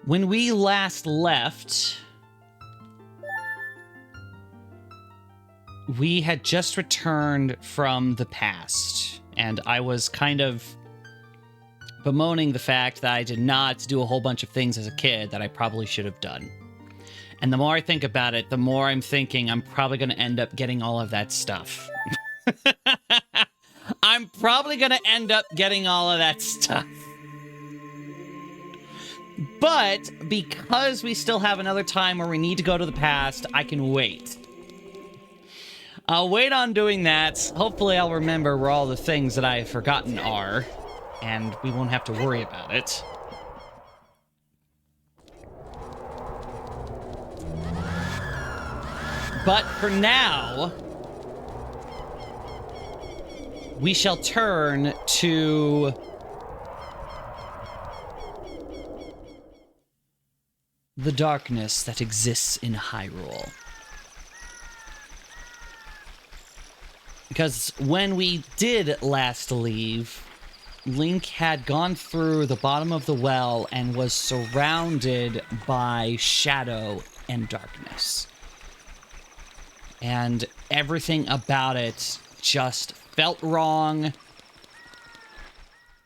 When we last left, we had just returned from the past, and I was kind of bemoaning the fact that I did not do a whole bunch of things as a kid that I probably should have done. And the more I think about it, the more I'm thinking I'm probably going to end up getting all of that stuff. I'm probably going to end up getting all of that stuff. But because we still have another time where we need to go to the past, I can wait. I'll wait on doing that. Hopefully I'll remember where all the things that I have forgotten are, and we won't have to worry about it. But for now, we shall turn to the darkness that exists in Hyrule. Because when we did last leave, Link had gone through the bottom of the well and was surrounded by shadow and darkness. And everything about it just felt wrong.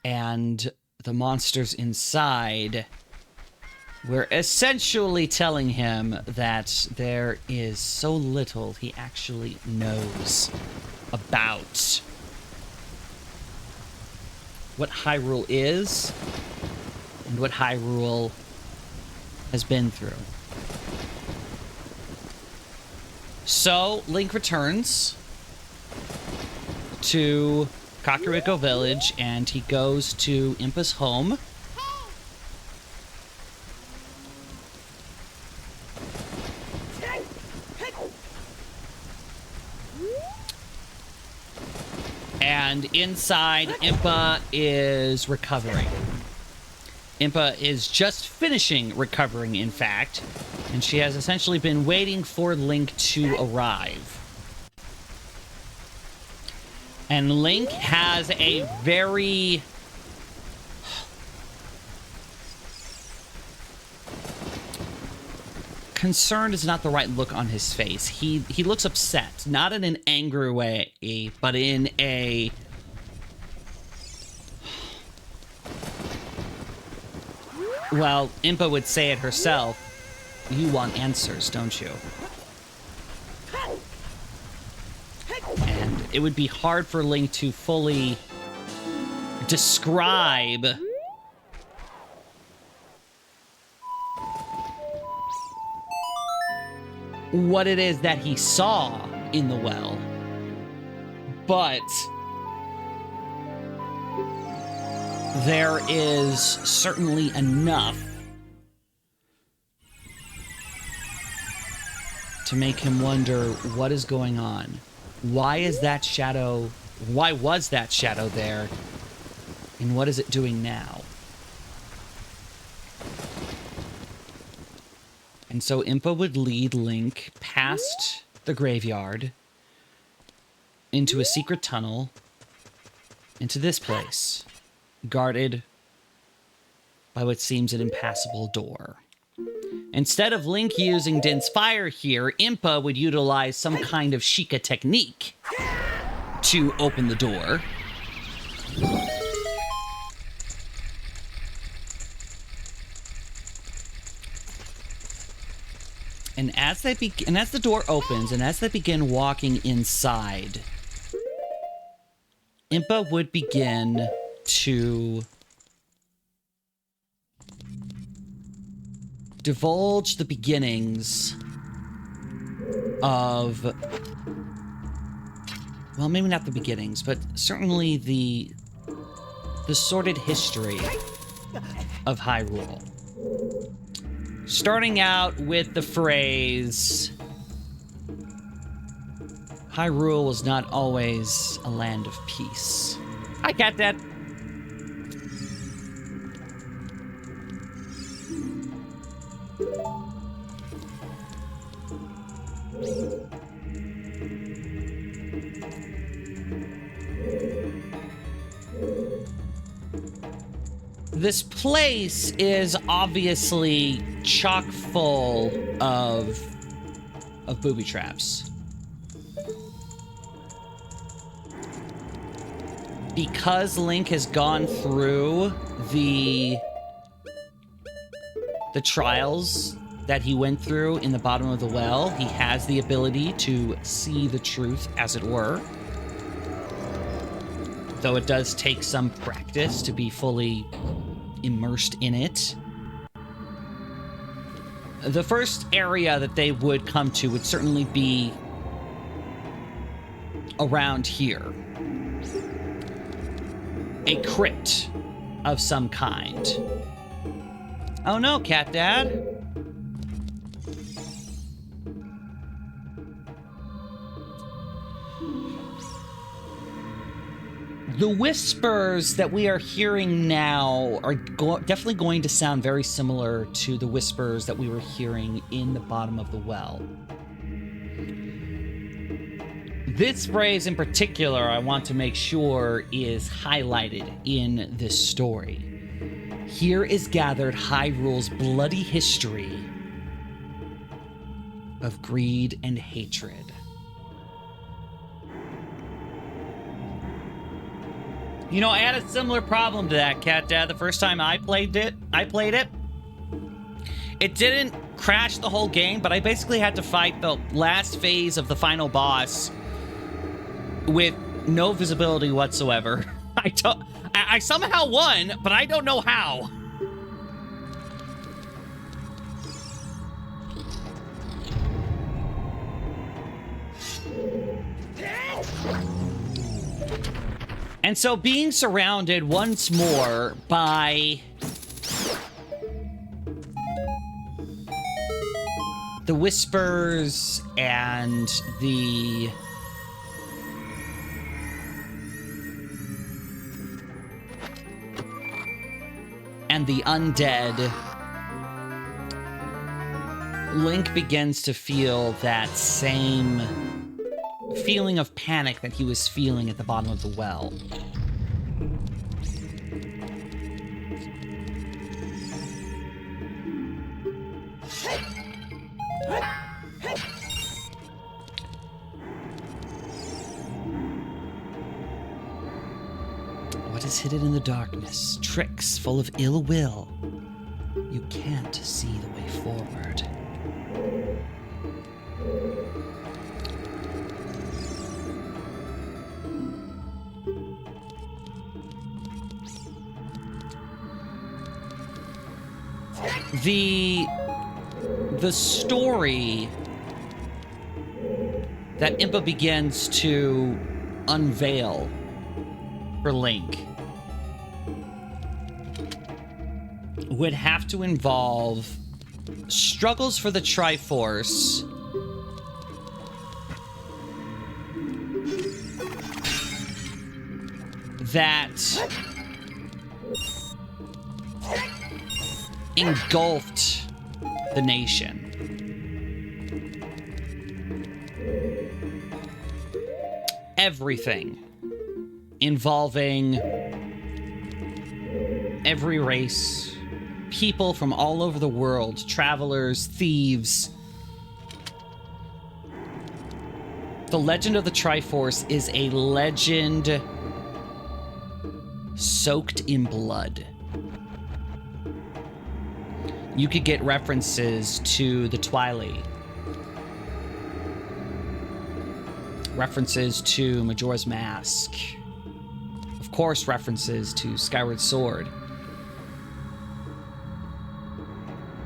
And the monsters inside were essentially telling him that there is so little he actually knows about what Hyrule is and what Hyrule has been through. So, Link returns to Kakariko Village, and he goes to Impa's home. And inside, Impa is recovering. Impa is just finishing recovering, in fact, and she has essentially been waiting for Link to arrive. And Link has a very concerned is not the right look on his face. He looks upset, not in an angry way, but in a well, Impa would say it herself. You want answers, don't you? And it would be hard for Link to fully describe what it is that he saw in the well. But there is certainly enough to make him wonder what is going on. Why is that shadow? Why was that shadow there? And what is it doing now? And so Impa would lead Link past the graveyard into a secret tunnel into this place, guarded by what seems an impassable door. Instead of Link using Din's fire here, Impa would utilize some kind of Sheikah technique to open the door. And as the door opens, and as they begin walking inside, Impa would begin to divulge the beginnings of, well, maybe not the beginnings, but certainly the sordid history of Hyrule. Starting out with the phrase, Hyrule was not always a land of peace. I got that. this place is obviously chock full of booby traps. Because Link has gone through the trials that he went through in the bottom of the well, he has the ability to see the truth, as it were. Though it does take some practice to be fully immersed in it. The first area that they would come to would certainly be around here. A crypt of some kind. Oh no, Cat Dad. The whispers that we are hearing now are definitely going to sound very similar to the whispers that we were hearing in the bottom of the well. This phrase in particular, I want to make sure is highlighted in this story. Here is gathered Hyrule's bloody history of greed and hatred. You know, I had a similar problem to that, Cat Dad, the first time I played it. It didn't crash the whole game, but I basically had to fight the last phase of the final boss with no visibility whatsoever. I somehow won, but I don't know how. And so being surrounded once more by the whispers and the undead, Link begins to feel that same feeling of panic that he was feeling at the bottom of the well. What is hidden in the darkness? Tricks full of ill will. You can't see the way forward. The story that Impa begins to unveil for Link would have to involve struggles for the Triforce, that engulfed the nation. Everything involving every race, people from all over the world, travelers, thieves. The legend of the Triforce is a legend soaked in blood. You could get references to the Twilight, references to Majora's Mask, of course references to Skyward Sword.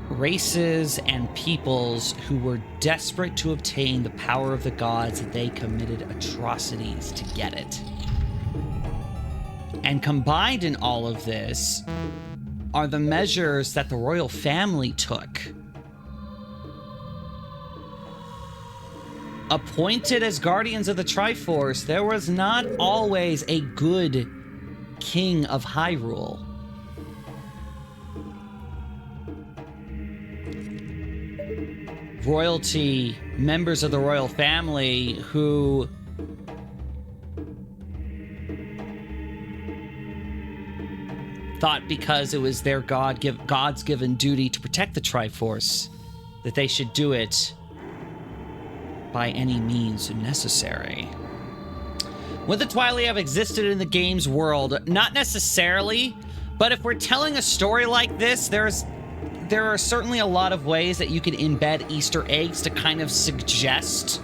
Races and peoples who were desperate to obtain the power of the gods, they committed atrocities to get it. And combined in all of this are the measures that the royal family took. Appointed as guardians of the Triforce, there was not always a good king of Hyrule. Royalty, members of the royal family who thought because it was their God's given duty to protect the Triforce, that they should do it by any means necessary. Would the Twilight have existed in the game's world? Not necessarily, but if we're telling a story like this, there are certainly a lot of ways that you can embed Easter eggs to kind of suggest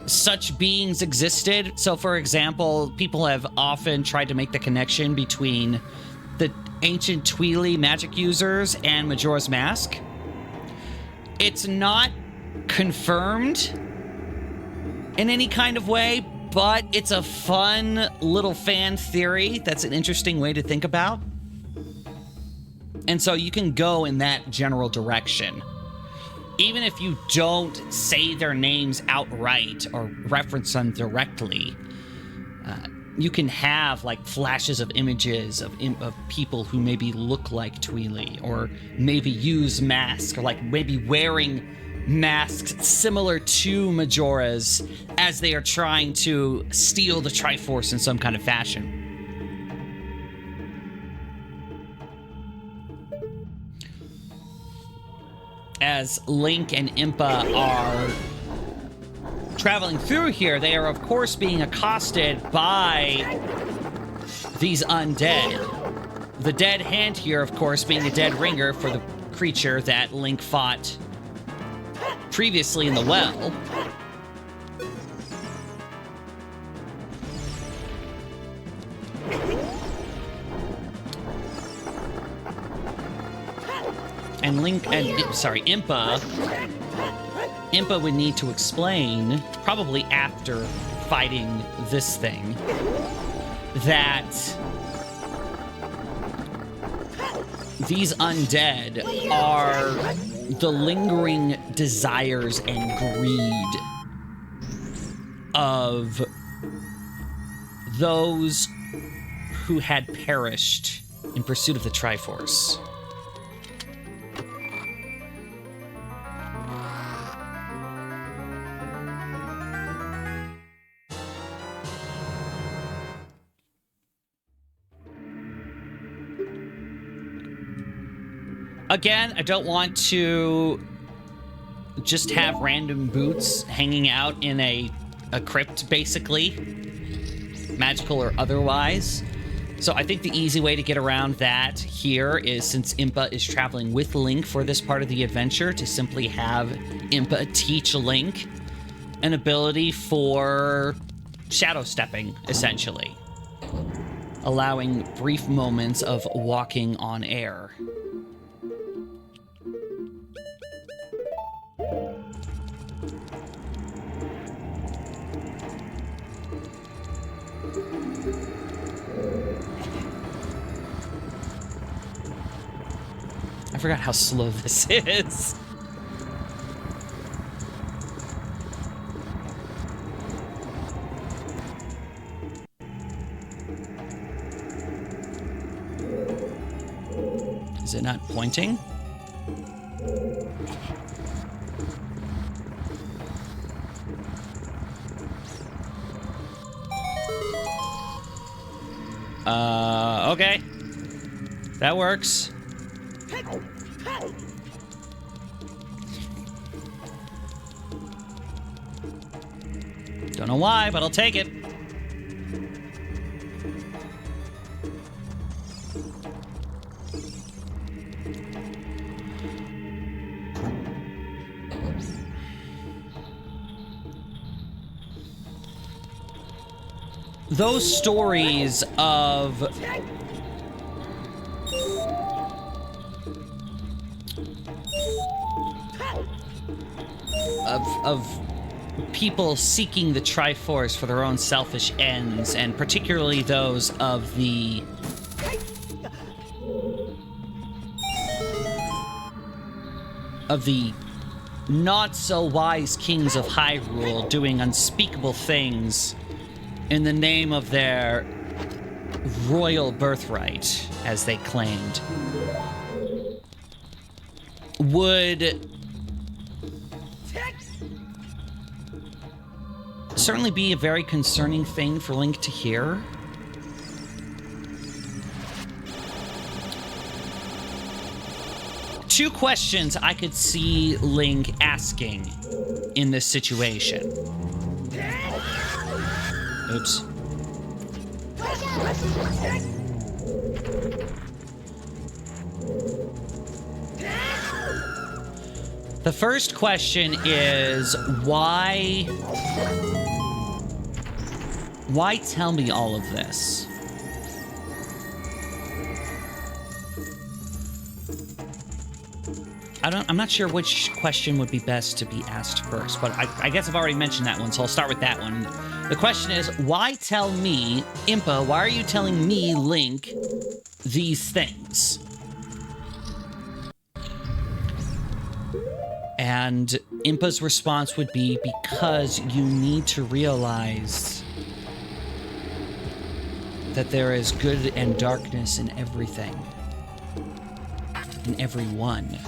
such beings existed. So, for example, people have often tried to make the connection between the ancient Twili magic users and Majora's Mask. It's not confirmed in any kind of way, but it's a fun little fan theory that's an interesting way to think about. And so you can go in that general direction. Even if you don't say their names outright or reference them directly, you can have like flashes of images of people who maybe look like Twili, or maybe use masks, or like maybe wearing masks similar to Majora's as they are trying to steal the Triforce in some kind of fashion. As Link and Impa are traveling through here, they are of course being accosted by these undead. The dead hand here, of course, being a dead ringer for the creature that Link fought previously in the well. And Impa would need to explain, probably after fighting this thing, that these undead are the lingering desires and greed of those who had perished in pursuit of the Triforce. Again, I don't want to just have random boots hanging out in a crypt, basically, magical or otherwise. So I think the easy way to get around that here is, since Impa is traveling with Link for this part of the adventure, to simply have Impa teach Link an ability for shadow stepping, essentially, allowing brief moments of walking on air. I forgot how slow this is. Is it not pointing? Okay. That works. Don't know why, but I'll take it. Those stories of people seeking the Triforce for their own selfish ends, and particularly those of the not-so-wise kings of Hyrule doing unspeakable things in the name of their royal birthright, as they claimed, would certainly be a very concerning thing for Link to hear. two questions I could see Link asking in this situation. Oops. The first question is, why tell me all of this? I'm not sure which question would be best to be asked first, but I guess I've already mentioned that one, so I'll start with that one. The question is, why tell me, Impa, why are you telling me, Link, these things? And Impa's response would be, because you need to realize that there is good and darkness in everything. In everyone.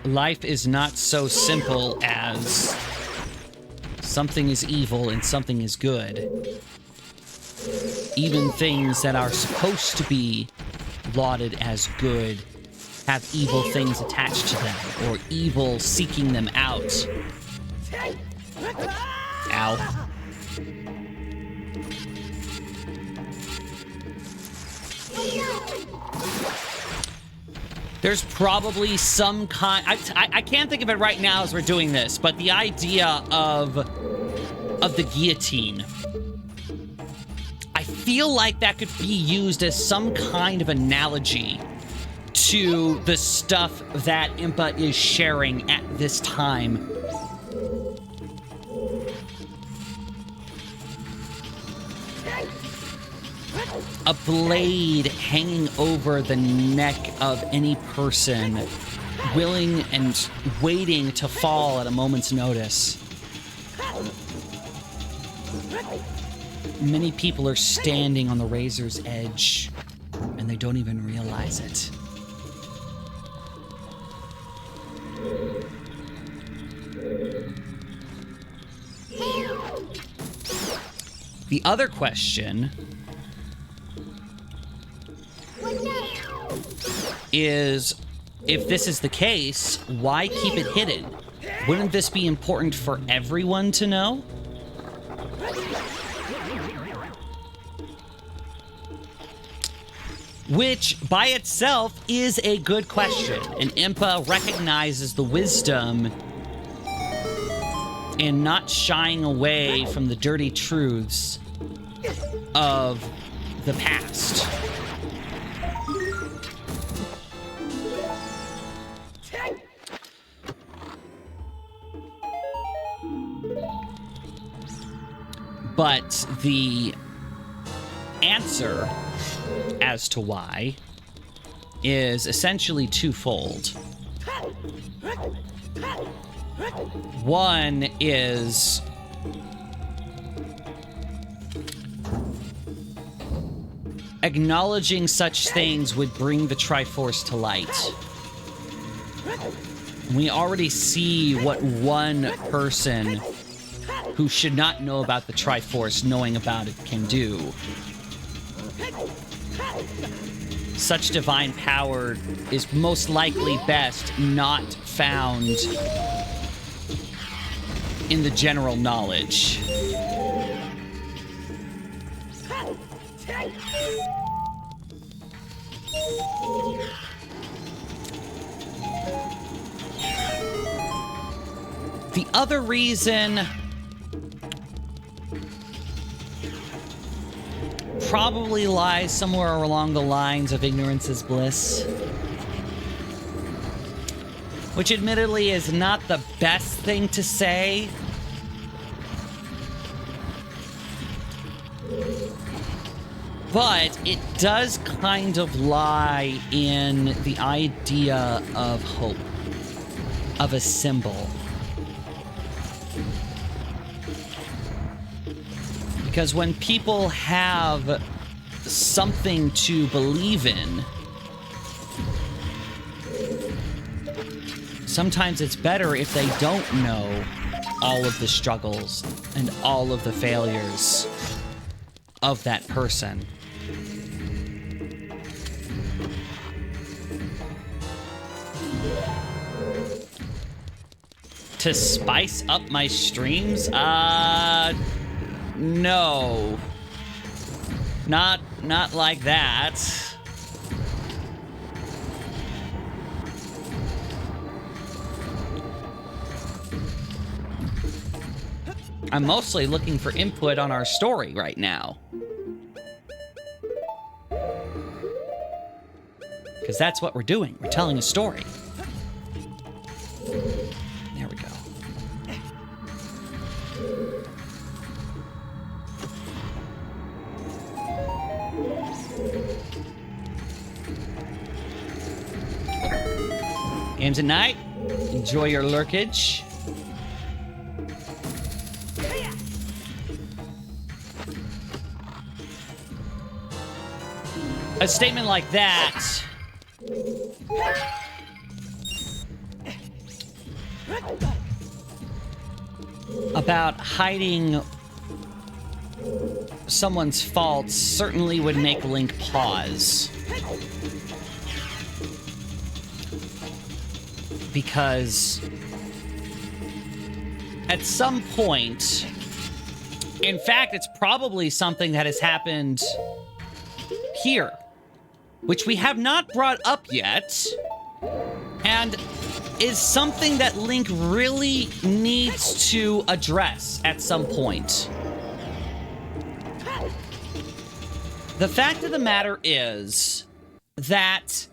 Life is not so simple as something is evil and something is good. Even things that are supposed to be lauded as good have evil things attached to them, or evil seeking them out. Ow. There's probably some kind... I can't think of it right now as we're doing this, but the idea of the guillotine. I feel like that could be used as some kind of analogy to the stuff that Impa is sharing at this time. A blade hanging over the neck of any person, willing and waiting to fall at a moment's notice. Many people are standing on the razor's edge, and they don't even realize it. The other question is, if this is the case, why keep it hidden? Wouldn't this be important for everyone to know? Which, by itself, is a good question, and Impa recognizes the wisdom in not shying away from the dirty truths of the past. But the answer as to why is essentially twofold. One is acknowledging such things would bring the Triforce to light. We already see what one person who should not know about the Triforce knowing about it can do. Such divine power is most likely best not found in the general knowledge. The other reason probably lies somewhere along the lines of ignorance is bliss. Which admittedly is not the best thing to say. But it does kind of lie in the idea of hope, of a symbol. Because when people have something to believe in, sometimes it's better if they don't know all of the struggles and all of the failures of that person. To spice up my streams? No. Not like that. I'm mostly looking for input on our story right now. Because that's what we're doing. We're telling a story. There we go. Games at night. Enjoy your lurkage. A statement like that about hiding someone's faults certainly would make Link pause. Because at some point, in fact, it's probably something that has happened here, which we have not brought up yet, and is something that Link really needs to address at some point. The fact of the matter is that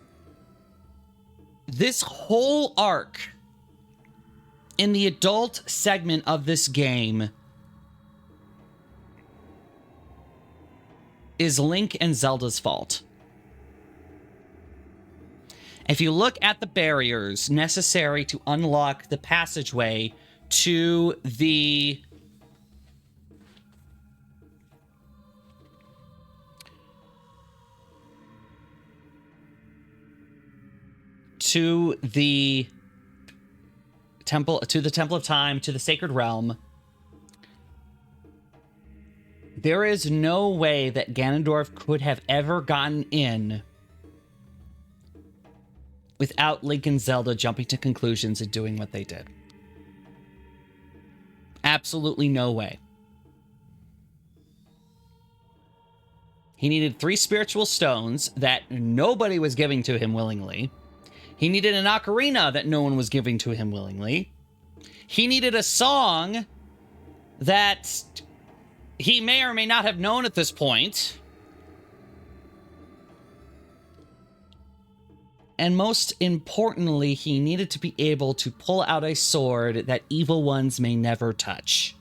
this whole arc in the adult segment of this game is Link and Zelda's fault. If you look at the barriers necessary to unlock the passageway to the Temple of Time, to the Sacred Realm, there is no way that Ganondorf could have ever gotten in without Link and Zelda jumping to conclusions and doing what they did. Absolutely no way. He needed 3 spiritual stones that nobody was giving to him willingly. He needed an ocarina that no one was giving to him willingly. He needed a song that he may or may not have known at this point. And most importantly, he needed to be able to pull out a sword that evil ones may never touch.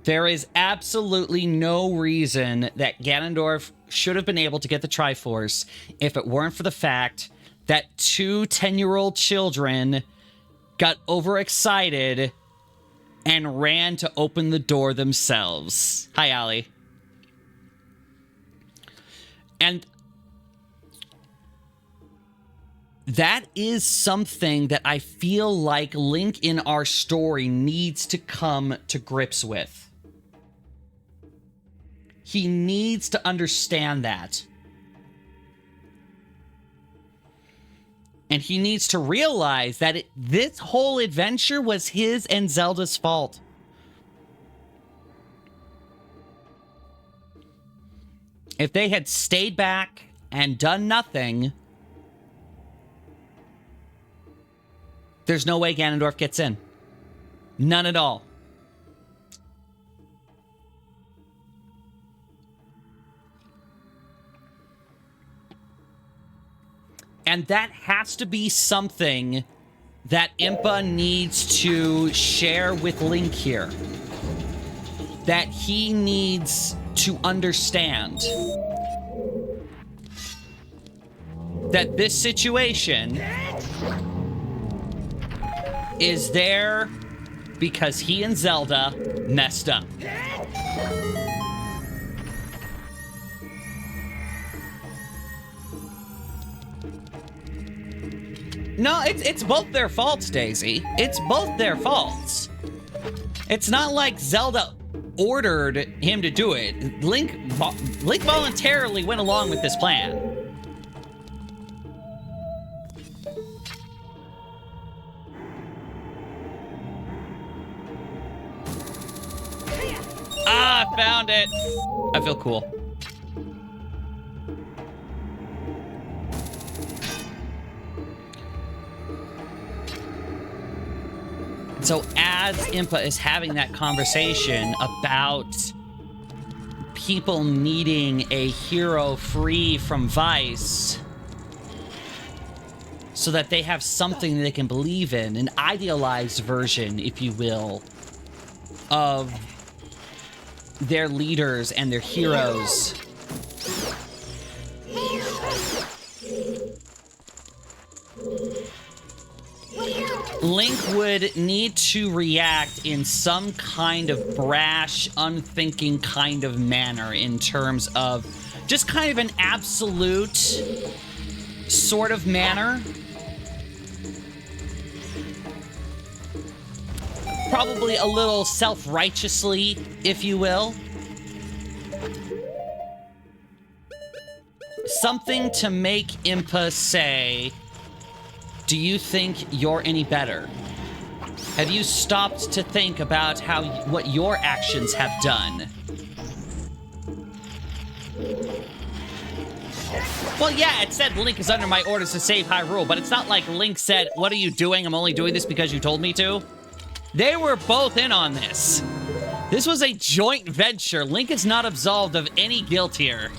There is absolutely no reason that Ganondorf should have been able to get the Triforce if it weren't for the fact that 2 10-year-old children got overexcited and ran to open the door themselves. Hi, Allie. And that is something that I feel like Link in our story needs to come to grips with. He needs to understand that. And he needs to realize that this whole adventure was his and Zelda's fault. If they had stayed back and done nothing, there's no way Ganondorf gets in. None at all. And that has to be something that Impa needs to share with Link here. That he needs to understand. That this situation is there because he and Zelda messed up. No, it's both their faults, Daisy. It's both their faults. It's not like Zelda ordered him to do it. Link voluntarily went along with this plan. I found it. I feel cool. So as Impa is having that conversation about people needing a hero free from vice so that they have something they can believe in, an idealized version, if you will, of their leaders and their heroes. Link would need to react in some kind of brash, unthinking kind of manner in terms of just kind of an absolute sort of manner. Probably a little self-righteously, if you will. Something to make Impa say, do you think you're any better? Have you stopped to think about what your actions have done? Well, yeah, it said Link is under my orders to save Hyrule, but it's not like Link said, what are you doing? I'm only doing this because you told me to. They were both in on this. This was a joint venture. Link is not absolved of any guilt here.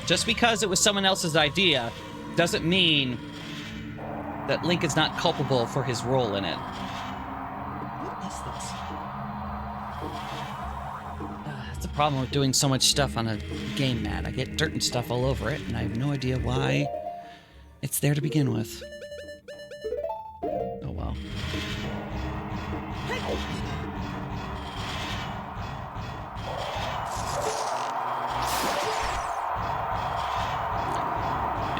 Just because it was someone else's idea doesn't mean that Link is not culpable for his role in it. What is this? That's the problem with doing so much stuff on a game mat. I get dirt and stuff all over it, and I have no idea why it's there to begin with. Oh well.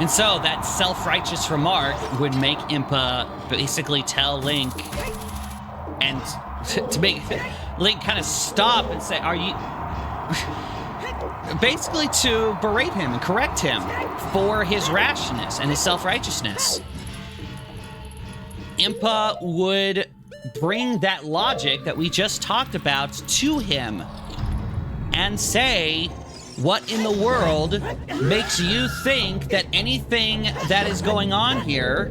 And so that self-righteous remark would make Impa basically tell Link, and to make Link kind of stop and say, are you... basically to berate him and correct him for his rashness and his self-righteousness. Impa would bring that logic that we just talked about to him and say, what in the world makes you think that anything that is going on here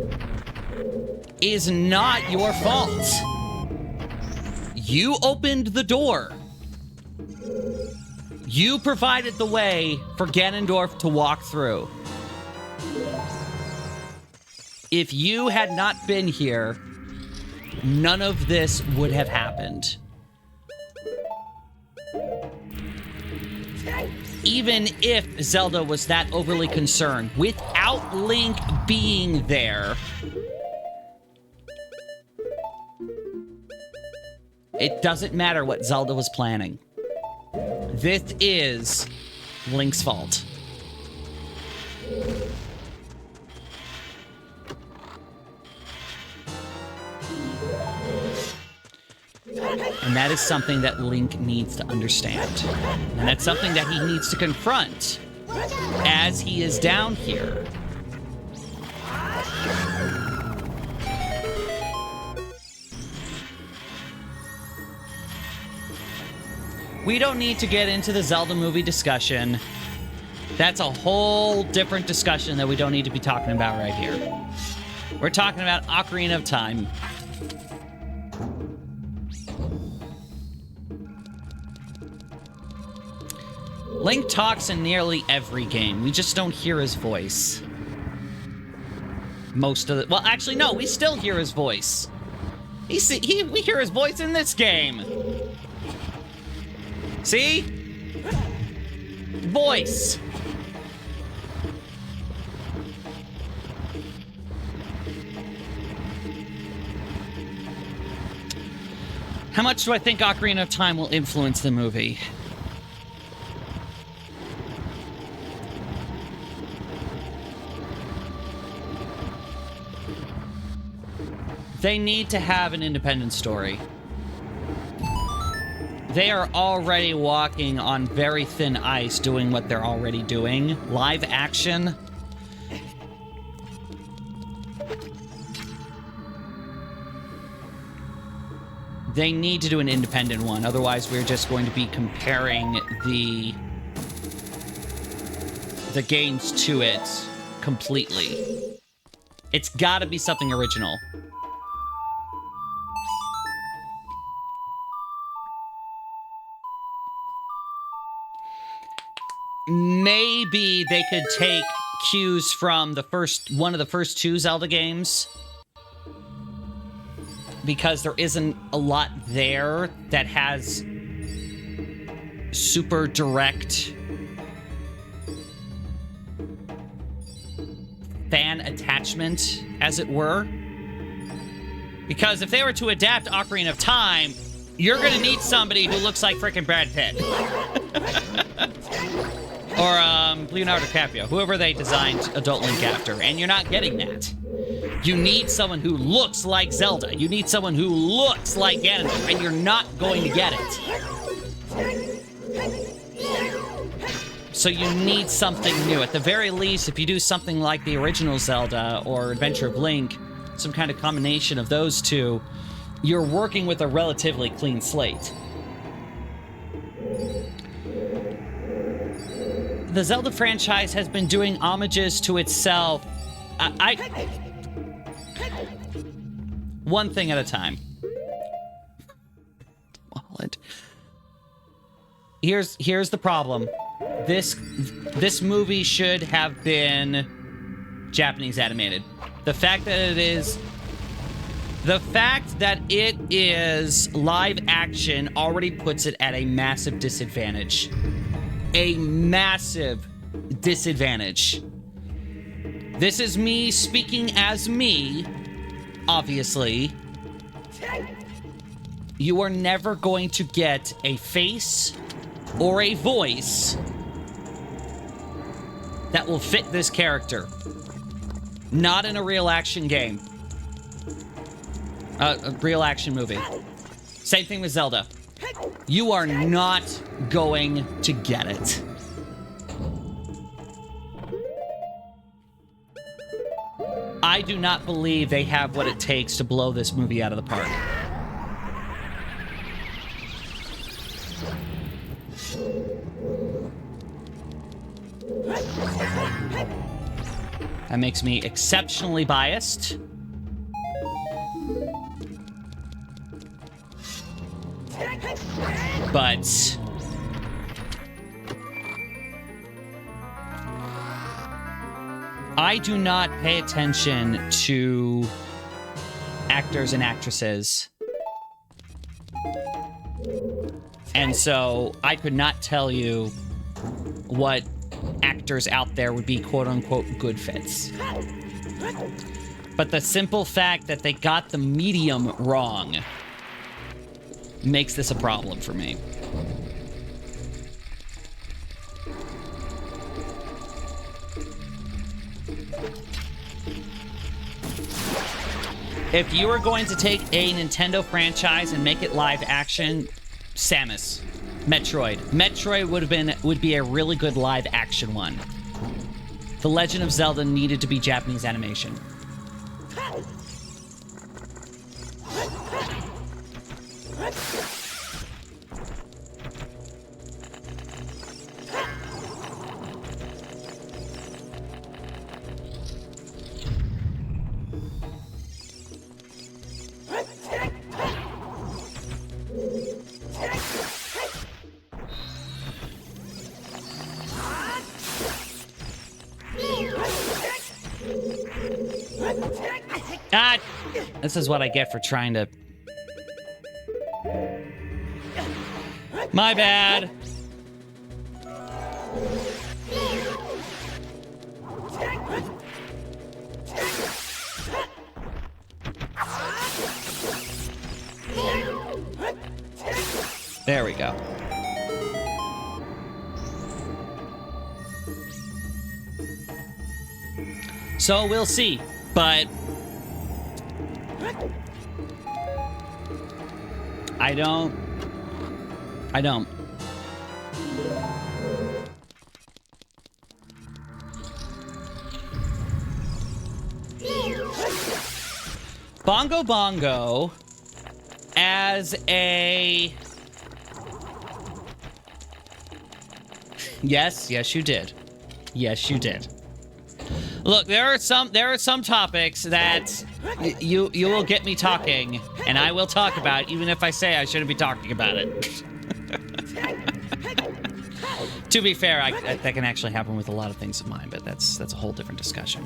is not your fault? You opened the door. You provided the way for Ganondorf to walk through. If you had not been here, none of this would have happened. Even if Zelda was that overly concerned, without Link being there, it doesn't matter what Zelda was planning. This is Link's fault. And that is something that Link needs to understand. And that's something that he needs to confront as he is down here. We don't need to get into the Zelda movie discussion. That's a whole different discussion that we don't need to be talking about right here. We're talking about Ocarina of Time. Link talks in nearly every game. We just don't hear his voice. Most of the... Well, actually, no. We still hear his voice. We hear his voice in this game. See? Voice. How much do I think Ocarina of Time will influence the movie? They need to have an independent story. they are already walking on very thin ice doing what they're already doing. Live action. They need to do an independent one, otherwise we're just going to be comparing the games to it completely. It's got to be something original. Maybe they could take cues from one of the first two Zelda games, because there isn't a lot there that has super direct fan attachment, as it were. Because if they were to adapt Ocarina of Time, you're gonna need somebody who looks like frickin' Brad Pitt. Or Leonardo DiCaprio, whoever they designed Adult Link after, and you're not getting that. You need someone who looks like Zelda. You need someone who looks like Ganondorf, and you're not going to get it. So you need something new. At the very least, if you do something like the original Zelda or Adventure of Link, some kind of combination of those two, you're working with a relatively clean slate. The Zelda franchise has been doing homages to itself. One thing at a time. Here's the problem. This movie should have been Japanese animated. The fact that it is live action already puts it at a massive disadvantage. A massive disadvantage. This is me speaking as me, obviously. You are never going to get a face or a voice that will fit this character. Not in a real action game. A real action movie. Same thing with Zelda. You are not going to get it. I do not believe they have what it takes to blow this movie out of the park. That makes me exceptionally biased. But I do not pay attention to actors and actresses. And so I could not tell you what actors out there would be quote-unquote good fits. But the simple fact that they got the medium wrong makes this a problem for me. If you were going to take a Nintendo franchise and make it live action, Samus, Metroid. Metroid would be a really good live action one. The Legend of Zelda needed to be Japanese animation. Ah! This is what I get for trying to... My bad! There we go. So we'll see, but I don't I don't. Bongo Bongo as a... Yes, you did. Yes, you did. Look, there are some topics that you will get me talking, and I will talk about, even if I say I shouldn't be talking about it. To be fair, that can actually happen with a lot of things of mine, but that's a whole different discussion.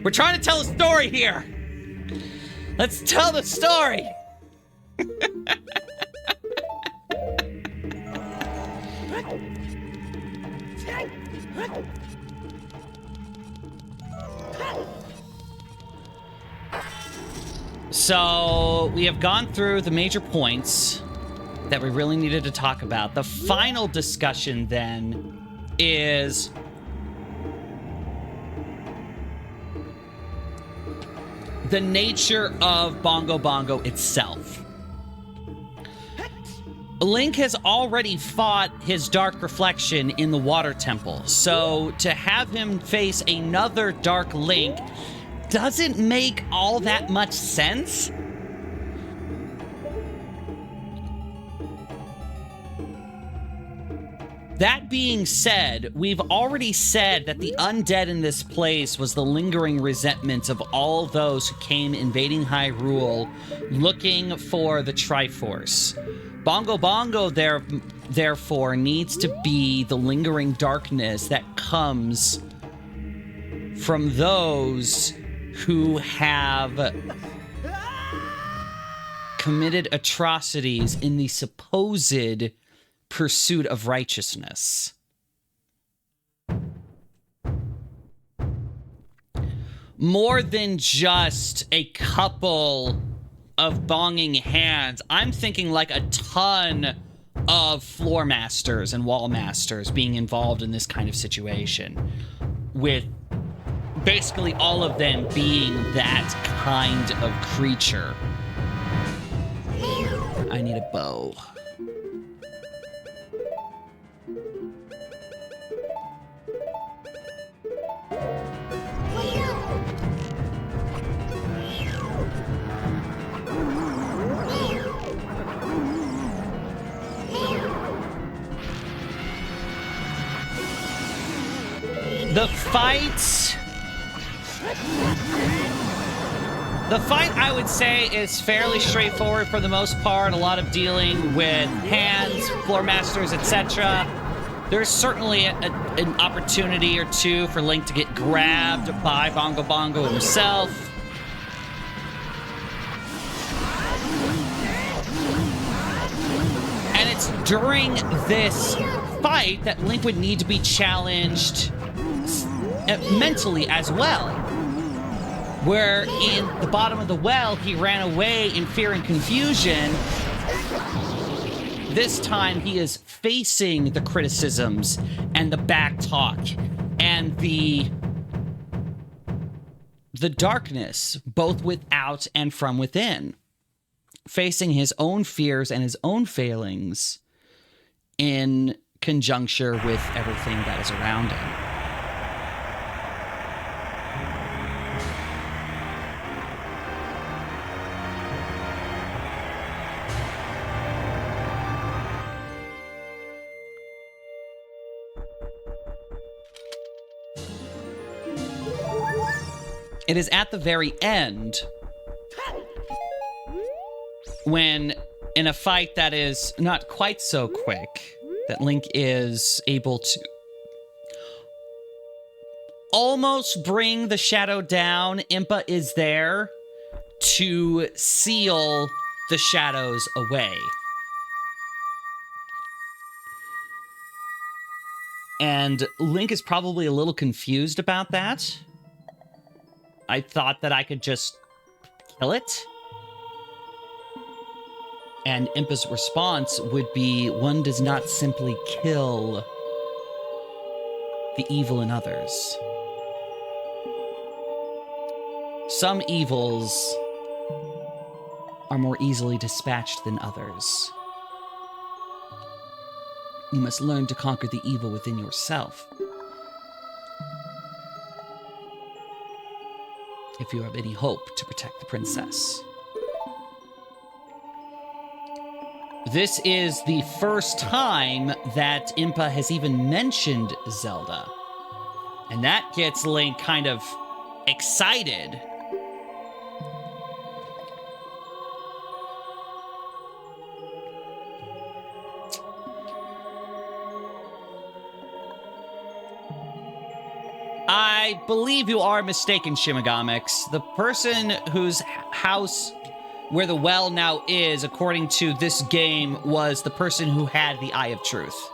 We're trying to tell a story here. Let's tell the story. So we have gone through the major points that we really needed to talk about. The final discussion then is the nature of Bongo Bongo itself. Link has already fought his dark reflection in the water temple, so to have him face another dark Link doesn't make all that much sense. That being said, we've already said that the undead in this place was the lingering resentment of all those who came invading Hyrule looking for the Triforce. Bongo Bongo, therefore, needs to be the lingering darkness that comes from those who have committed atrocities in the supposed pursuit of righteousness. More than just a couple of bonging hands, I'm thinking like a ton of floor masters and wall masters being involved in this kind of situation, with basically all of them being that kind of creature. I need a bow. The fight, I would say, is fairly straightforward for the most part. A lot of dealing with hands, floor masters, etc. There's certainly an opportunity or two for Link to get grabbed by Bongo Bongo himself. And it's during this fight that Link would need to be challenged mentally as well, where in the bottom of the well he ran away in fear and confusion. This time he is facing the criticisms and the back talk and the darkness, both without and from within, facing his own fears and his own failings in conjuncture with everything that is around him. It is at the very end, when, in a fight that is not quite so quick, that Link is able to almost bring the shadow down. Impa is there to seal the shadows away. And Link is probably a little confused about that. I thought that I could just kill it. And Impa's response would be, one does not simply kill the evil in others. Some evils are more easily dispatched than others. You must learn to conquer the evil within yourself. If you have any hope to protect the princess. This is the first time that Impa has even mentioned Zelda. And that gets Link kind of excited. I believe you are mistaken, Shimigamics. The person whose house where the well now is, according to this game, was the person who had the Eye of Truth.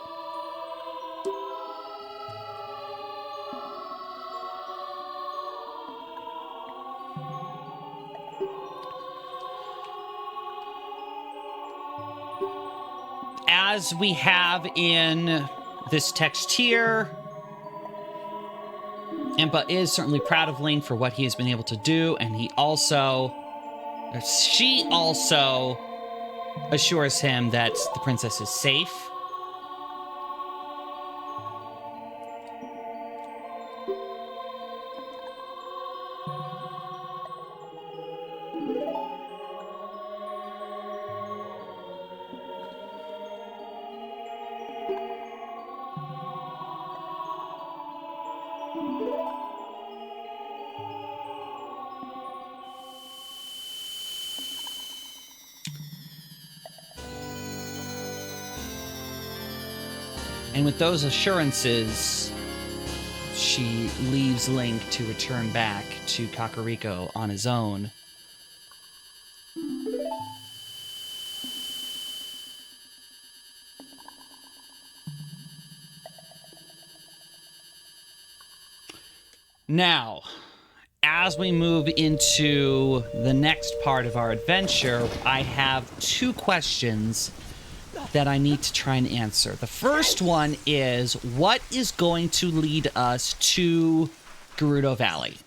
As we have in this text here, Impa is certainly proud of Link for what he has been able to do, and she also assures him that the princess is safe. And with those assurances, she leaves Link to return back to Kakariko on his own. Now, as we move into the next part of our adventure, I have two questions that I need to try and answer. The first one is, what is going to lead us to Gerudo Valley?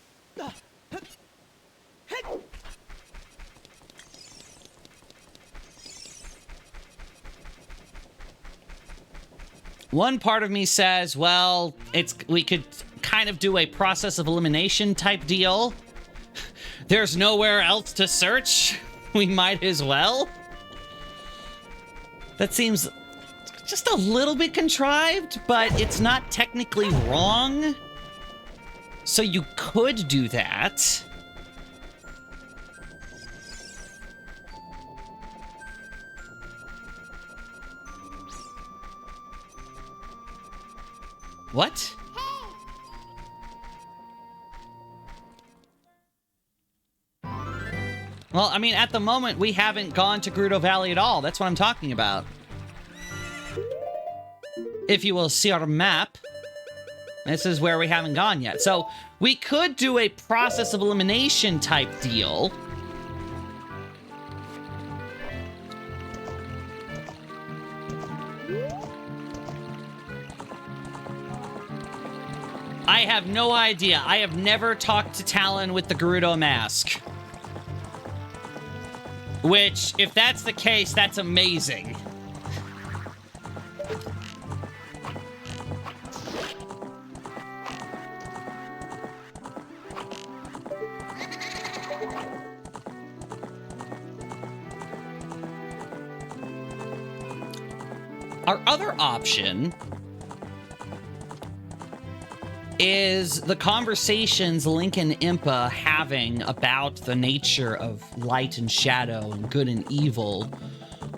One part of me says, well, we could kind of do a process of elimination type deal. There's nowhere else to search. We might as well. That seems just a little bit contrived, but it's not technically wrong. So you could do that. What? Well, I mean, at the moment, we haven't gone to Gerudo Valley at all. That's what I'm talking about. If you will see our map, this is where we haven't gone yet. So we could do a process of elimination type deal. I have no idea. I have never talked to Talon with the Gerudo mask. Which, if that's the case, that's amazing. Our other option is the conversations Link and Impa having about the nature of light and shadow and good and evil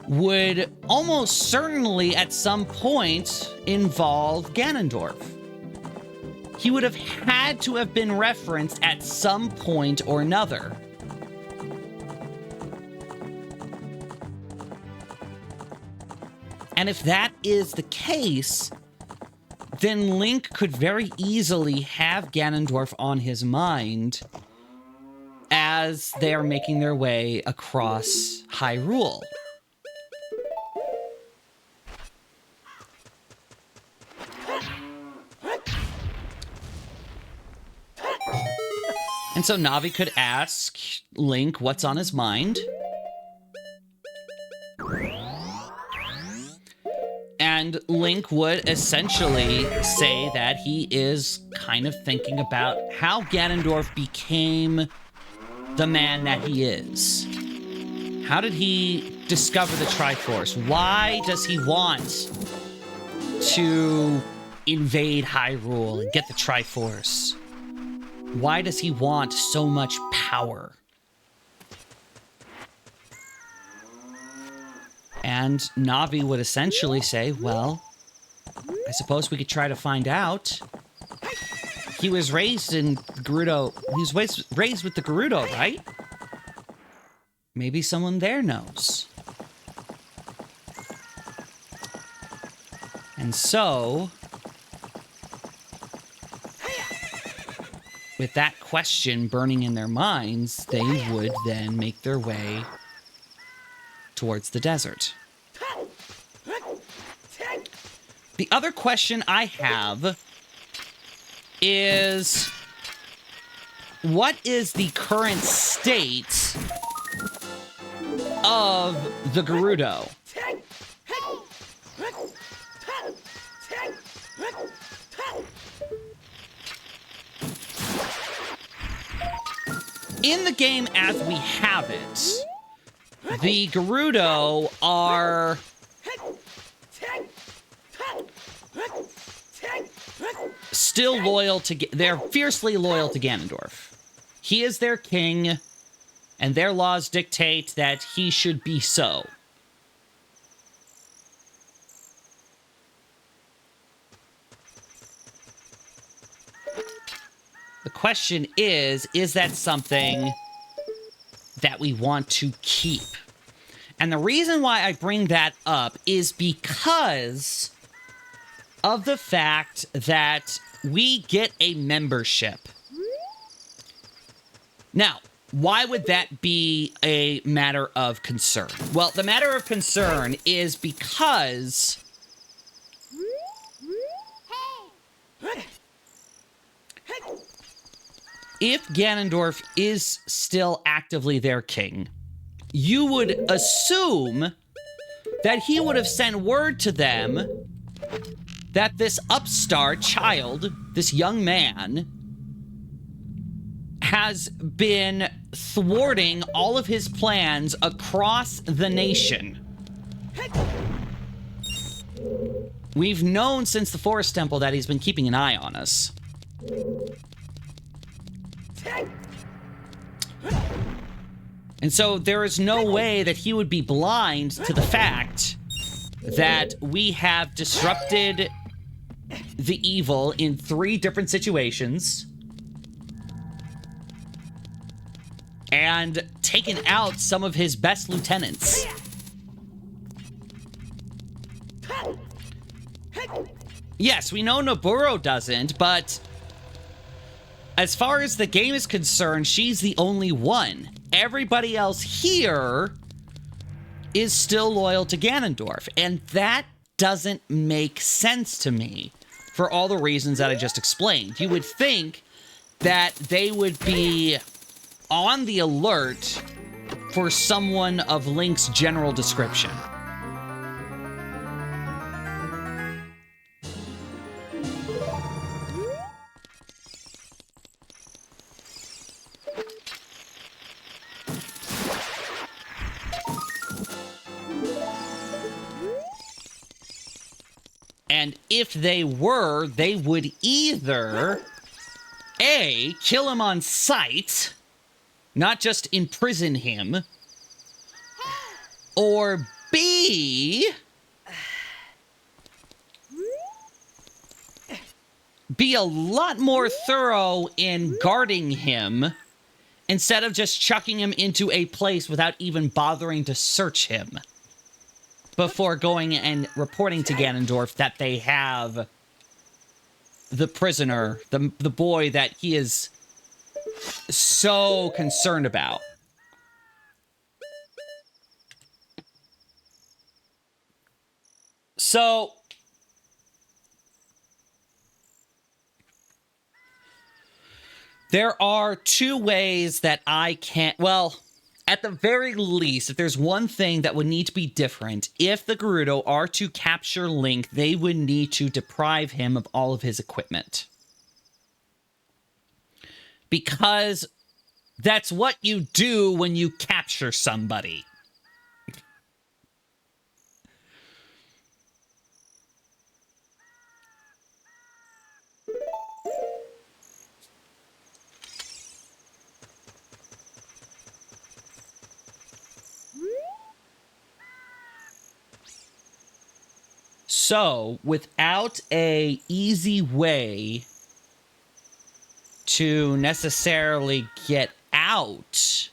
would almost certainly at some point involve Ganondorf. He would have had to have been referenced at some point or another. And if that is the case, then Link could very easily have Ganondorf on his mind as they are making their way across Hyrule. And so Navi could ask Link what's on his mind. And Link would essentially say that he is kind of thinking about how Ganondorf became the man that he is. How did he discover the Triforce? Why does he want to invade Hyrule and get the Triforce? Why does he want so much power? And Navi would essentially say, well, I suppose we could try to find out. He was raised in Gerudo. He was raised with the Gerudo, right? Maybe someone there knows. And so, with that question burning in their minds, they would then make their way towards the desert. The other question I have is, what is the current state of the Gerudo? In the game as we have it, the Gerudo are still loyal to... They're fiercely loyal to Ganondorf. He is their king, and their laws dictate that he should be so. The question is that something that we want to keep? And the reason why I bring that up is because of the fact that we get a membership. Now, why would that be a matter of concern? Well, the matter of concern is because if Ganondorf is still actively their king, you would assume that he would have sent word to them that this upstart child, this young man, has been thwarting all of his plans across the nation. We've known since the Forest Temple that he's been keeping an eye on us. And so there is no way that he would be blind to the fact that we have disrupted the evil in 3 different situations and taken out some of his best lieutenants. Yes, we know Noburo doesn't, but as far as the game is concerned, she's the only one. Everybody else here is still loyal to Ganondorf, and that doesn't make sense to me for all the reasons that I just explained. You would think that they would be on the alert for someone of Link's general description. And if they were, they would either A, kill him on sight, not just imprison him, or B, be a lot more thorough in guarding him instead of just chucking him into a place without even bothering to search him before going and reporting to Ganondorf that they have the prisoner, the boy that he is so concerned about. So there are 2 ways that I can't... Well, At the very least, if there's one thing that would need to be different, if the Gerudo are to capture Link, they would need to deprive him of all of his equipment. Because that's what you do when you capture somebody. So, without a easy way to necessarily get out,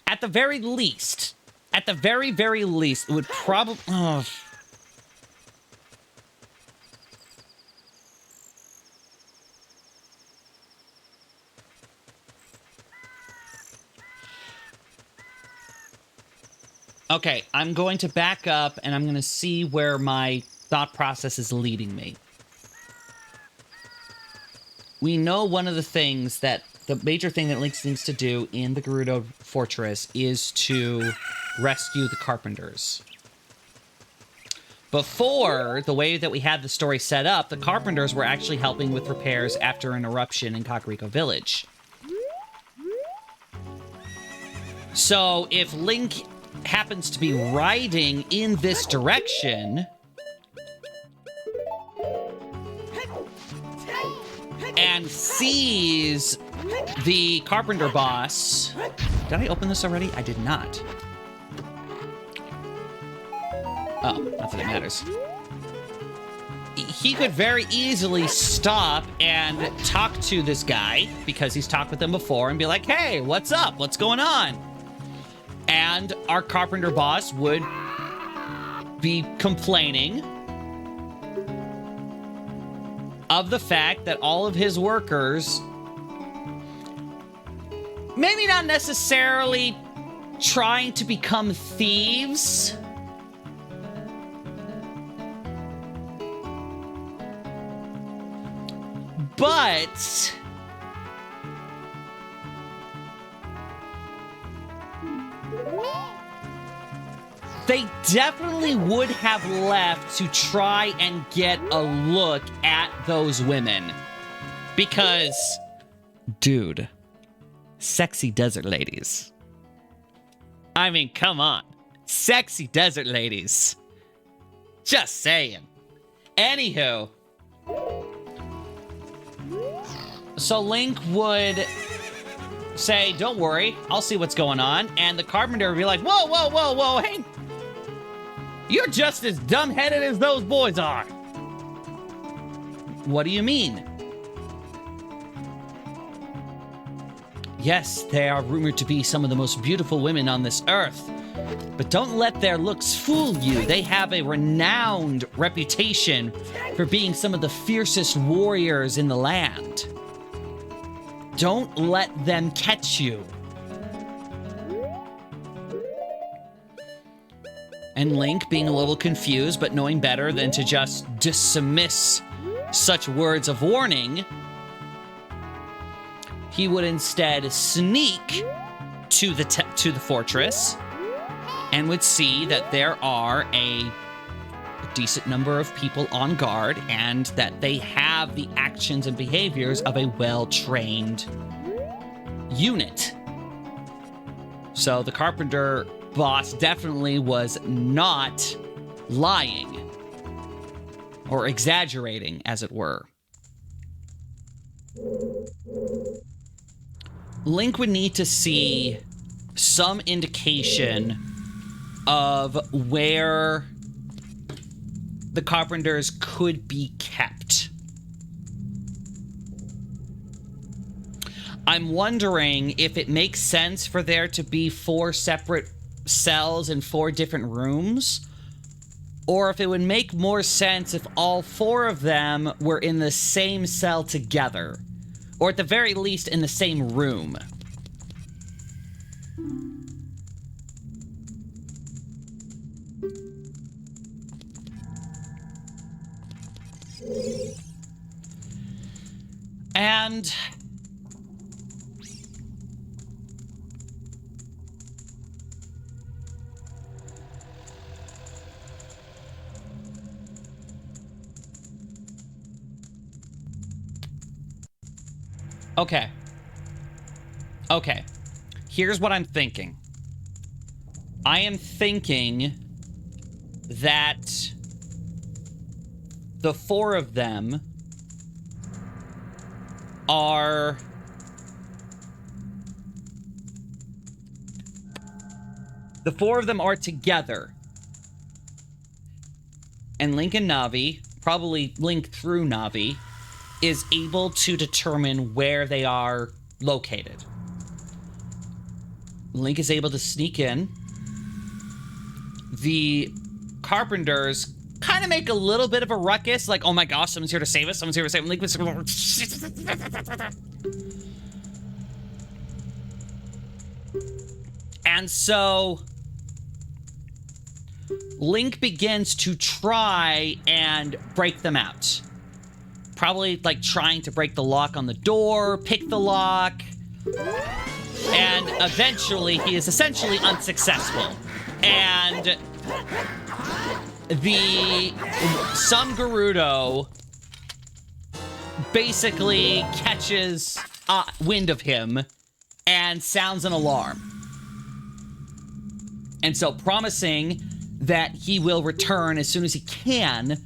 at the very least, it would probably... Oh. Okay, I'm going to back up, and I'm going to see where my thought process is leading me. We know one of the things that... The major thing that Link needs to do in the Gerudo Fortress is to rescue the Carpenters. Before, the way that we had the story set up, the Carpenters were actually helping with repairs after an eruption in Kakariko Village. So, if Link happens to be riding in this direction and sees the Carpenter boss... Did I open this already? I did not. Oh, not that it matters. He could very easily stop and talk to this guy, because he's talked with him before, and be like, hey, what's up? What's going on? And our Carpenter boss would be complaining of the fact that all of his workers, maybe not necessarily trying to become thieves, but they definitely would have left to try and get a look at those women. Because, dude, sexy desert ladies. I mean, come on. Sexy desert ladies. Just saying. Anywho. So Link would say, don't worry, I'll see what's going on. And the Carpenter would be like, whoa, whoa, whoa, whoa, hey. You're just as dumb-headed as those boys are. What do you mean? Yes, they are rumored to be some of the most beautiful women on this earth. But don't let their looks fool you. They have a renowned reputation for being some of the fiercest warriors in the land. Don't let them catch you. And Link, being a little confused, but knowing better than to just dismiss such words of warning, he would instead sneak to the fortress and would see that there are a decent number of people on guard and that they have the actions and behaviors of a well-trained unit. So the Carpenter boss definitely was not lying or exaggerating, as it were. Link would need to see some indication of where the Carpenters could be kept. I'm wondering if it makes sense for there to be 4 separate cells in 4 different rooms, or if it would make more sense if all 4 of them were in the same cell together, or at the very least in the same room. And Okay. Okay. Here's what I'm thinking. I am thinking that the four of them are... The four of them are together. And Link and Navi, probably Link through Navi, is able to determine where they are located. Link is able to sneak in. The Carpenters kind of make a little bit of a ruckus, like, oh my gosh, someone's here to save us, someone's here to save us. Link was... And so Link begins to try and break them out. Probably like trying to break the lock on the door, pick the lock, and eventually he is essentially unsuccessful. And some Gerudo basically catches wind of him and sounds an alarm. And so, promising that he will return as soon as he can,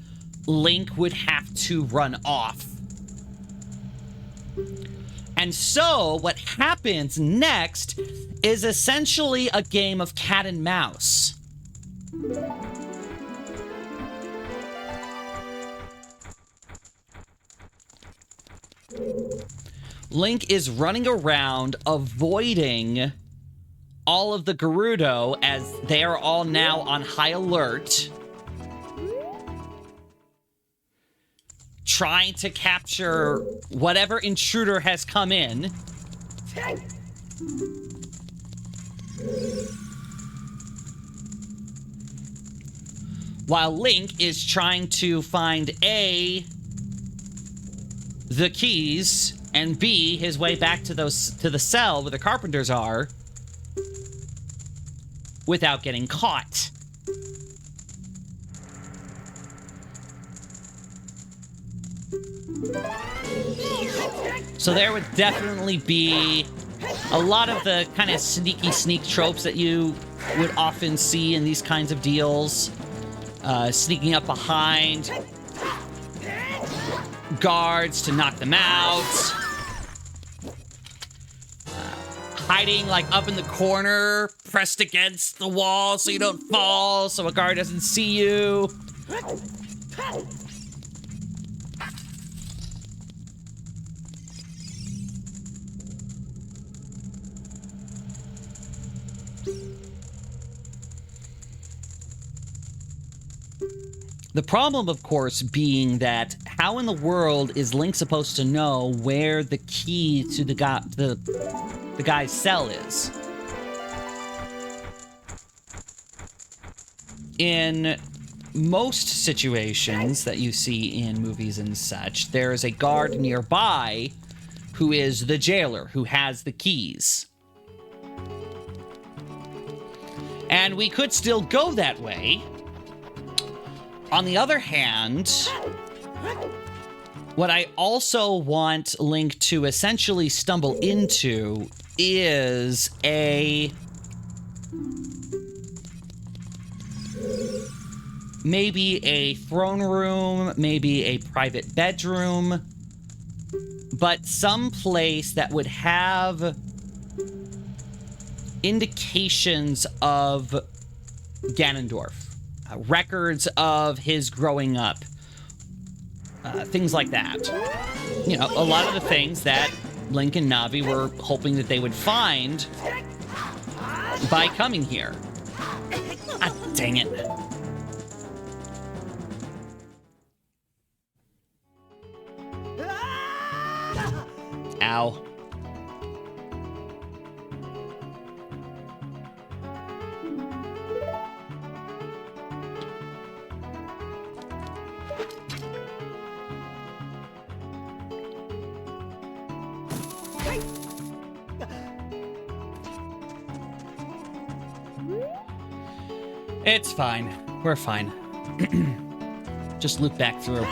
Link would have to run off. And so, what happens next is essentially a game of cat and mouse. Link is running around avoiding all of the Gerudo as they are all now on high alert, trying to capture whatever intruder has come in. While Link is trying to find A, the keys, and B, his way back to the cell where the Carpenters are, without getting caught. So there would definitely be a lot of the kind of sneaky sneak tropes that you would often see in these kinds of deals. Sneaking up behind guards to knock them out. Hiding, like, up in the corner, pressed against the wall so you don't fall, so a guard doesn't see you. The problem, of course, being that how in the world is Link supposed to know where the key to the guy's cell is? In most situations that you see in movies and such, there is a guard nearby who is the jailer, who has the keys. And we could still go that way. On the other hand, what I also want Link to essentially stumble into is maybe a throne room, maybe a private bedroom, but some place that would have indications of Ganondorf. Records of his growing up. Things like that. You know, a lot of the things that Link and Navi were hoping that they would find by coming here. Ah, dang it. Ow. It's fine. We're fine. Just loop back through.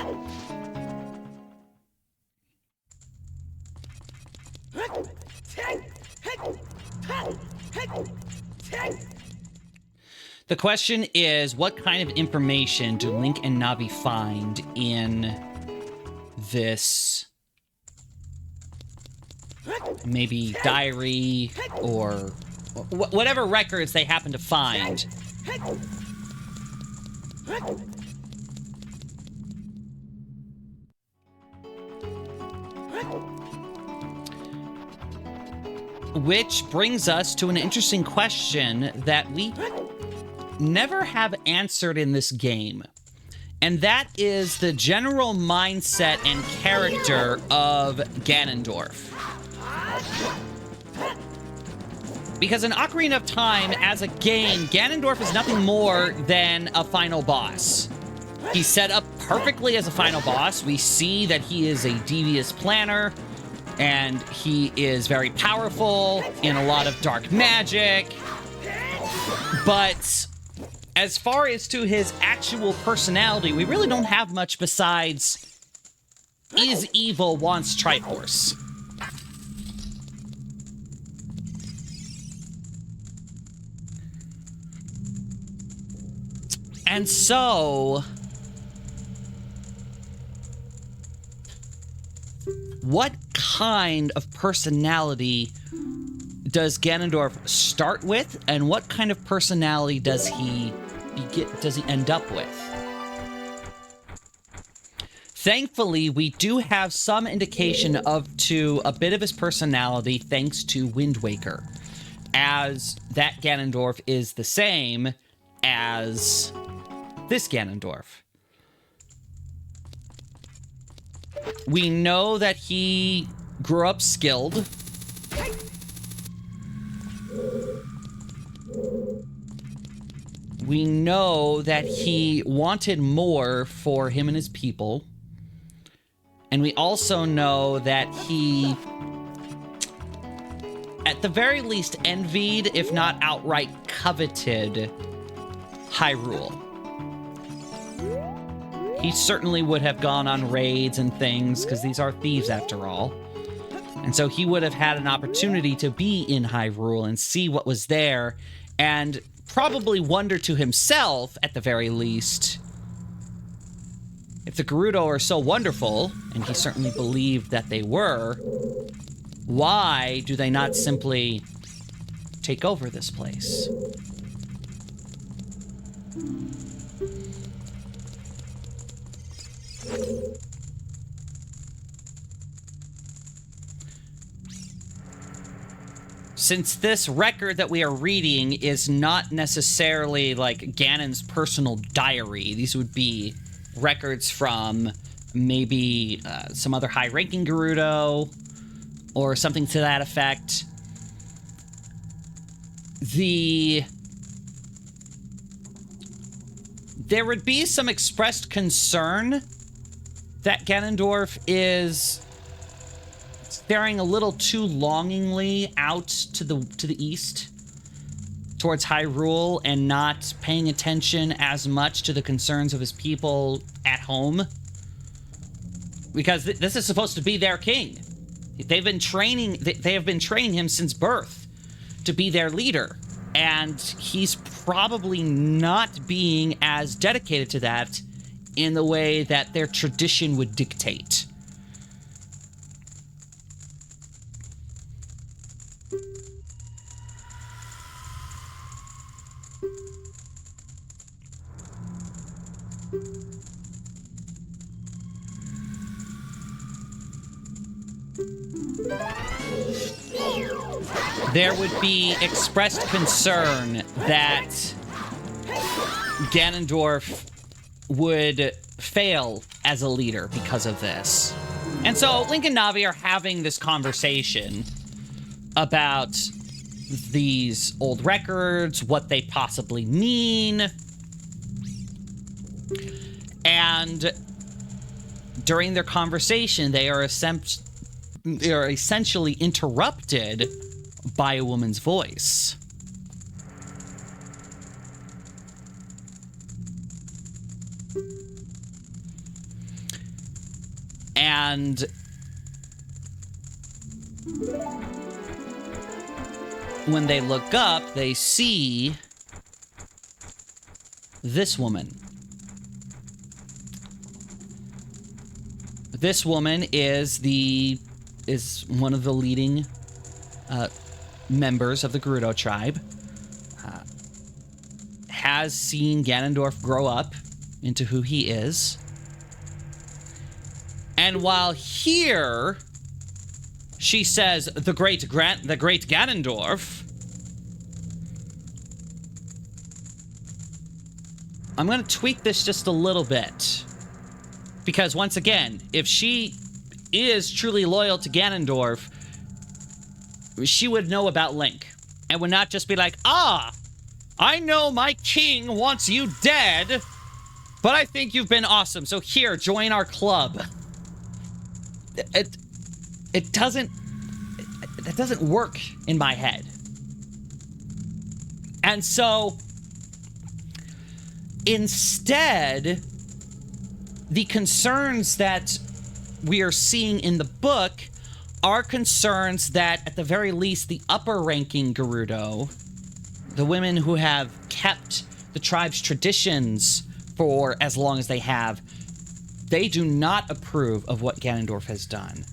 The question is, what kind of information do Link and Navi find in this maybe diary or whatever records they happen to find? Which brings us to an interesting question that we never have answered in this game. And that is the general mindset and character of Ganondorf. Because in Ocarina of Time, as a game, Ganondorf is nothing more than a final boss. He's set up perfectly as a final boss. We see that he is a devious planner, and he is very powerful in a lot of dark magic. But as far as to his actual personality, we really don't have much besides is evil, wants Triforce. And so, what kind of personality does Ganondorf start with, and what kind of personality does he end up with? Thankfully, we do have some indication to a bit of his personality thanks to Wind Waker, as that Ganondorf is the same as this Ganondorf. We know that he grew up skilled. We know that he wanted more for him and his people. And we also know that he, at the very least, envied, if not outright coveted, Hyrule. He certainly would have gone on raids and things, because these are thieves after all. And so he would have had an opportunity to be in Hyrule and see what was there, and probably wonder to himself, at the very least, if the Gerudo are so wonderful, and he certainly believed that they were, why do they not simply take over this place? Since this record that we are reading is not necessarily like Ganon's personal diary, these would be records from maybe some other high-ranking Gerudo or something to that effect. There would be some expressed concern that Ganondorf is staring a little too longingly out to the east towards Hyrule and not paying attention as much to the concerns of his people at home, because this is supposed to be their king. They have been training him since birth to be their leader, and he's probably not being as dedicated to that in the way that their tradition would dictate. There would be expressed concern that Ganondorf would fail as a leader because of this. And so Link and Navi are having this conversation about these old records, what they possibly mean. And during their conversation, they are essentially interrupted by a woman's voice. And When they look up, they see this woman. This woman is one of the leading members of the Gerudo tribe. Has seen Ganondorf grow up into who he is. And while here, she says, the great Ganondorf, I'm going to tweak this just a little bit. Because once again, if she is truly loyal to Ganondorf, she would know about Link. And would not just be like, I know my king wants you dead, but I think you've been awesome, so here, join our club. It doesn't work in my head. And so, instead, the concerns that we are seeing in the book are concerns that, at the very least, the upper-ranking Gerudo, the women who have kept the tribe's traditions for as long as they have, they do not approve of what Ganondorf has done.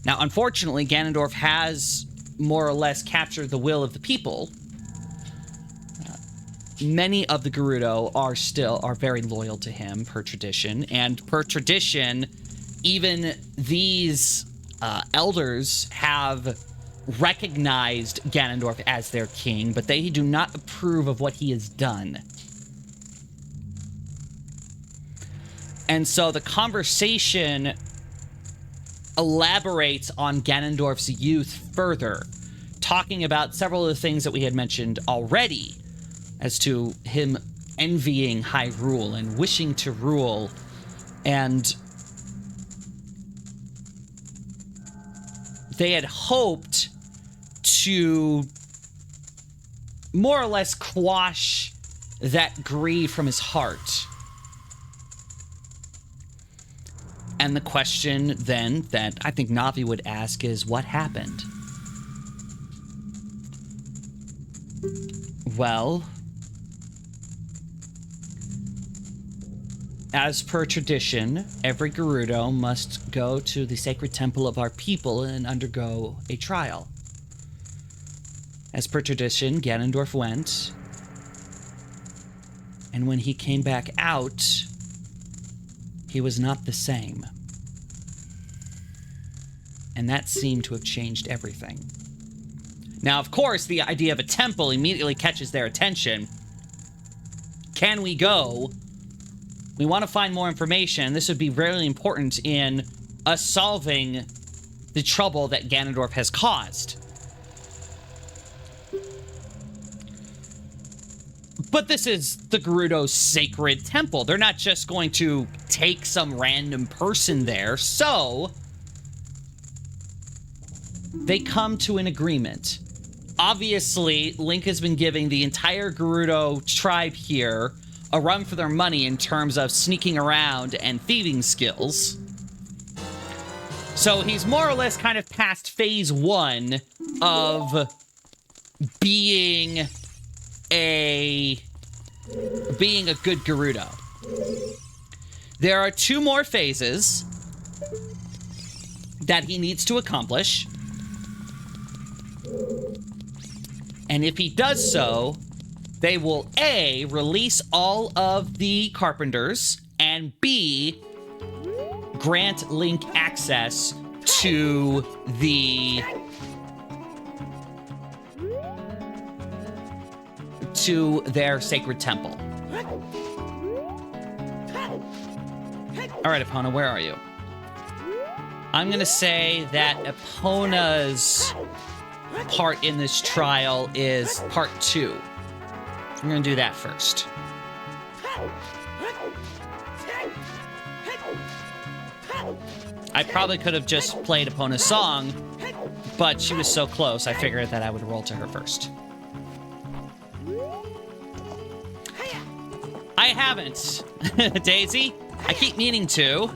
Now, unfortunately, Ganondorf has more or less captured the will of the people. Many of the Gerudo are very loyal to him, per tradition. And per tradition, even these elders have recognized Ganondorf as their king, but they do not approve of what he has done. And so the conversation elaborates on Ganondorf's youth further, talking about several of the things that we had mentioned already, as to him envying Hyrule and wishing to rule, and they had hoped to more or less quash that greed from his heart. And the question then that I think Navi would ask is, what happened? Well, as per tradition, every Gerudo must go to the sacred temple of our people and undergo a trial. As per tradition, Ganondorf went, and when he came back out, he was not the same. And that seemed to have changed everything. Now, of course, the idea of a temple immediately catches their attention. Can we go? We want to find more information. This would be really important in us solving the trouble that Ganondorf has caused. But this is the Gerudo's sacred temple. They're not just going to take some random person there. So, they come to an agreement. Obviously, Link has been giving the entire Gerudo tribe here a run for their money in terms of sneaking around and thieving skills. So he's more or less kind of past phase 1 of being a good Gerudo. There are 2 more phases that he needs to accomplish. And if he does so, they will A, release all of the carpenters, and B, grant Link access to their sacred temple. All right, Epona, where are you? I'm gonna say that Epona's part in this trial is part 2. I'm gonna do that first. I probably could have just played Epona's song, but she was so close, I figured that I would roll to her first. I haven't, Daisy. I keep meaning to.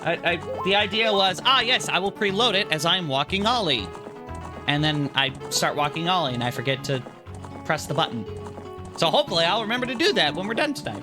The idea was, yes, I will preload it as I'm walking Ollie. And then I start walking Ollie and I forget to press the button. So hopefully I'll remember to do that when we're done tonight.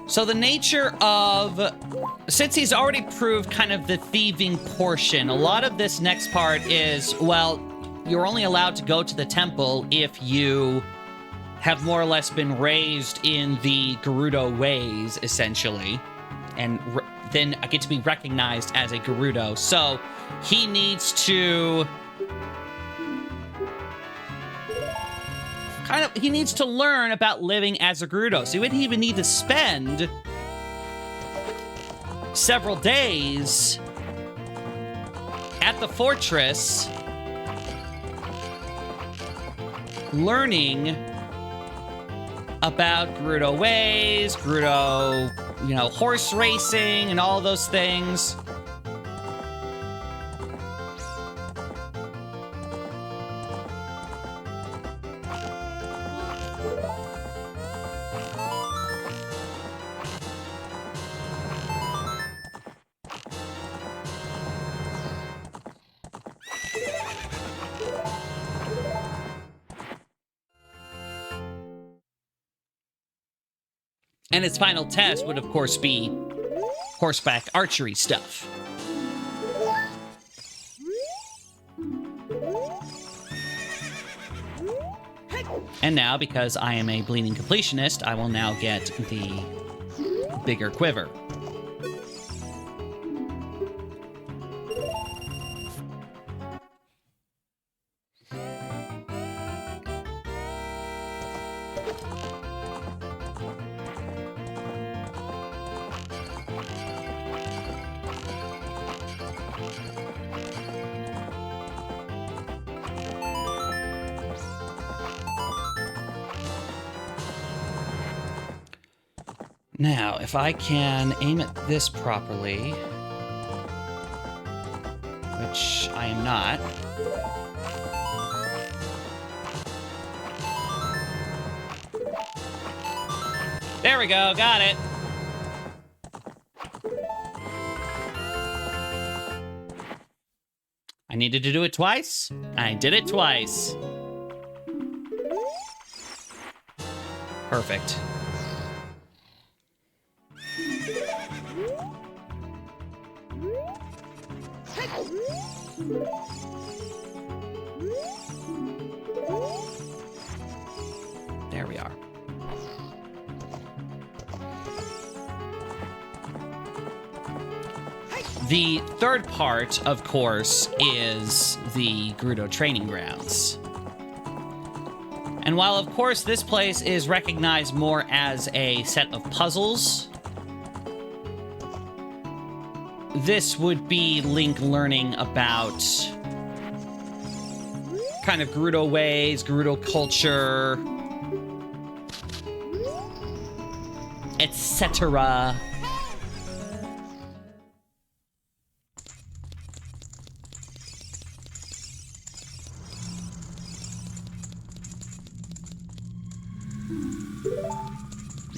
So the nature of, since he's already proved kind of the thieving portion, a lot of this next part is, well, you're only allowed to go to the temple if you have more or less been raised in the Gerudo ways, essentially, and then I get to be recognized as a Gerudo. So he needs to he needs to learn about living as a Gerudo. So he would even need to spend several days at the fortress learning about Gerudo ways, Gerudo, you know, horse racing and all those things. And its final test would, of course, be horseback archery stuff. And now, because I am a bleeding completionist, I will now get the bigger quiver. Now, if I can aim at this properly, which I am not. There we go, got it. I needed to do it twice. I did it twice. Perfect. There we are. The third part, of course, is the Gerudo training grounds. And while, of course, this place is recognized more as a set of puzzles, this would be Link learning about kind of Gerudo ways, Gerudo culture, etc.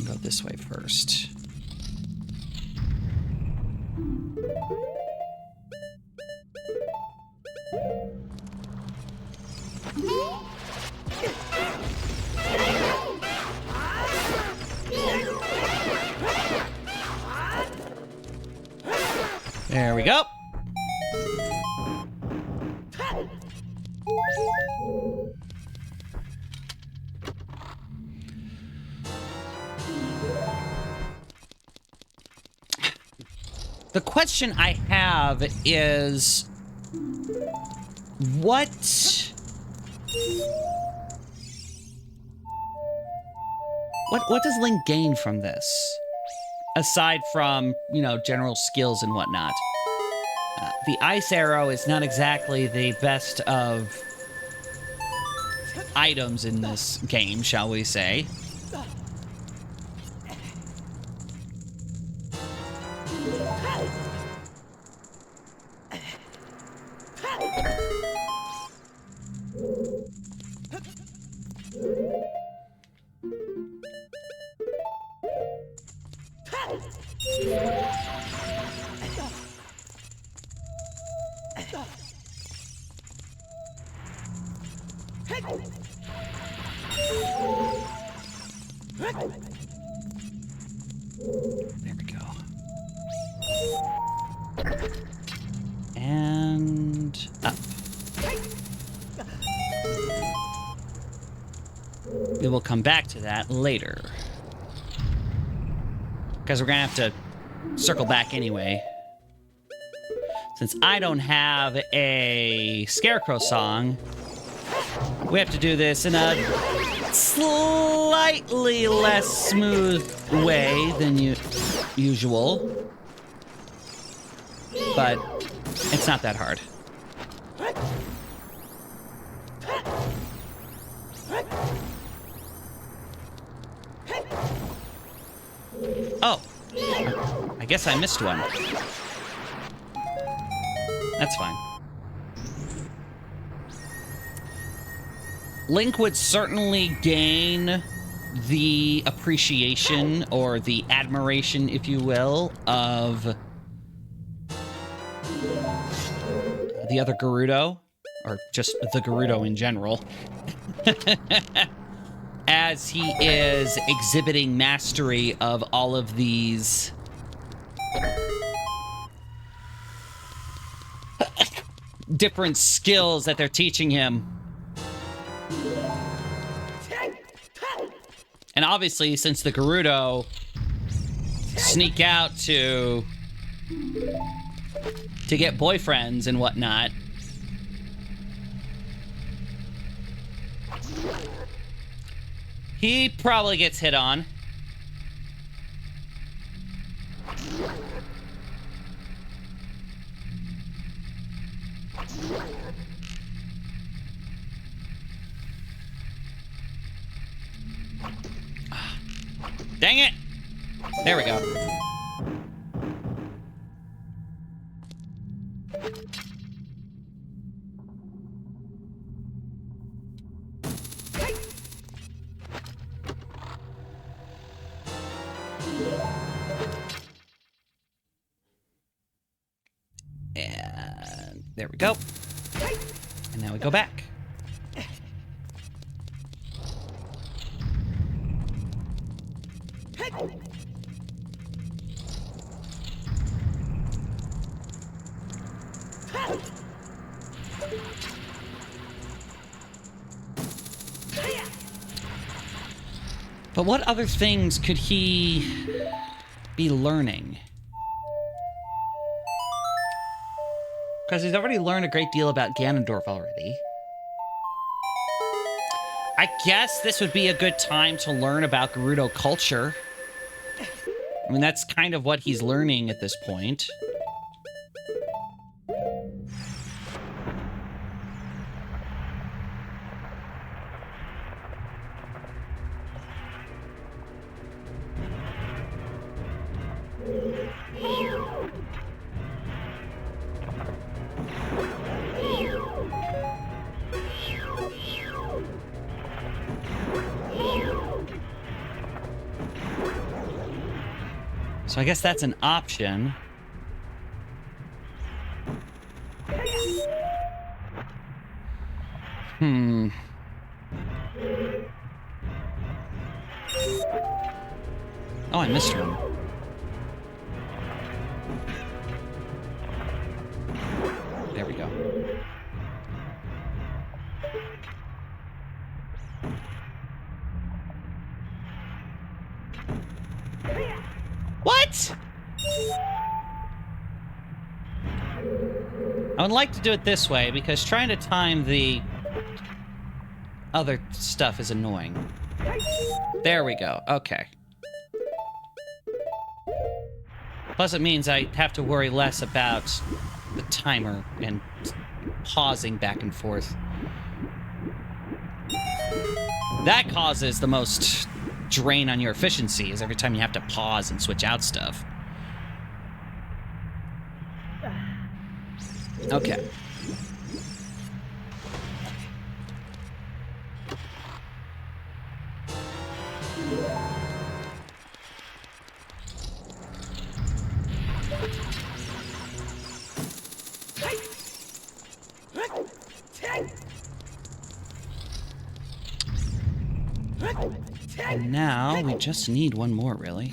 Go this way first. There we go. The question I have is, what does Link gain from this? Aside from, you know, general skills and whatnot. The ice arrow is not exactly the best of items in this game, shall we say. There we go. And up. We will come back to that later. Because we're going to have to circle back anyway. Since I don't have a Scarecrow song, we have to do this in a slightly less smooth way than usual. But it's not that hard. Oh, I guess I missed one. That's fine. Link would certainly gain the appreciation or the admiration, if you will, of the other Gerudo, or just the Gerudo in general, as he is exhibiting mastery of all of these different skills that they're teaching him. And obviously, since the Gerudo sneak out to get boyfriends and whatnot, he probably gets hit on. Dang it! There we go. And there we go. And now we go back. But what other things could he be learning? Because he's already learned a great deal about Ganondorf already. I guess this would be a good time to learn about Gerudo culture. I mean, that's kind of what he's learning at this point. So I guess that's an option. Oh, I missed one. There we go. What? I would like to do it this way because trying to time the other stuff is annoying. There we go. Okay. Plus it means I have to worry less about the timer and pausing back and forth. That causes the most drain on your efficiency, is every time you have to pause and switch out stuff. Okay. And now we just need one more, really.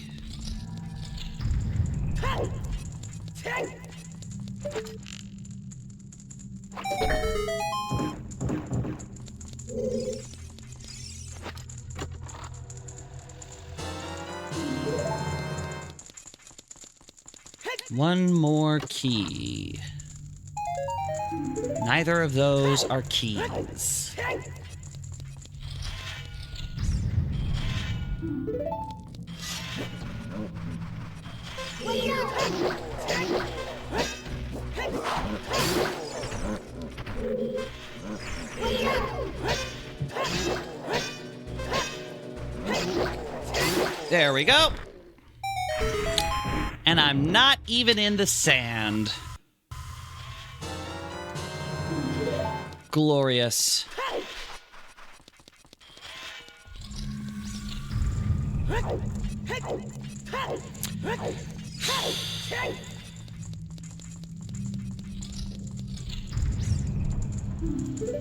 One more key. Neither of those are keys. There we go. And I'm not even in the sand. Glorious.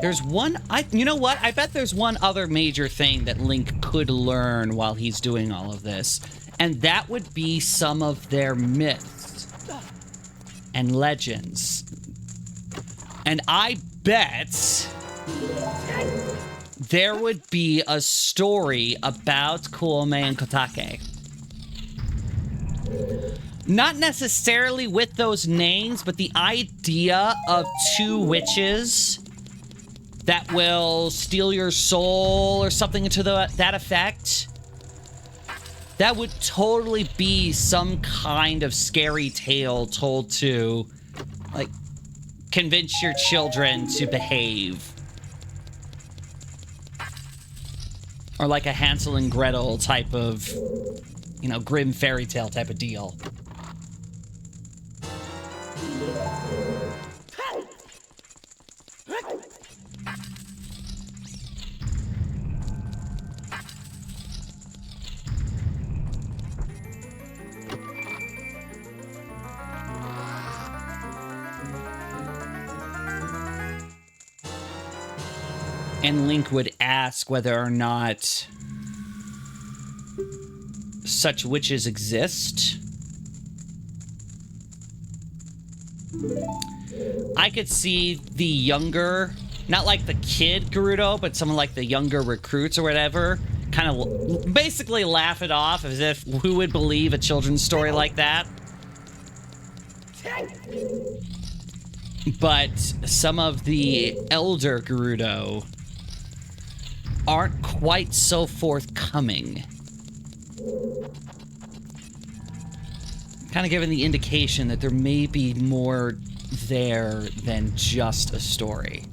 There's one, you know what? I bet there's one other major thing that Link could learn while he's doing all of this. And that would be some of their myths and legends. And I bet there would be a story about Kuome and Kotake. Not necessarily with those names, but the idea of two witches that will steal your soul or something to that effect. That would totally be some kind of scary tale told to, like, convince your children to behave. Or like a Hansel and Gretel type of, you know, grim fairy tale type of deal. And Link would ask whether or not such witches exist. I could see the younger, not like the kid Gerudo, but someone like the younger recruits or whatever, kind of basically laugh it off as if who would believe a children's story like that? But some of the elder Gerudo aren't quite so forthcoming. Kind of giving the indication that there may be more there than just a story.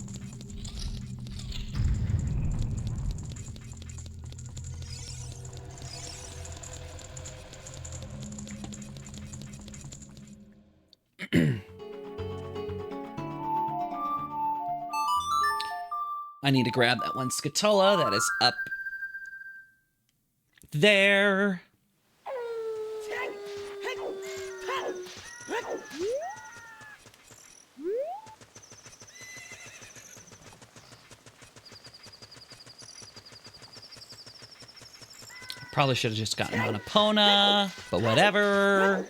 I need to grab that one Scatola that is up there. Probably should have just gotten on Epona, but whatever.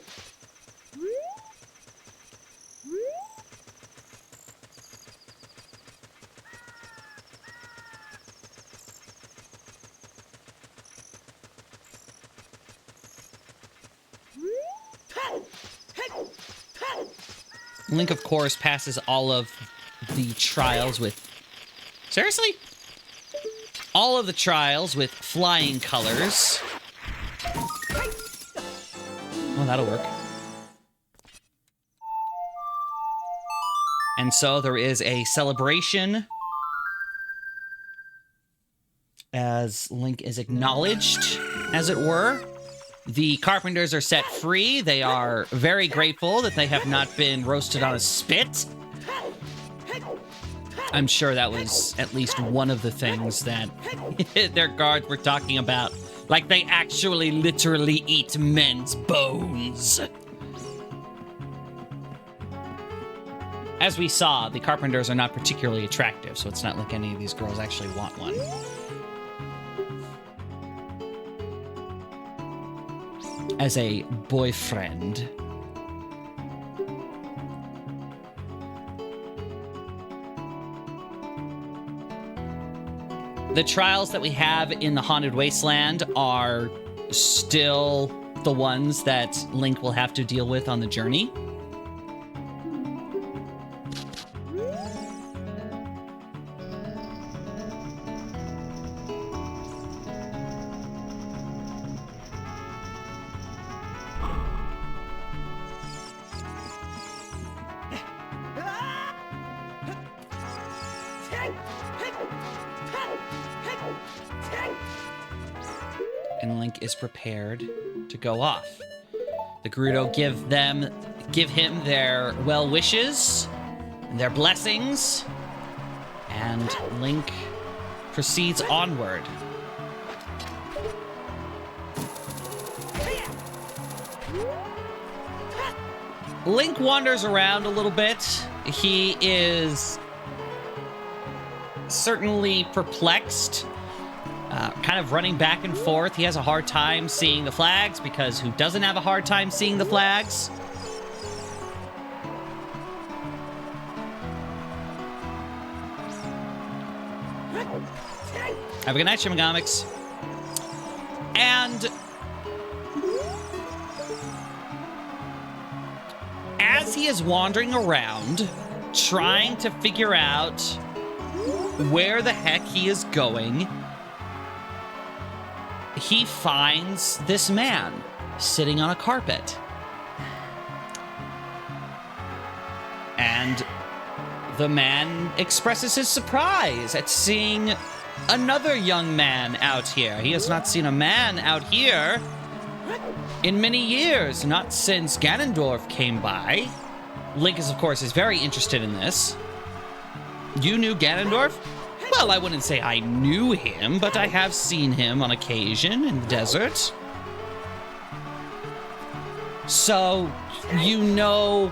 Link, of course, passes all of the trials with... Seriously? All of the trials with flying colors. Oh, that'll work. And so there is a celebration as Link is acknowledged, as it were. The carpenters are set free. They are very grateful that they have not been roasted on a spit. I'm sure that was at least one of the things that their guards were talking about. Like they actually literally eat men's bones. As we saw, the carpenters are not particularly attractive, so it's not like any of these girls actually want one. as a boyfriend. The trials that we have in the Haunted Wasteland are still the ones that Link will have to deal with on the journey. And Link is prepared to go off. The Gerudo give him their well wishes and their blessings, and Link proceeds onward. Link wanders around a little bit. He is certainly perplexed. Kind of running back and forth. He has a hard time seeing the flags, because who doesn't have a hard time seeing the flags? Have a good night, Shimigamics. And as he is wandering around, trying to figure out where the heck he is going, he finds this man sitting on a carpet. And the man expresses his surprise at seeing another young man out here. He has not seen a man out here in many years, not since Ganondorf came by. Link is, of course, very interested in this. You knew Ganondorf? Well, I wouldn't say I knew him, but I have seen him on occasion in the desert. So, you know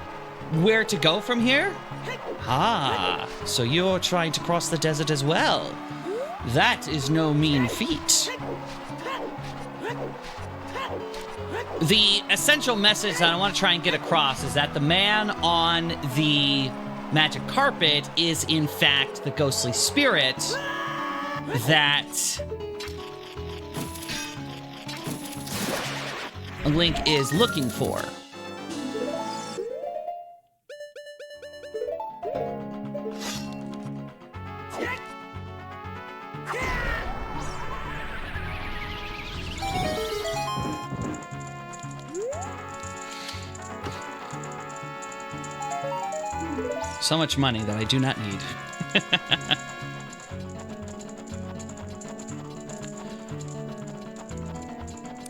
where to go from here? Ah, so you're trying to cross the desert as well. That is no mean feat. The essential message that I want to try and get across is that the man on the magic carpet is, in fact, the ghostly spirit that Link is looking for. So much money that I do not need.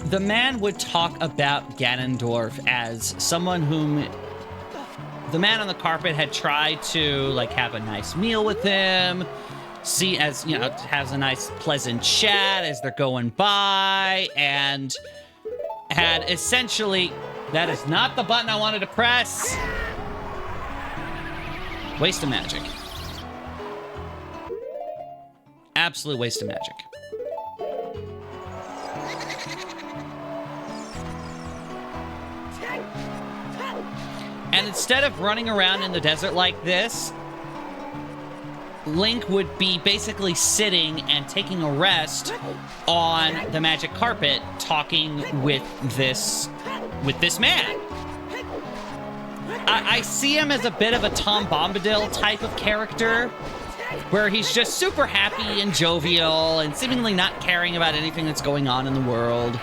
The man would talk about Ganondorf as someone whom the man on the carpet had tried to, like, have a nice meal with him, see as, you know, has a nice pleasant chat as they're going by, and had essentially... That is not the button I wanted to press. Waste of magic. Absolute waste of magic. And instead of running around in the desert like this, Link would be basically sitting and taking a rest on the magic carpet, talking with this man. I see him as a bit of a Tom Bombadil type of character, where he's just super happy and jovial and seemingly not caring about anything that's going on in the world.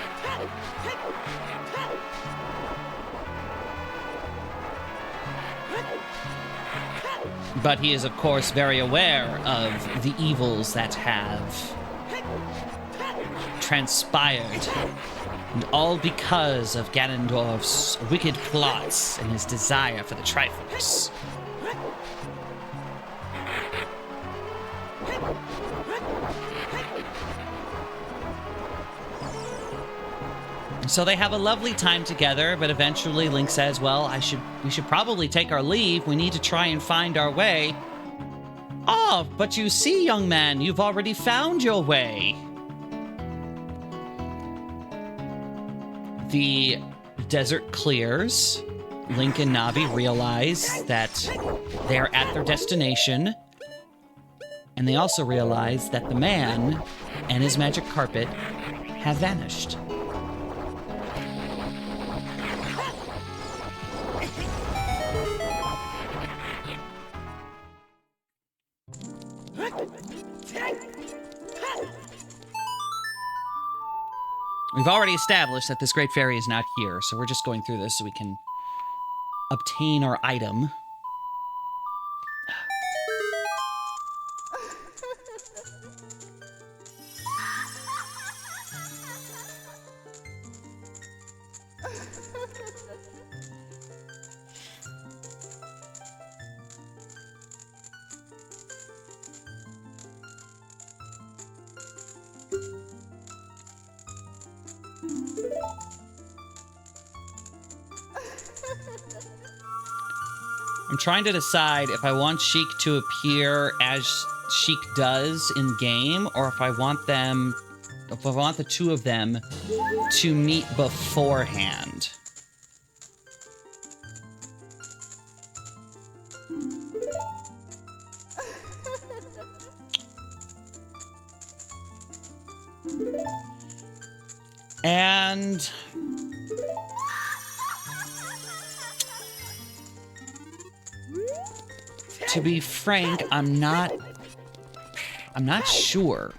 But he is, of course, very aware of the evils that have transpired. And all because of Ganondorf's wicked plots and his desire for the Triforce. So they have a lovely time together, but eventually Link says, well, we should probably take our leave. We need to try and find our way. Oh, but you see, young man, you've already found your way. The desert clears. Link and Navi realize that they're at their destination. And they also realize that the man and his magic carpet have vanished. We've already established that this great fairy is not here, so we're just going through this so we can obtain our item. I'm trying to decide if I want Sheik to appear as Sheik does in game, or if I want the two of them to meet beforehand. And to be frank, I'm not sure.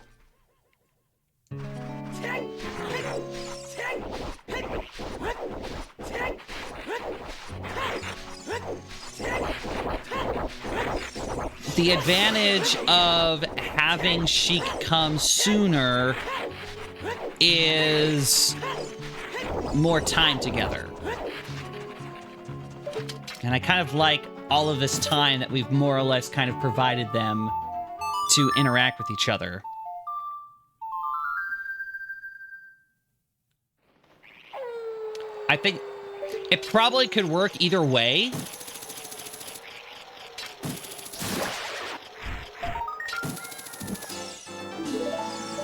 The advantage of having Sheik come sooner is more time together. And I kind of like all of this time that we've more or less kind of provided them to interact with each other. I think it probably could work either way.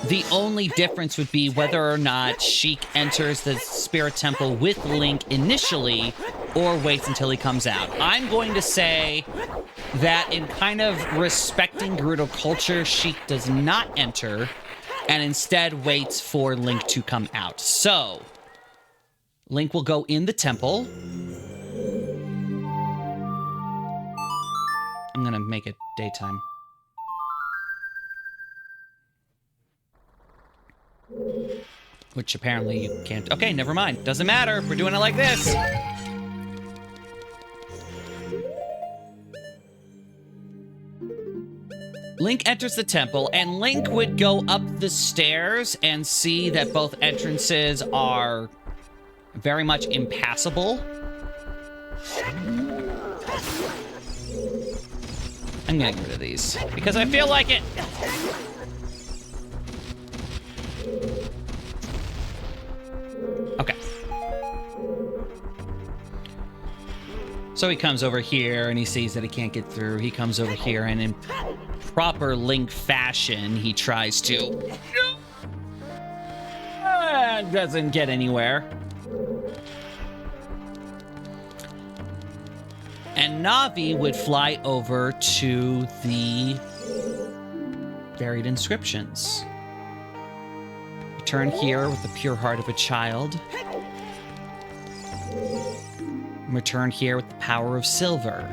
The only difference would be whether or not Sheik enters the Spirit Temple with Link initially, or waits until he comes out. I'm going to say that in kind of respecting Gerudo culture, Sheik does not enter, and instead waits for Link to come out. So, Link will go in the temple. I'm gonna make it daytime. Which apparently you can't... Okay, never mind. Doesn't matter. We're doing it like this. Link enters the temple, and Link would go up the stairs and see that both entrances are very much impassable. I'm getting rid of these, because I feel like it. Okay. So he comes over here, and he sees that he can't get through. He comes over here, and in proper Link fashion, he tries to... doesn't get anywhere. And Navi would fly over to the buried inscriptions. Return here with the pure heart of a child. Return here with the power of silver.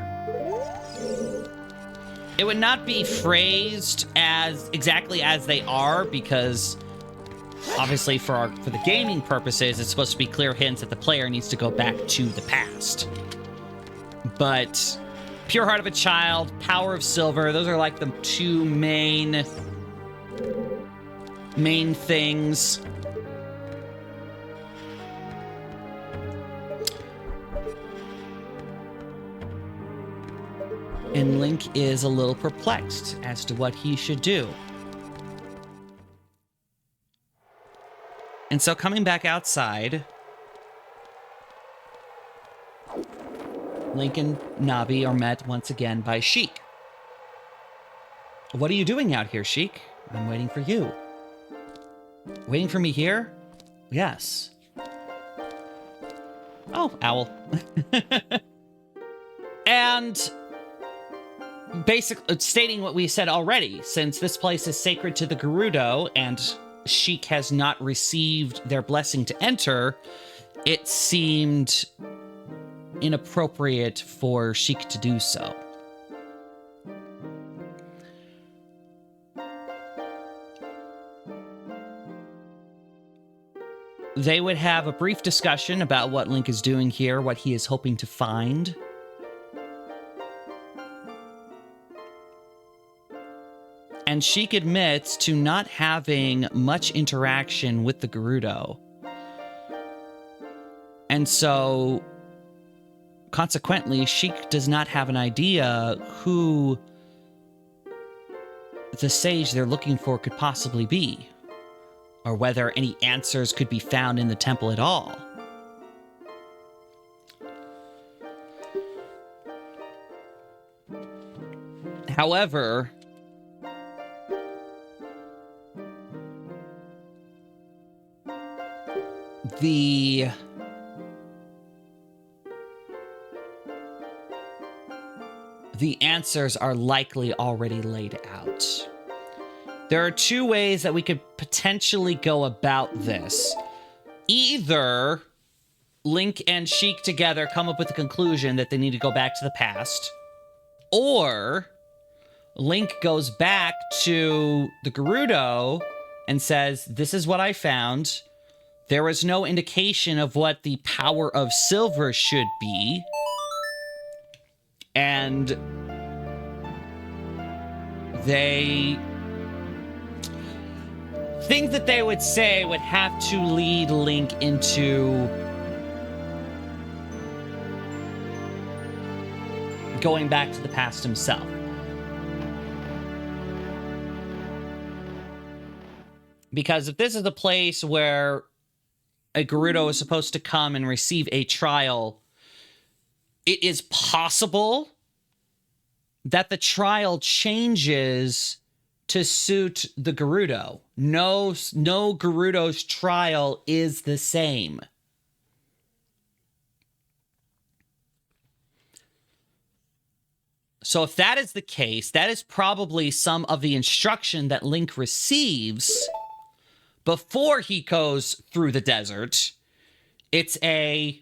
It would not be phrased as exactly as they are, because obviously for the gaming purposes, it's supposed to be clear hints that the player needs to go back to the past. But pure heart of a child, power of silver, those are like the two main things. And Link is a little perplexed as to what he should do. And so coming back outside, Link and Navi are met once again by Sheik. What are you doing out here, Sheik? I'm waiting for you. Waiting for me here? Yes. Oh, owl. And basically stating what we said already, since this place is sacred to the Gerudo and Sheik has not received their blessing to enter, it seemed inappropriate for Sheik to do so. They would have a brief discussion about what Link is doing here, what he is hoping to find. And Sheik admits to not having much interaction with the Gerudo. And so, consequently, Sheik does not have an idea who the sage they're looking for could possibly be, or whether any answers could be found in the temple at all. However, the answers are likely already laid out. There are two ways that we could potentially go about this. Either Link and Sheik together come up with the conclusion that they need to go back to the past, or Link goes back to the Gerudo and says, "This is what I found. There was no indication of what the power of silver should be." And they... things that they would say would have to lead Link into going back to the past himself. Because if this is a place where a Gerudo is supposed to come and receive a trial, it is possible that the trial changes to suit the Gerudo. No Gerudo's trial is the same. So if that is the case, that is probably some of the instruction that Link receives before he goes through the desert. It's the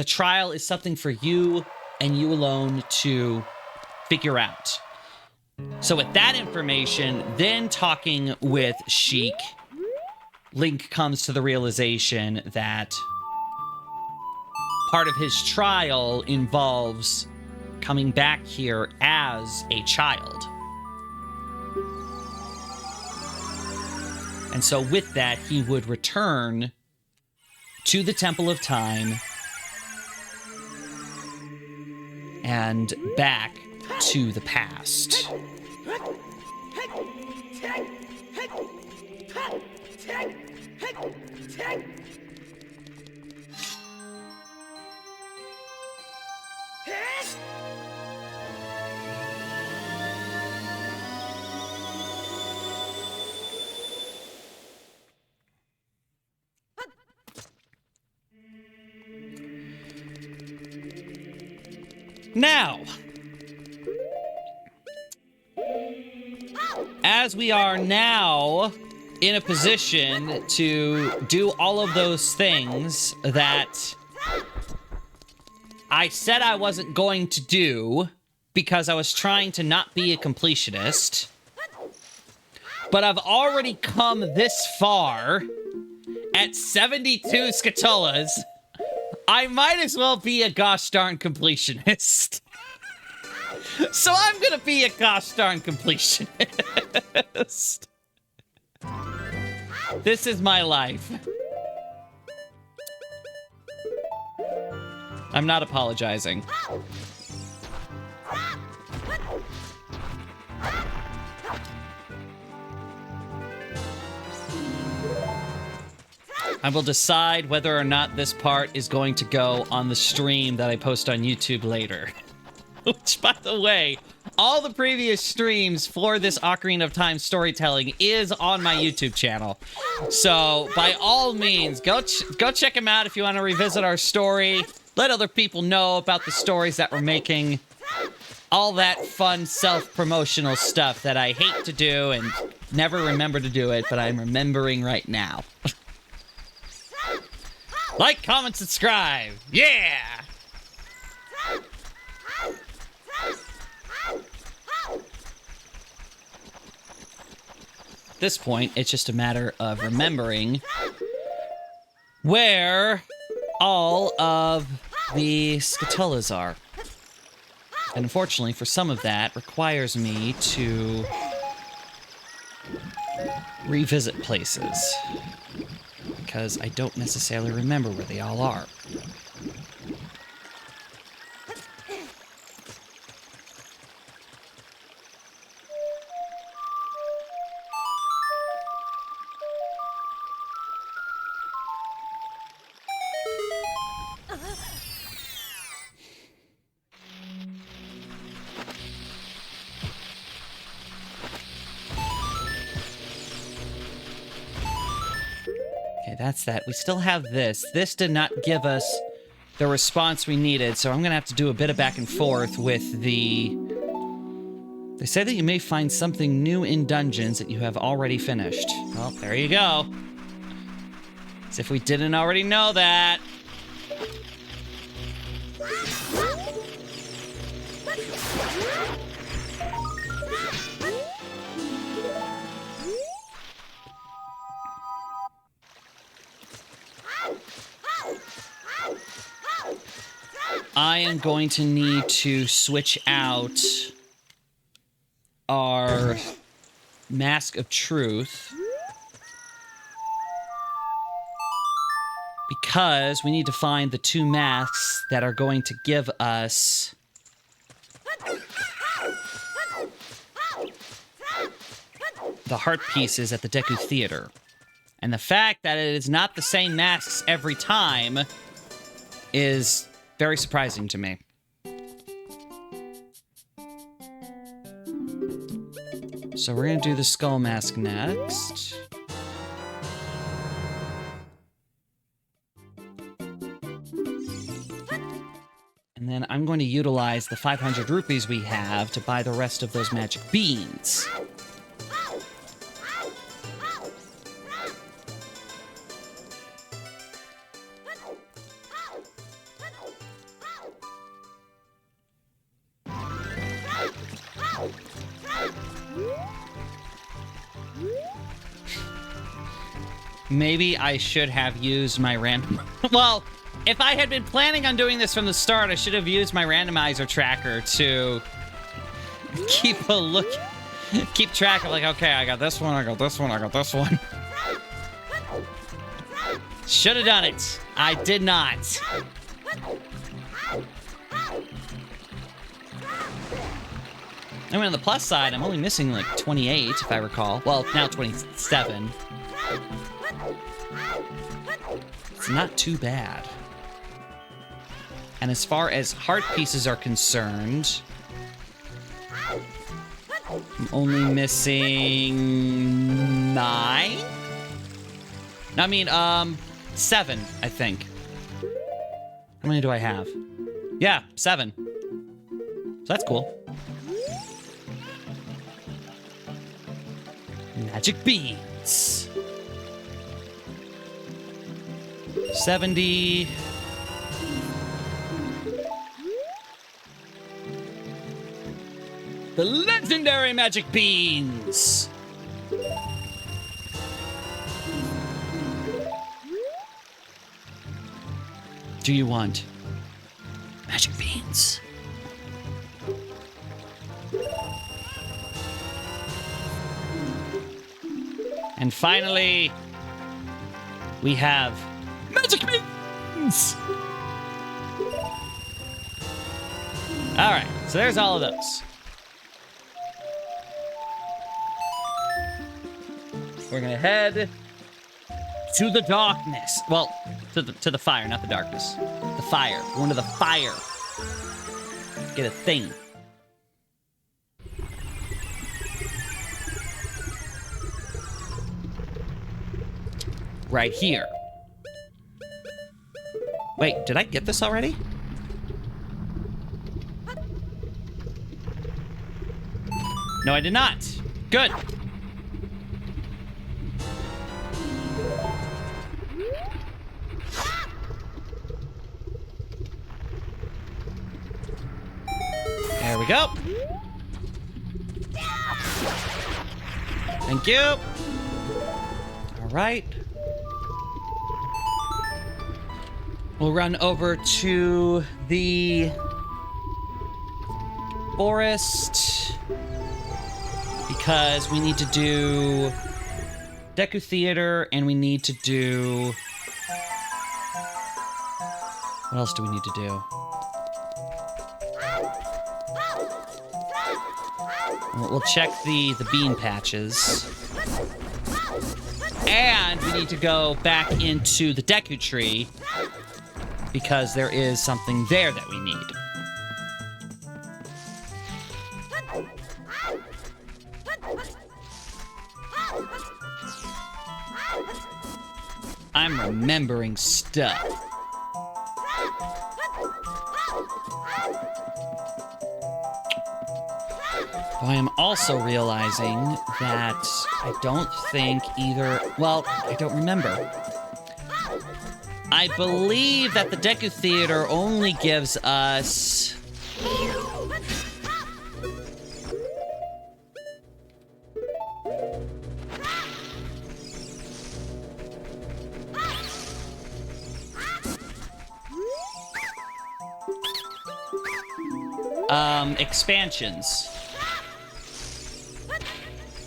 trial is something for you and you alone to figure out. So with that information, then talking with Sheik, Link comes to the realization that part of his trial involves coming back here as a child. And so with that, he would return to the Temple of Time and back to the past. Now, as we are now in a position to do all of those things that I said I wasn't going to do because I was trying to not be a completionist, but I've already come this far at 72 Scatollas, I might as well be a gosh darn completionist. So I'm gonna be a gosh darn completionist. This is my life. I'm not apologizing. I will decide whether or not this part is going to go on the stream that I post on YouTube later. Which, by the way, all the previous streams for this Ocarina of Time storytelling is on my YouTube channel. So, by all means, go check them out if you want to revisit our story. Let other people know about the stories that we're making. All that fun self-promotional stuff that I hate to do and never remember to do it, but I'm remembering right now. Like, comment, subscribe. Yeah! At this point, it's just a matter of remembering where all of the scatullas are. And unfortunately, for some of that, requires me to revisit places. Because I don't necessarily remember where they all are. That's that. We still have this. This did not give us the response we needed, so I'm going to have to do a bit of back and forth with the... They say that you may find something new in dungeons that you have already finished. Well, there you go. As if we didn't already know that. I am going to need to switch out our Mask of Truth because we need to find the two masks that are going to give us the heart pieces at the Deku Theater. And the fact that it is not the same masks every time is very surprising to me. So we're gonna do the skull mask next. And then I'm going to utilize the 500 rupees we have to buy the rest of those magic beans. Maybe I should have used my random... Well, if I had been planning on doing this from the start, I should have used my randomizer tracker to keep a look... Keep track of, like, okay, I got this one, I got this one, I got this one. Should have done it. I did not. I mean, on the plus side, I'm only missing, like, 28, if I recall. Well, now 27. It's not too bad. And as far as heart pieces are concerned, I'm only missing 9? I mean, 7, I think. How many do I have? Yeah, 7. So that's cool. Magic beads. 70. The legendary magic beans. Do you want magic beans? And finally, we have magic beans! Alright, so there's all of those. We're gonna head to the darkness. Well, to the fire, not the darkness. The fire. We're going to the fire. get a thing. Right here. Wait, did I get this already? No, I did not. Good. There we go. Thank you. All right. We'll run over to the forest because we need to do Deku Theater and we need to do... What else do we need to do? We'll check the bean patches. And we need to go back into the Deku Tree because there is something there that we need. I'm remembering stuff. I am also realizing that I don't think either... Well, I don't remember. I believe that the Deku Theater only gives us... expansions.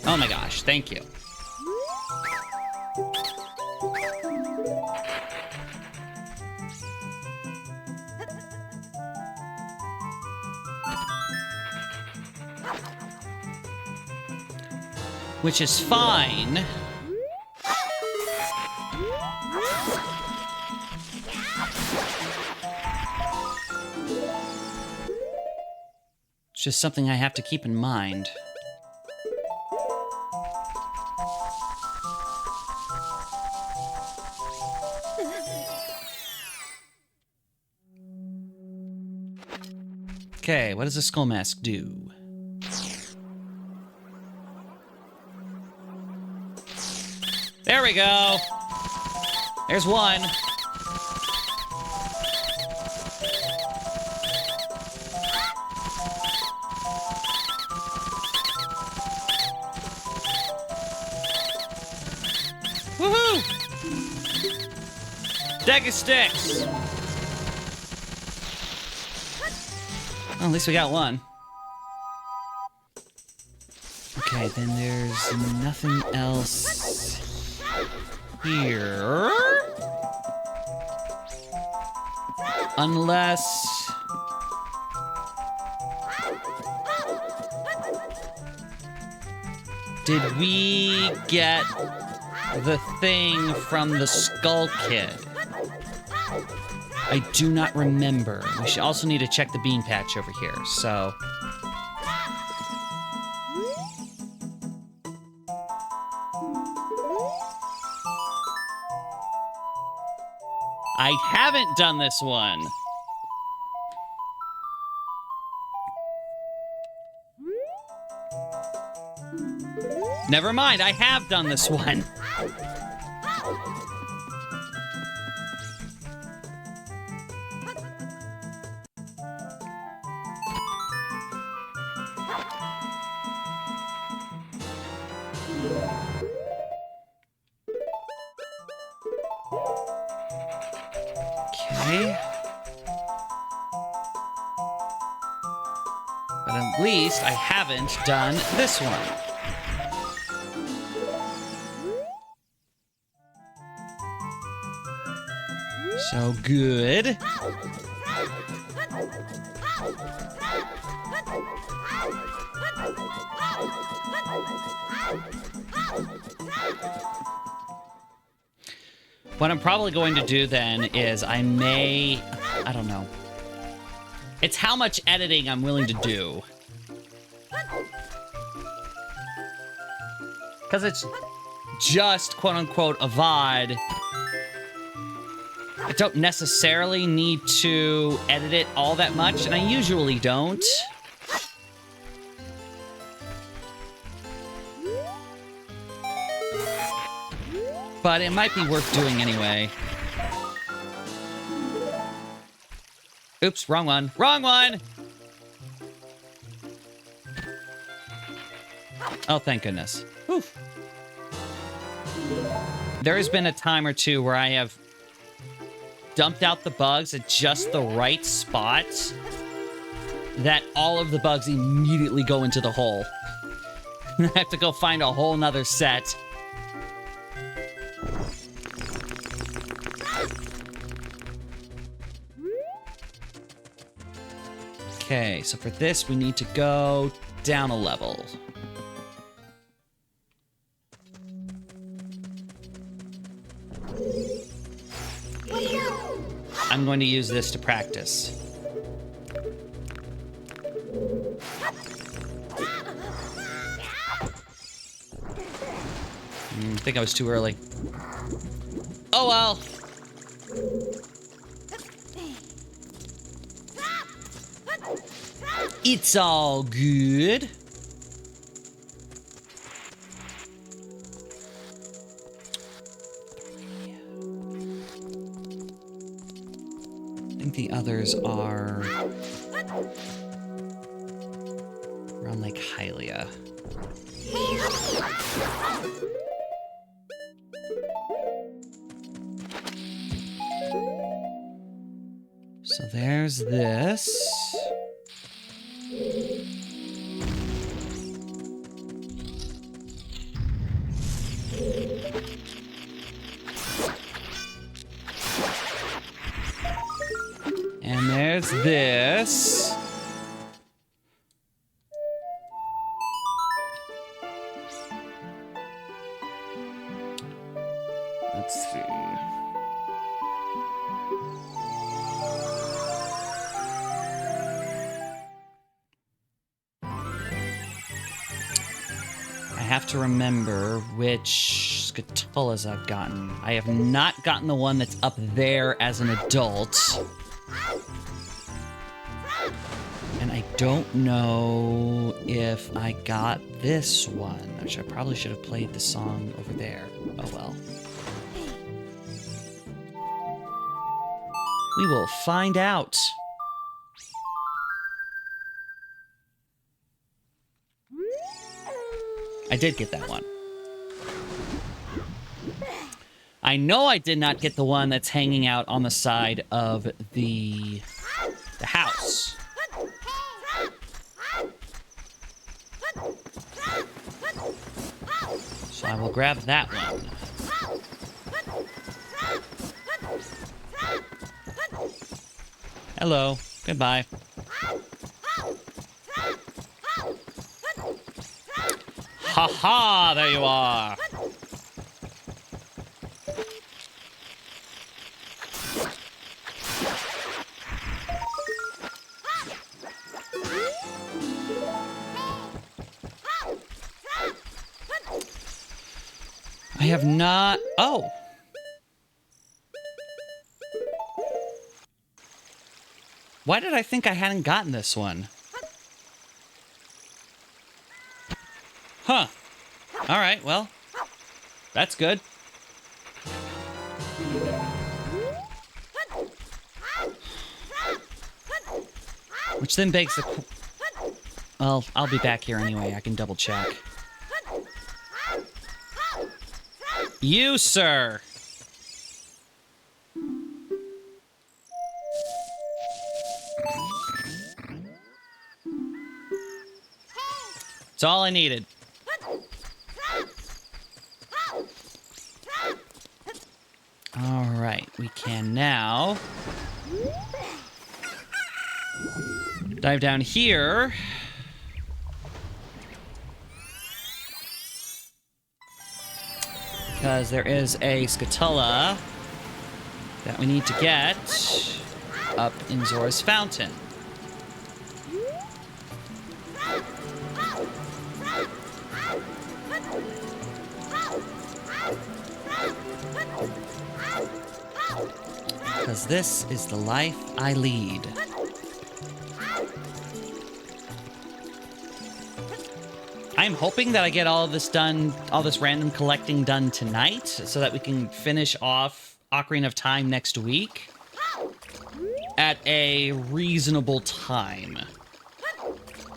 Oh my gosh, thank you. Which is fine. It's just something I have to keep in mind. Okay, what does a skull mask do? There we go. There's one. Woohoo! Deku sticks. Well, at least we got one. Okay, then there's nothing else here. Unless... Did we get the thing from the Skull Kid? I do not remember. We should also need to check the bean patch over here, so... I haven't done this one. Never mind, I have done this one. Okay. But at least I haven't done this one. So good. What I'm probably going to do then is I don't know. It's how much editing I'm willing to do. Because it's just, quote-unquote, a VOD. I don't necessarily need to edit it all that much, and I usually don't. But it might be worth doing anyway. Oops, wrong one. Wrong one! Oh, thank goodness. Whew. There has been a time or two where I have dumped out the bugs at just the right spot that all of the bugs immediately go into the hole. I have to go find a whole nother set. Okay, so for this, we need to go down a level. I'm going to use this to practice. I think I was too early. Oh well. It's all good. I think the others are around Lake Hylia. So there's this. And there's this. Let's see. I have to remember which Scatullas I've gotten. I have not gotten the one that's up there as an adult. And I don't know if I got this one, which I probably should have played the song over there. Oh well. We will find out. I did get that one. I know I did not get the one that's hanging out on the side of the house. So I will grab that one. Hello. Goodbye. Ha ha! There you are. I have not... Oh! Why did I think I hadn't gotten this one? Huh. Alright, well. That's good. Which then begs the... Well, I'll be back here anyway. I can double check. You, sir! It's all I needed. Alright, we can now dive down here. Because there is a Scatulla that we need to get up in Zora's Fountain. 'cause this is the life I lead. I'm hoping that I get all of this done, all this random collecting done tonight, so that we can finish off Ocarina of Time next week at a reasonable time.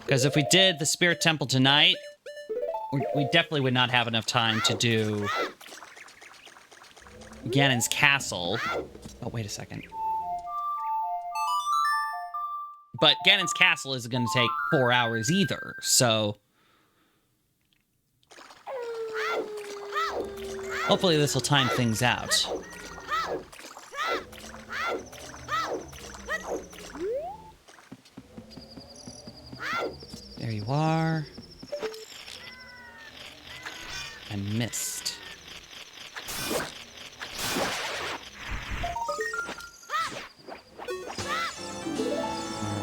Because if we did the Spirit Temple tonight, we definitely would not have enough time to do Ganon's Castle. Oh, wait a second. But Ganon's Castle isn't going to take 4 hours either, so... hopefully this will time things out. There you are. I missed.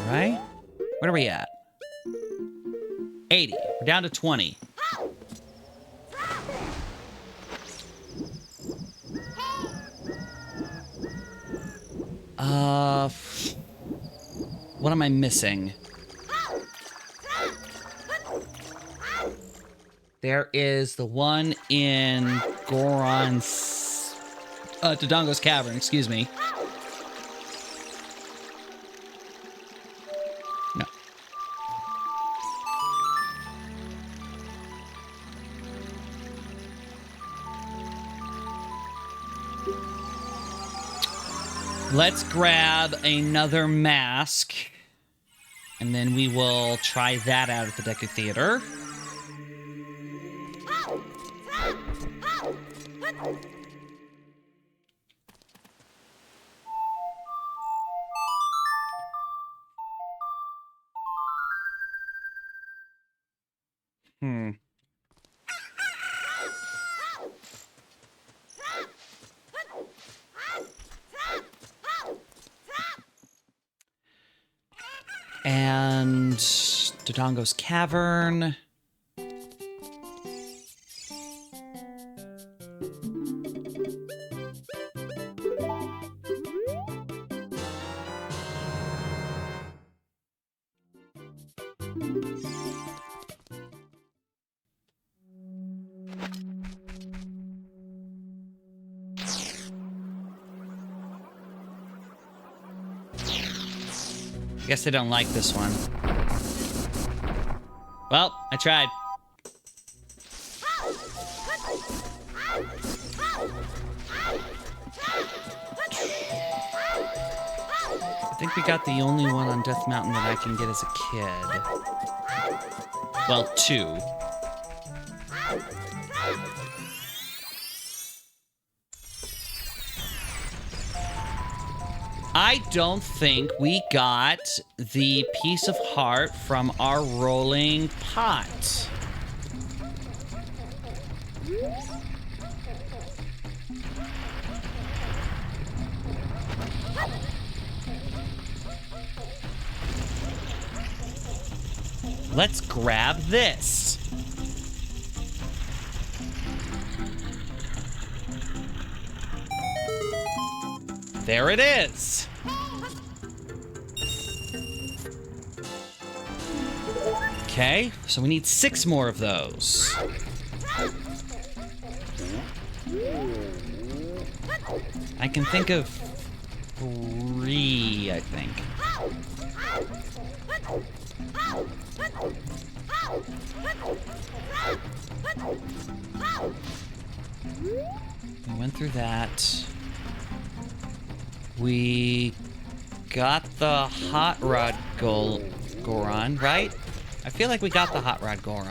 Alright. What are we at? 80. We're down to 20. What am I missing? There is the one in Goron's... Dodongo's Cavern, excuse me. No. Let's grab another mask, and then we will try that out at the Deku Theater. And Dodongo's Cavern. Guess they don't like this one. Well, I tried. I think we got the only one on Death Mountain that I can get as a kid. Well, 2. I don't think we got the piece of heart from our rolling pot. Let's grab this. There it is. Okay, so we need 6 more of those. I can think of 3, I think. We went through that. We got the Hot Rod Goron, right? I feel like we got the Hot Rod Goron.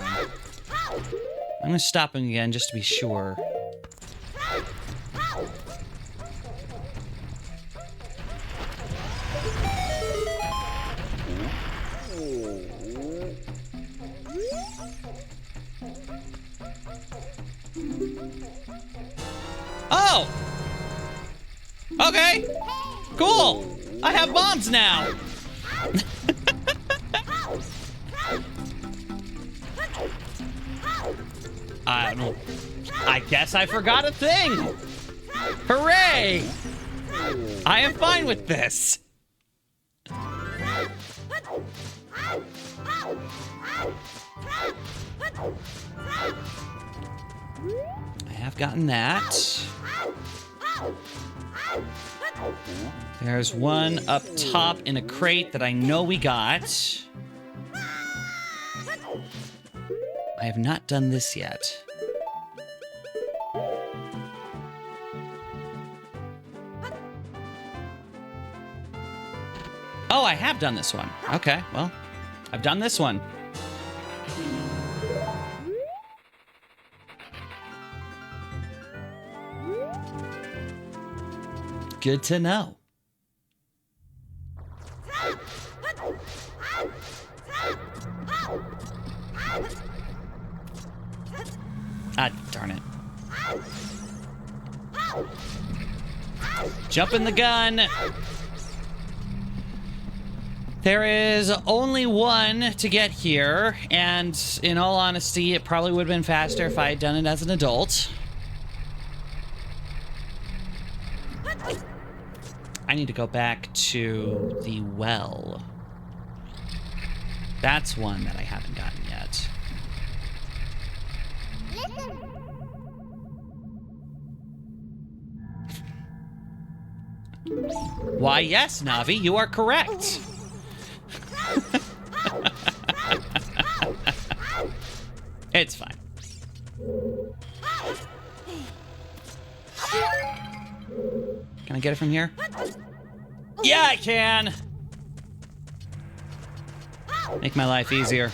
I'm gonna stop him again just to be sure. Oh! Okay! Cool! I have bombs now! I guess I forgot a thing! Hooray! I am fine with this. I have gotten that. There's one up top in a crate that I know we got. I have not done this yet. Oh, I have done this one. Okay, well, I've done this one. Good to know. Ah, darn it. Jump in the gun. There is only one to get here, and in all honesty, it probably would have been faster if I had done it as an adult. I need to go back to the well. That's one that I haven't gotten yet. Why, yes, Navi, you are correct. It's fine. Can I get it from here? Yeah, I can! Make my life easier.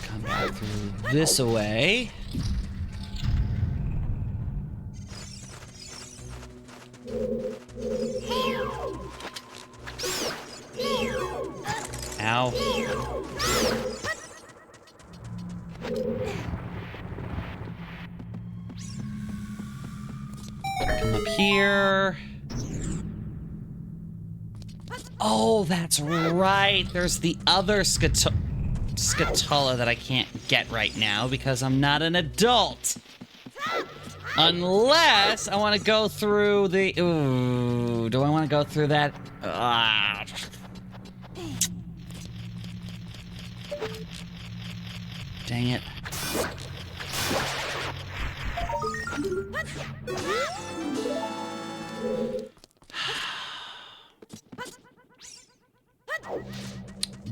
Come back through this way. Ow. Come up here. Oh, that's right. There's the other Scatola that I can't get right now because I'm not an adult. Unless I want to go through the... Ooh, do I want to go through that? Dang it.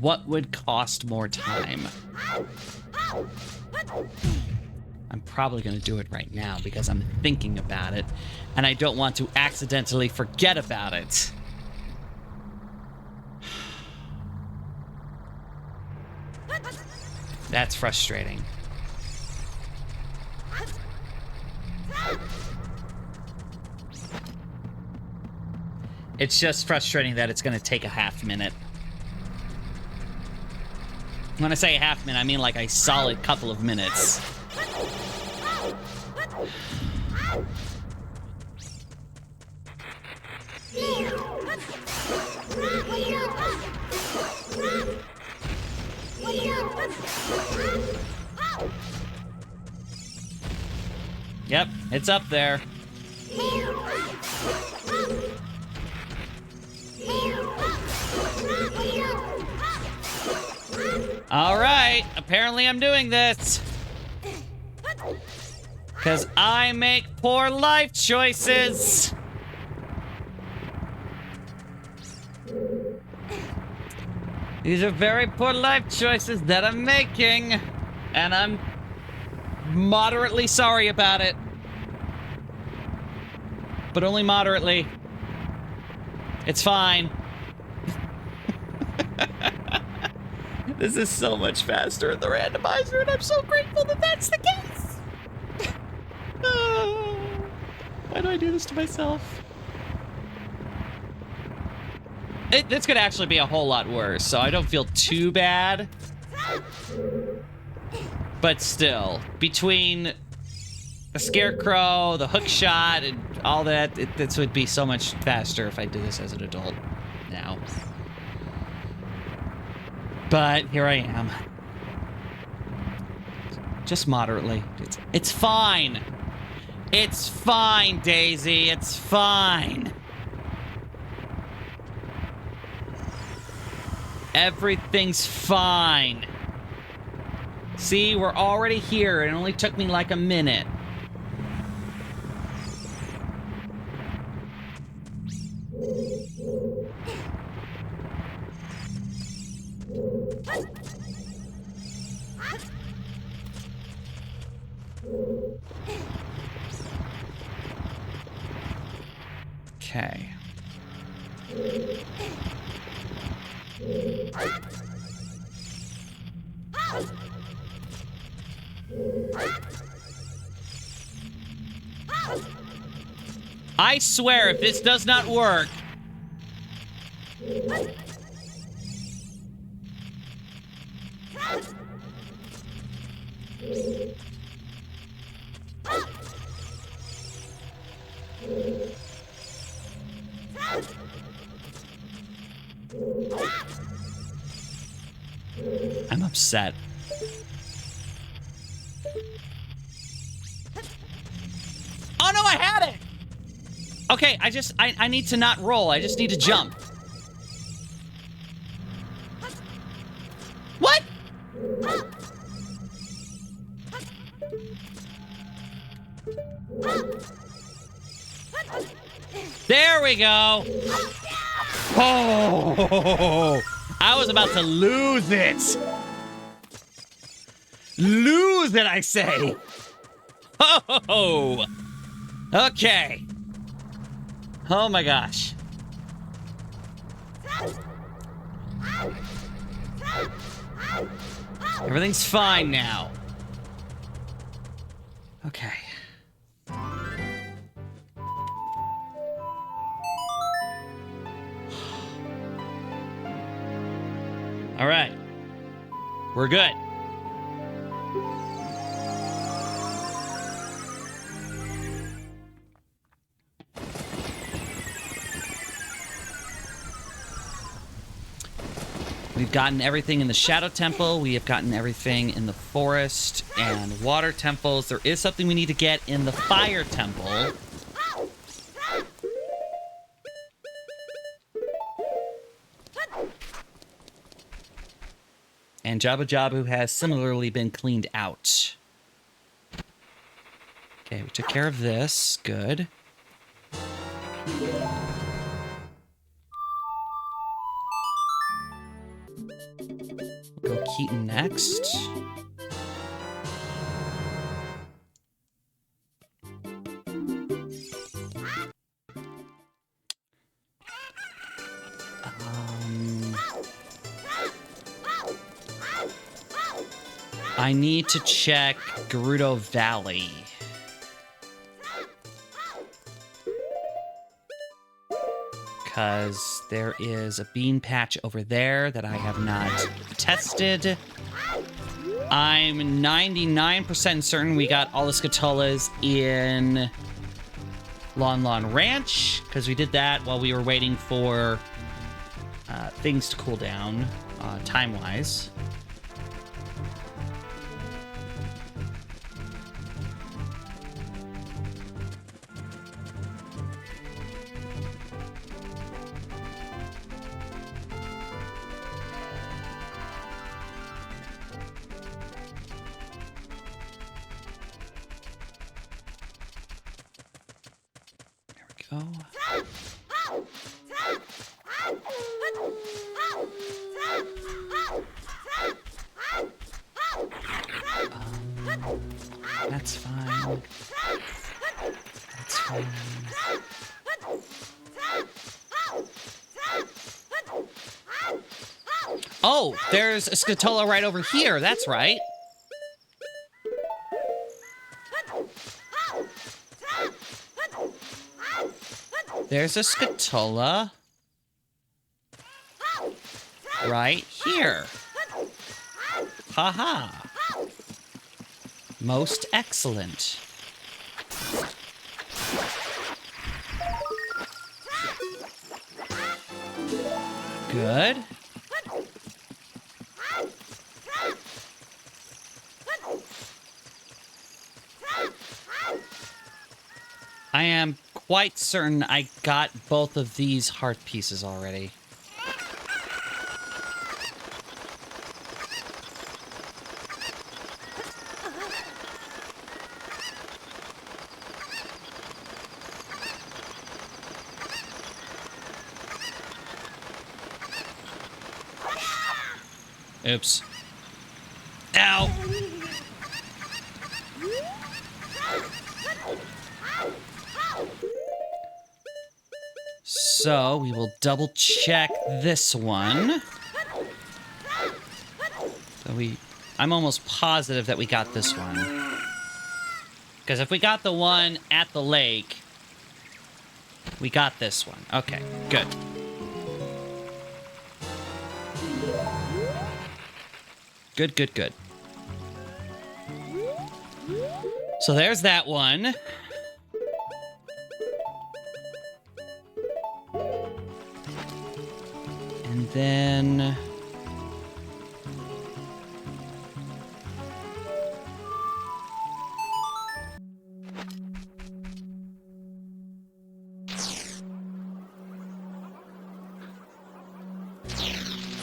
What would cost more time? I'm probably going to do it right now because I'm thinking about it, and I don't want to accidentally forget about it. That's frustrating. It's just frustrating that it's going to take a half minute. When I say a half minute, I mean like a solid couple of minutes. Yep, it's up there. All right, apparently I'm doing this. Because I make poor life choices. These are very poor life choices that I'm making. And I'm moderately sorry about it. But only moderately. It's fine. This is so much faster in the randomizer, and I'm so grateful that that's the case. Why do I do this to myself? It's gonna actually be a whole lot worse, so I don't feel too bad. But still, between the scarecrow, the hook shot, and all that, this would be so much faster if I did this as an adult. now. But here I am. Just moderately. It's fine. It's fine, Daisy. It's fine. Everything's fine. See, we're already here. It only took me like a minute. Okay. I swear, if this does not work... I'm upset. Oh no, I had it! Okay, I need to not roll. I just need to jump. What? There we go. Oh, I was about to lose it. Lose it, I say. Oh, okay. Oh my gosh. Everything's fine now. Okay. All right. We're good. We've gotten everything in the Shadow Temple. We have gotten everything in the Forest and Water Temples. There is something we need to get in the Fire Temple. And Jabu Jabu has similarly been cleaned out. Okay, we took care of this. Good. We'll go Keaton next. I need to check Gerudo Valley. Because there is a bean patch over there that I have not tested. I'm 99% certain we got all the Scatollas in Lon Lon Ranch, because we did that while we were waiting for things to cool down, time-wise. Go. That's fine. That's fine. Oh, there's a Scatola right over here. That's right. There's a Scatola right here. Haha. Most excellent. Good. I am quite certain I got both of these heart pieces already. Oops. Ow! So, we will double check this one. So I'm almost positive that we got this one. Because if we got the one at the lake, we got this one. Okay, good. Good, good, good. So there's that one. And then...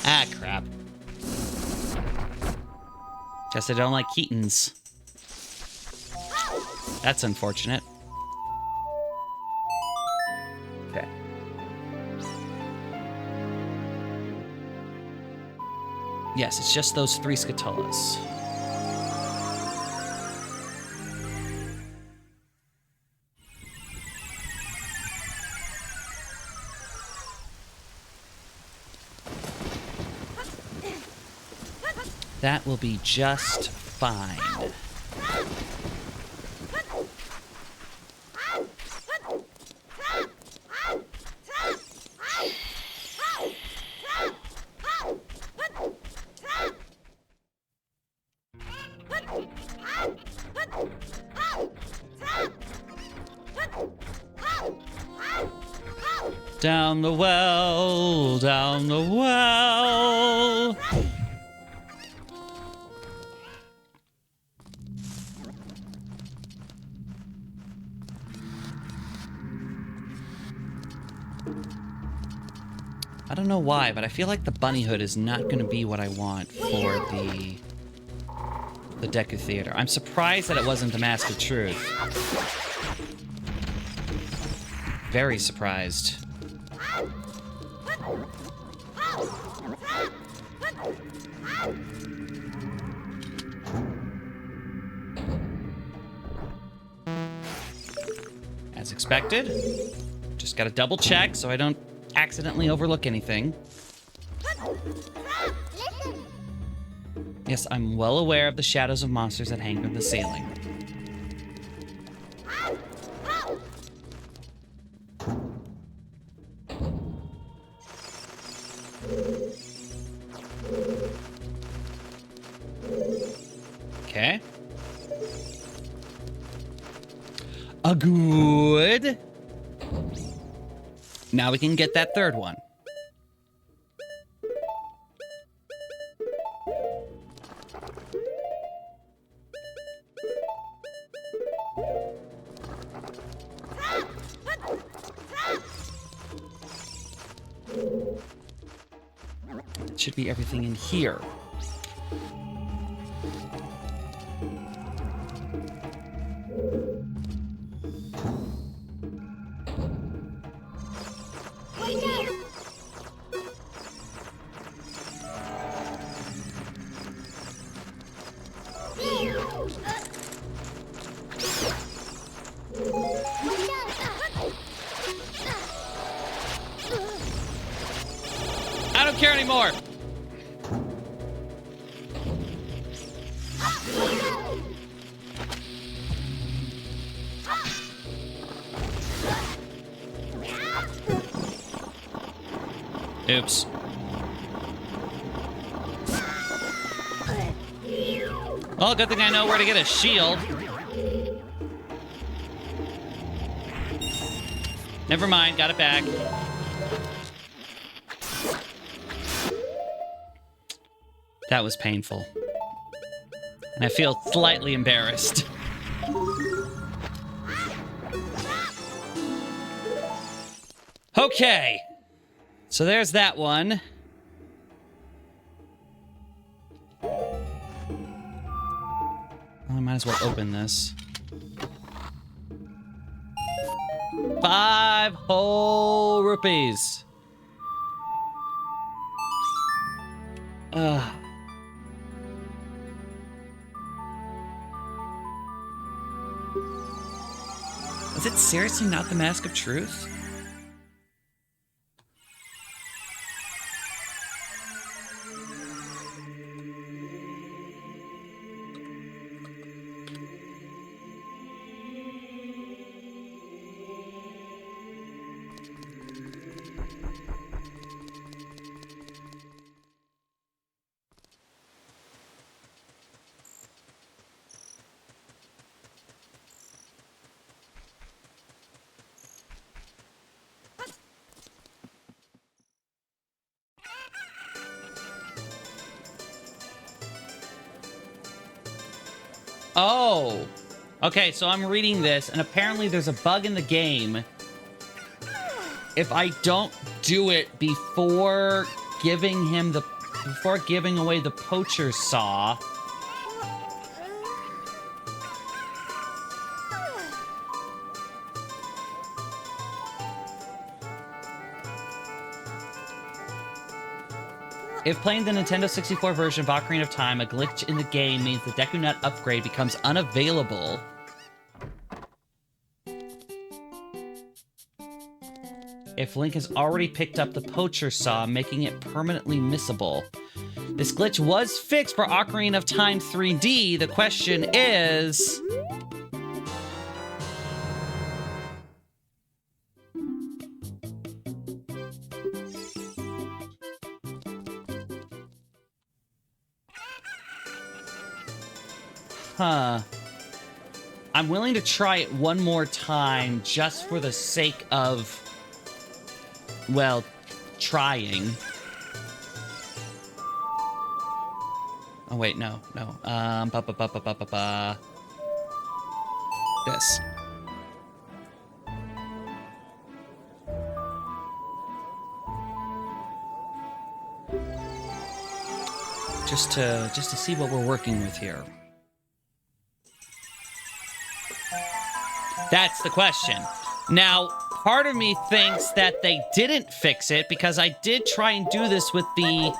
ah, crap. Guess I don't like Keatons. That's unfortunate. Okay. Yes, it's just those 3 Scatullas. That will be just fine. Down the well, down the well. I don't know why, but I feel like the bunny hood is not going to be what I want for the Deku Theater. I'm surprised that it wasn't the Mask of Truth. Very surprised. As expected. Just gotta double check so I don't accidentally overlook anything. Yes, I'm well aware of the shadows of monsters that hang from the ceiling. Okay. A good. Now we can get that third one. It should be everything in here. I don't care anymore. Oops. Well, good thing I know where to get a shield. Never mind, got it back. That was painful. And I feel slightly embarrassed. Okay. So there's that one. I might as well open this. 5 whole rupees. Is it seriously not the Mask of Truth? Oh, okay, so I'm reading this, and apparently there's a bug in the game. If I don't do it before giving away the poacher saw, if playing the Nintendo 64 version of Ocarina of Time, a glitch in the game means the Deku Nut upgrade becomes unavailable. If Link has already picked up the Poacher Saw, making it permanently missable. This glitch was fixed for Ocarina of Time 3D. The question is... Huh. I'm willing to try it one more time just for the sake of, well, trying. Oh, wait, no. This. Just to see what we're working with here. That's the question. Now, part of me thinks that they didn't fix it because I did try and do this with the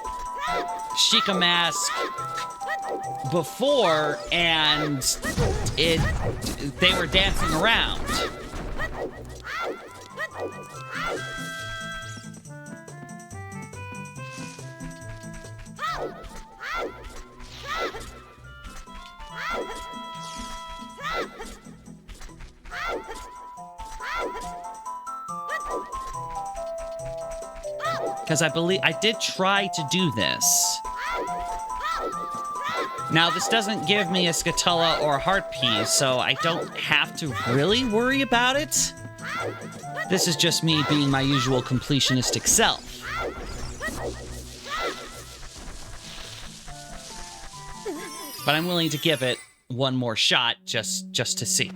Sheikah mask before, and they were dancing around. Because I believe I did try to do this. Now, this doesn't give me a Scatola or a heart piece, so I don't have to really worry about it. This is just me being my usual completionistic self. But I'm willing to give it one more shot just to see.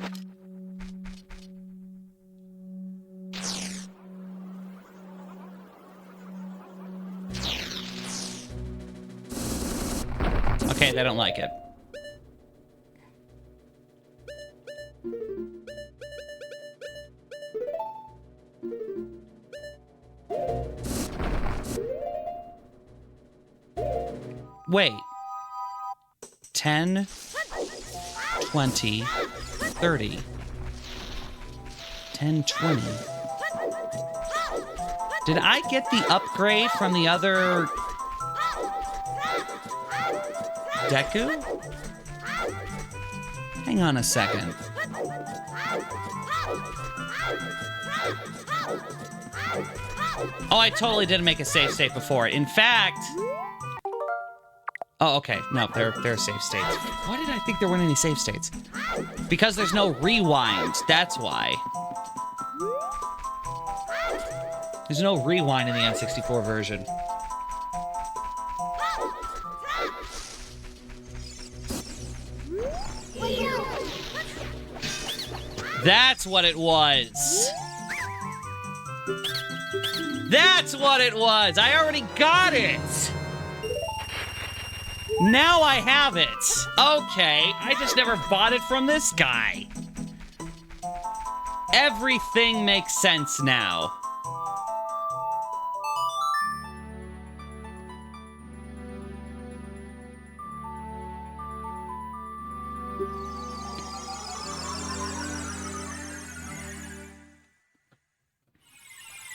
Okay, they don't like it. Wait. 10, 20, 30. 10, 20. Did I get the upgrade from the other Deku? Hang on a second. Oh, I totally didn't make a save state before. In fact... Oh, okay. No, they're save states. Why did I think there weren't any save states? Because there's no rewind. That's why. There's no rewind in the N64 version. That's what it was. That's what it was. I already got it. Now I have it. Okay, I just never bought it from this guy. Everything makes sense now.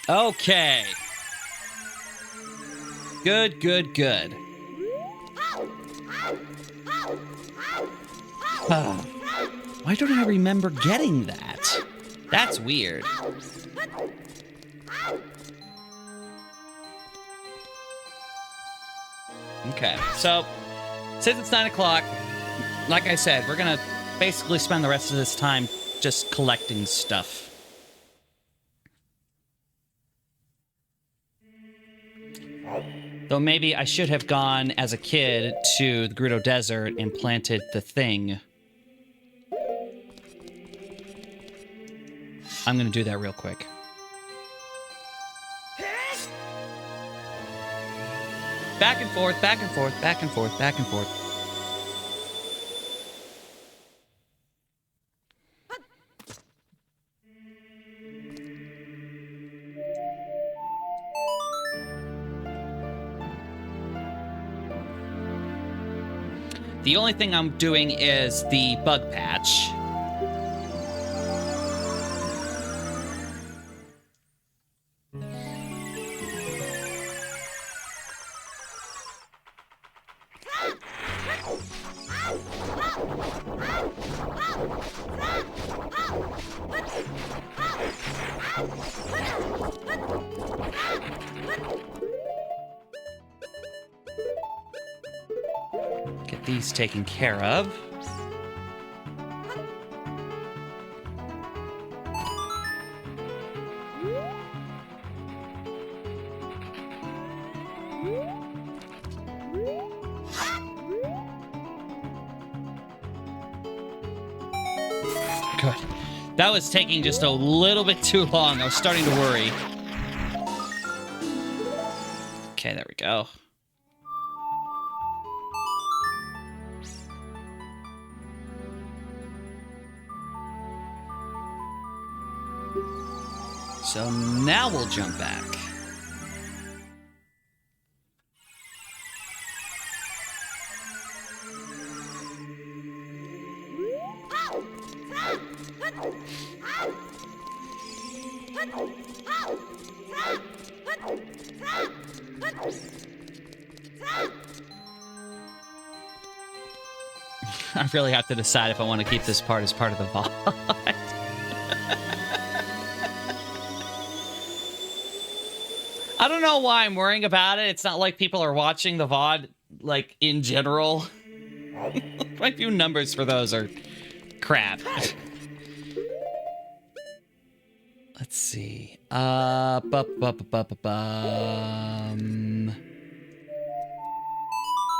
Okay. Good, good, good. Why don't I remember getting that? That's weird. Okay, so since it's 9 o'clock, like I said, we're gonna basically spend the rest of this time just collecting stuff. Though maybe I should have gone as a kid to the Gerudo Desert and planted the thing. I'm gonna do that real quick. Back and forth, back and forth, back and forth, back and forth. The only thing I'm doing is the bug patch. Get these taken care of. Good. That was taking just a little bit too long. I was starting to worry. Okay, there we go. So now we'll jump back. I really have to decide if I want to keep this part as part of the VOD. I don't know why I'm worrying about it. It's not like people are watching the VOD, like, in general. My few numbers for those are crap. Let's see.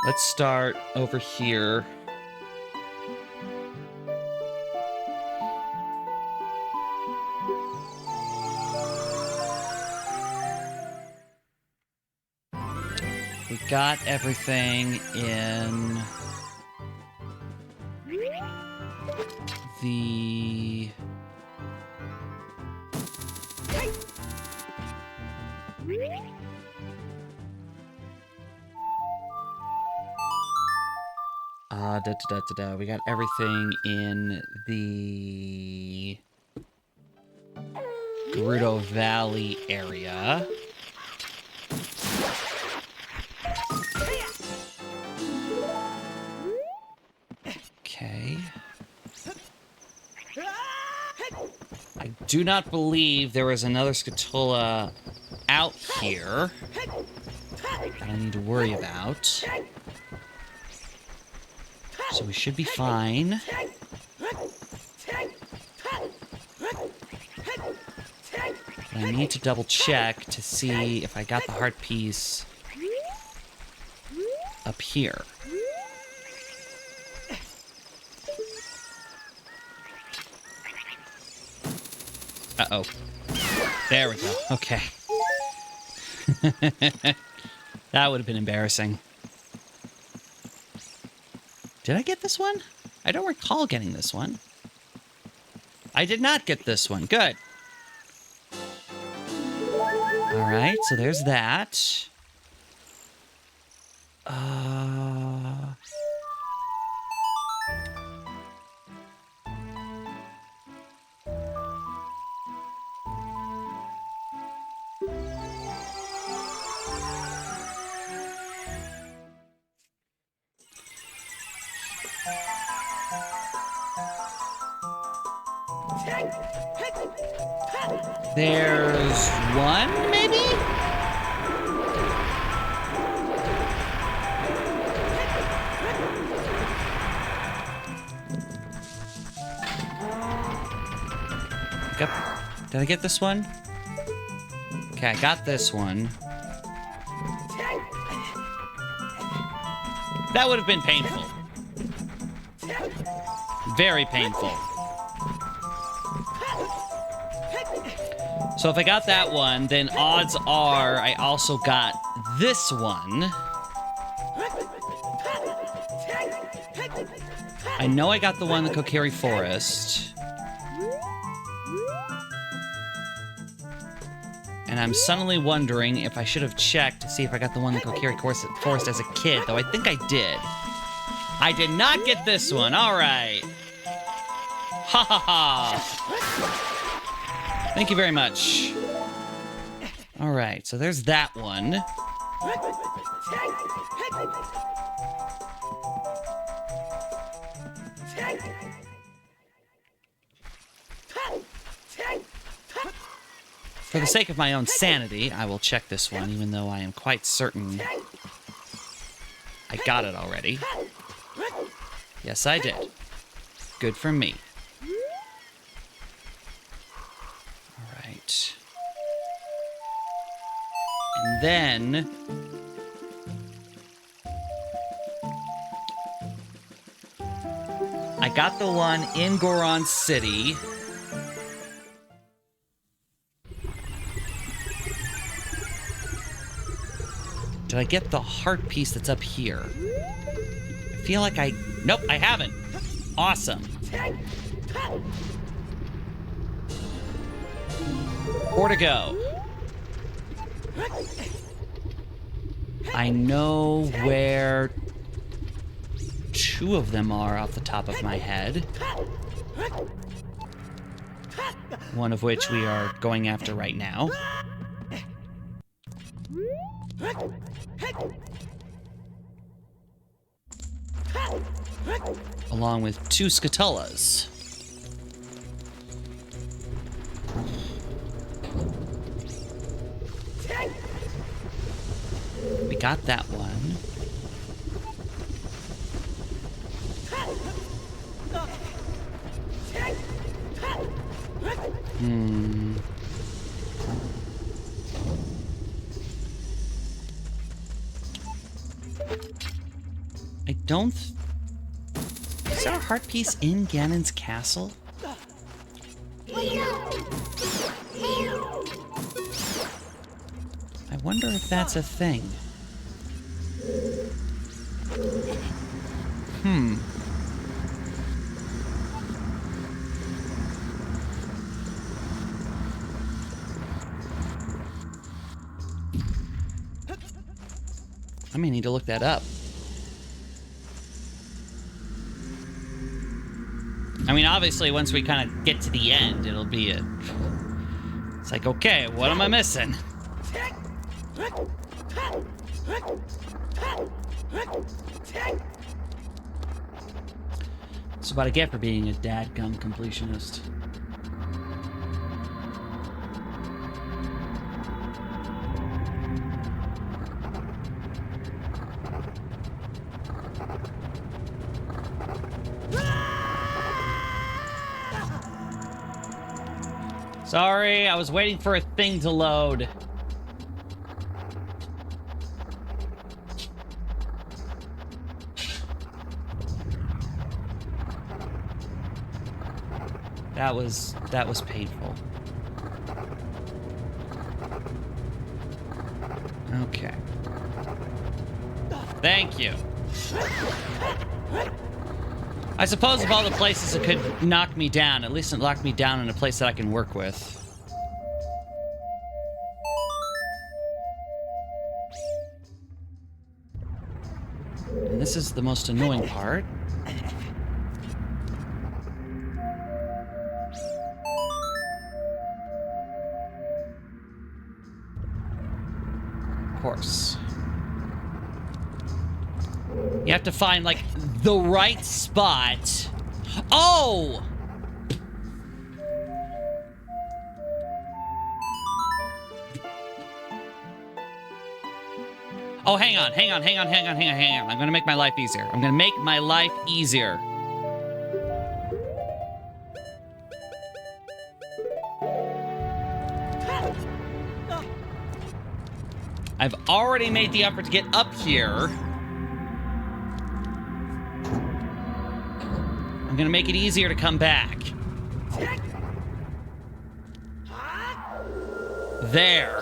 Let's start over here. We got everything in the... We got everything in the Gerudo Valley area. Okay. I do not believe there was another Scatola out here that I need to worry about. So we should be fine. But I need to double check to see if I got the heart piece up here. Uh-oh. There we go. Okay. That would have been embarrassing. Did I get this one? I don't recall getting this one. I did not get this one. Good. All right, so there's that. There's one, maybe? Did I get this one? Okay, I got this one. That would have been painful. Very painful. So if I got that one, then odds are I also got this one. I know I got the one in the Kokiri Forest. And I'm suddenly wondering if I should have checked to see if I got the one in the Kokiri Forest as a kid, though I think I did. I did not get this one. All right. Ha ha ha. Thank you very much. All right, so there's that one. For the sake of my own sanity, I will check this one, even though I am quite certain I got it already. Yes, I did. Good for me. Alright. And then... I got the one in Goron City. Did I get the heart piece that's up here? I feel like I... Nope, I haven't. Awesome. Four to go. I know where two of them are off the top of my head. One of which we are going after right now. Along with two Scatullas. We got that one. I don't... Is there a heart piece in Ganon's castle? I wonder if that's a thing. I may need to look that up. I mean, obviously, once we kind of get to the end, it'll be a... It's like, okay, what am I missing? That's what I get for being a dadgum completionist. Sorry, I was waiting for a thing to load. That was painful. Okay. Thank you. I suppose of all the places that could knock me down, at least it knocked me down in a place that I can work with. And this is the most annoying part. Of course. You have to find, like, the right spot. Oh! Oh, hang on. I'm gonna make my life easier. I've already made the effort to get up here. I'm gonna make it easier to come back. There.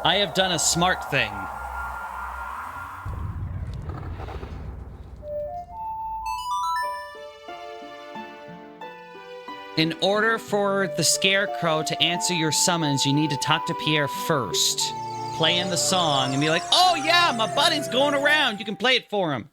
I have done a smart thing. In order for the Scarecrow to answer your summons, you need to talk to Pierre first. Play in the song and be like, oh yeah, my buddy's going around. You can play it for him.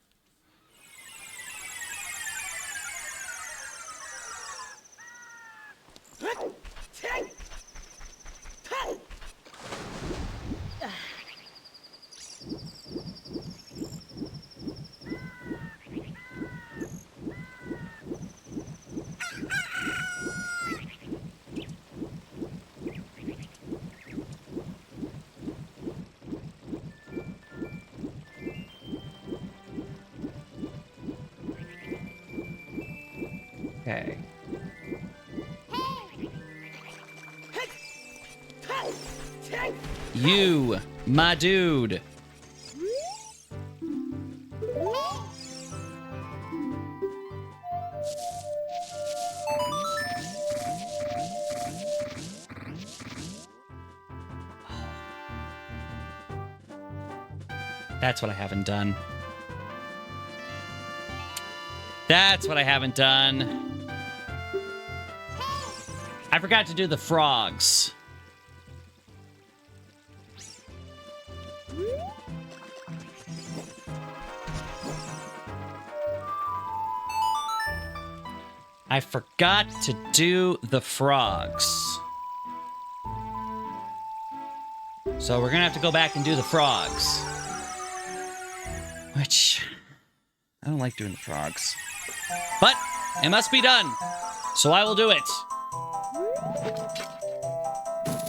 Okay. You, my dude. That's what I haven't done. I forgot to do the frogs. I forgot to do the frogs. So we're gonna have to go back and do the frogs. Which, I don't like doing the frogs. But, it must be done. So I will do it.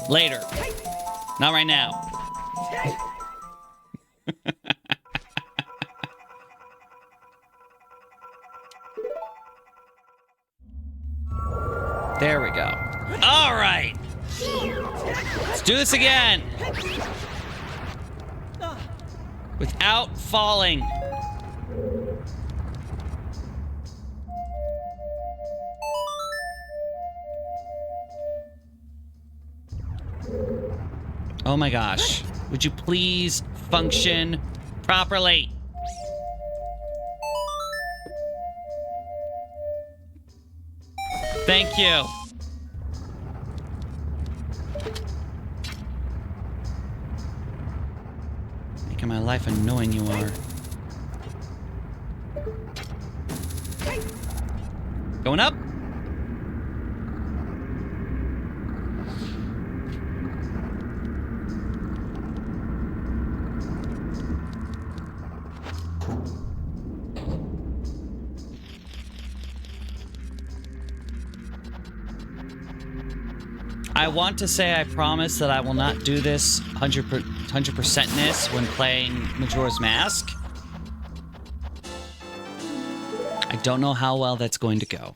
Later. Not right now. There we go. All right. Let's do this again. Without falling. Oh my gosh. Would you please function properly? Thank you. Making my life annoying you are. Going up. I want to say I promise that I will not do this 100%ness when playing Majora's Mask. I don't know how well that's going to go.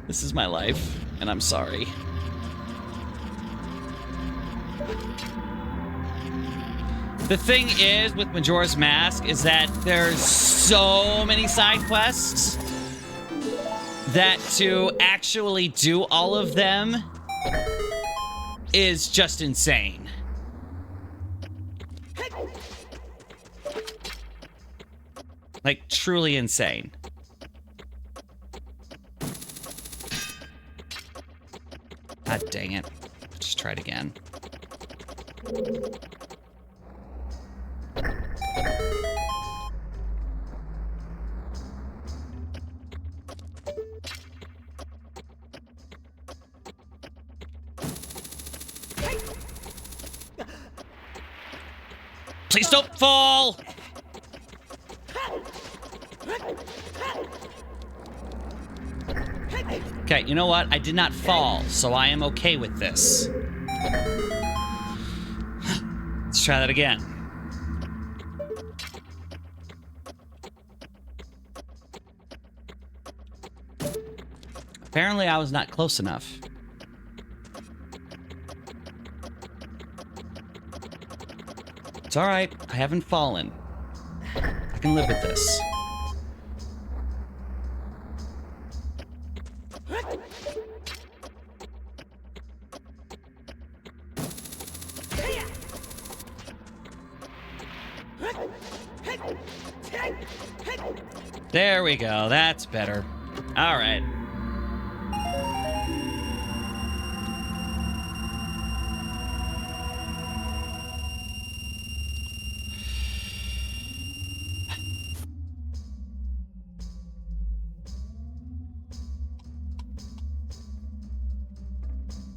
This is my life, and I'm sorry. The thing is with Majora's Mask is that there's so many side quests that to actually do all of them is just insane. Like, truly insane. God dang it. Just try it again. Please don't fall! Okay, you know what? I did not fall, so I am okay with this. Let's try that again. Apparently, I was not close enough. It's alright. I haven't fallen. I can live with this. There we go. That's better. All right.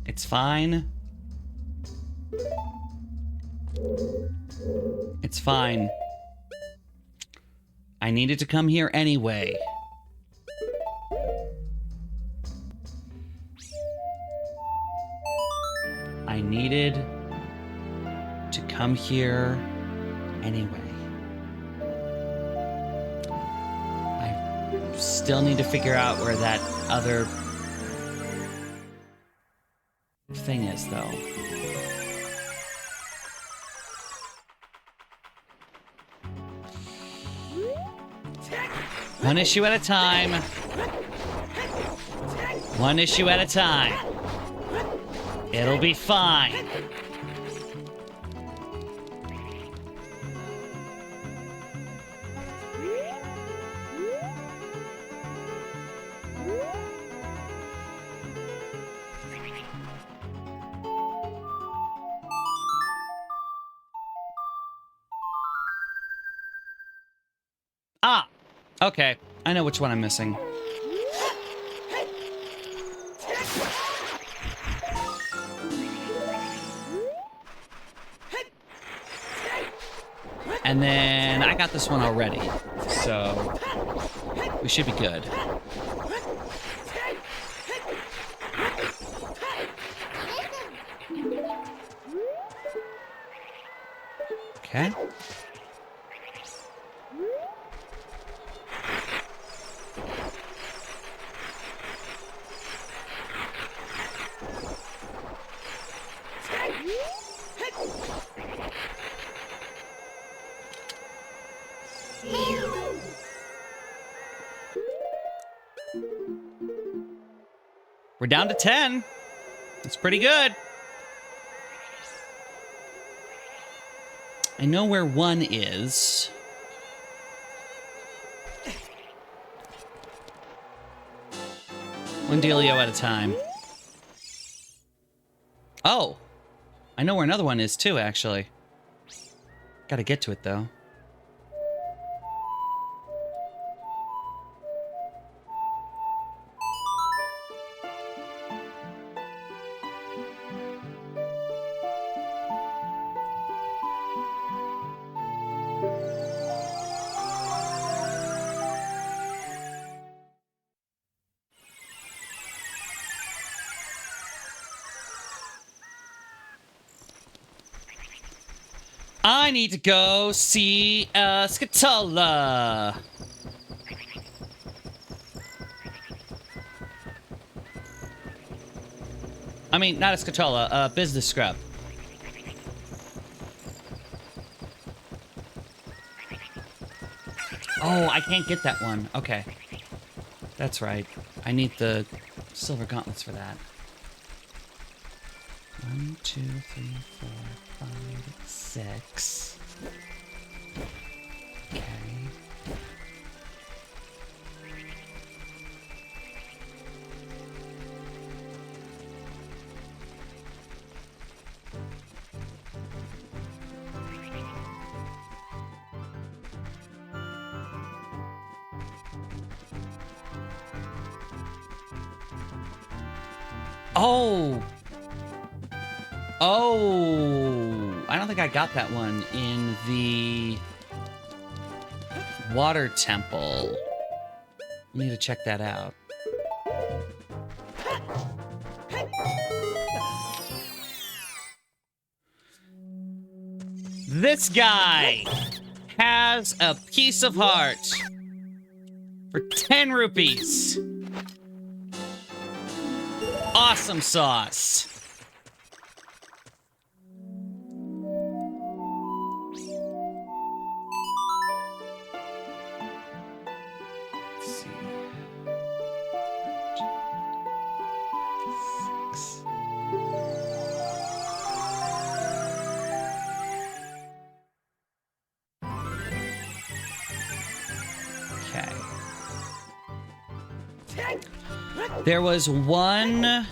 It's fine. It's fine. I needed to come here anyway. I needed to come here anyway. I still need to figure out where that other thing is, though. One issue at a time. One issue at a time. It'll be fine. Ah! Okay, I know which one I'm missing. And then I got this one already, so we should be good. Okay. We're down to 10. That's pretty good. I know where 1 is. One dealio at a time. Oh! I know where another one is too, actually. Gotta get to it, though. I need to go see Scatola. I mean, not a Scatola, a business scrub. Oh, I can't get that one. Okay. That's right. I need the silver gauntlets for that. 1, 2, 3, 4, 5, 6. Okay. Oh! Oh! I don't think I got that one in the water temple. Need to check that out. This guy has a piece of heart for 10 rupees. Awesome sauce. Let's see. 6. Okay. There was one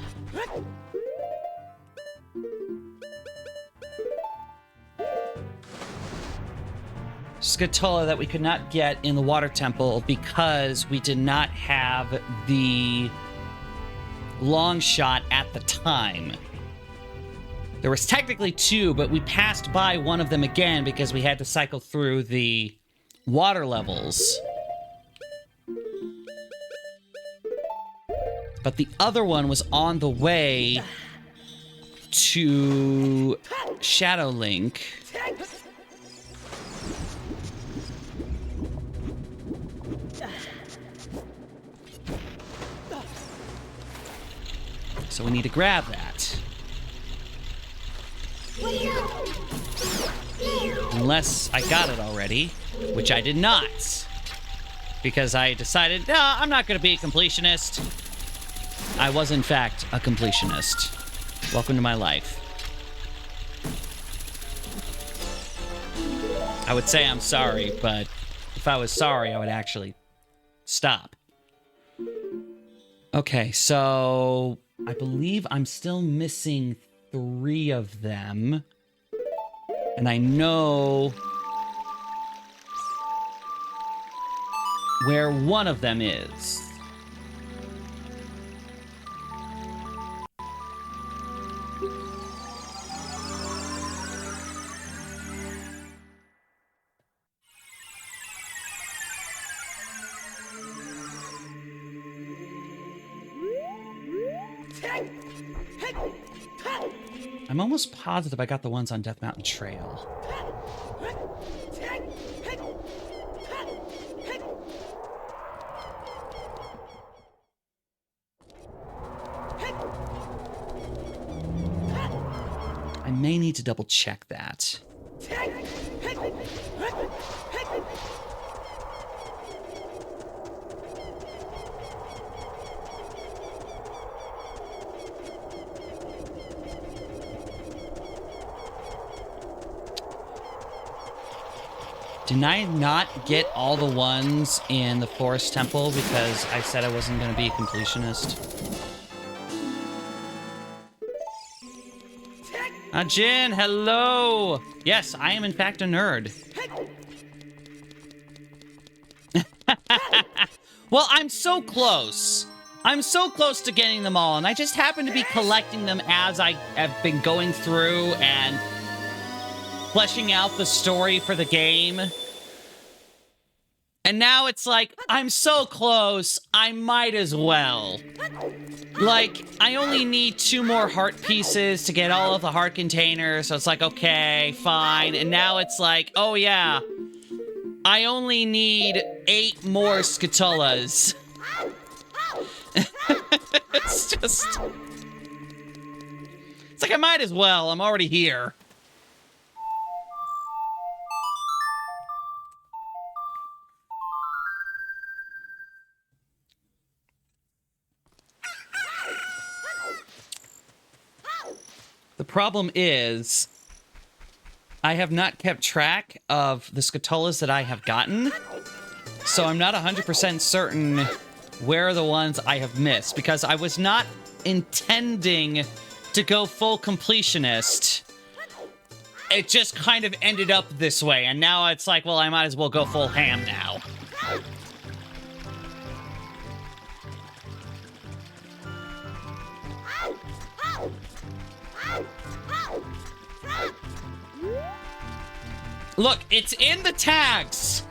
Scatola that we could not get in the water temple because we did not have the long shot at the time. There was technically 2, but we passed by one of them again because we had to cycle through the water levels. But the other one was on the way to Shadow Link. So we need to grab that. Unless I got it already, which I did not. Because I decided, no, I'm not going to be a completionist. I was, in fact, a completionist. Welcome to my life. I would say I'm sorry, but if I was sorry, I would actually stop. Okay, so I believe I'm still missing 3 of them. And I know where one of them is. I'm almost positive I got the ones on Death Mountain Trail. I may need to double check that. Did I not get all the ones in the Forest Temple because I said I wasn't going to be a completionist? Jin, hello! Yes, I am in fact a nerd. Well, I'm so close. I'm so close to getting them all, and I just happen to be collecting them as I have been going through and fleshing out the story for the game. And now it's like, I'm so close, I might as well. Like, I only need 2 more heart pieces to get all of the heart containers, so it's like, okay, fine. And now it's like, oh yeah, I only need 8 more Scatolas. It's just... It's like, I might as well, I'm already here. The problem is, I have not kept track of the Scatollas that I have gotten, so I'm not 100% certain where are the ones I have missed, because I was not intending to go full completionist. It just kind of ended up this way, and now it's like, well, I might as well go full ham now. Look, it's in the tags.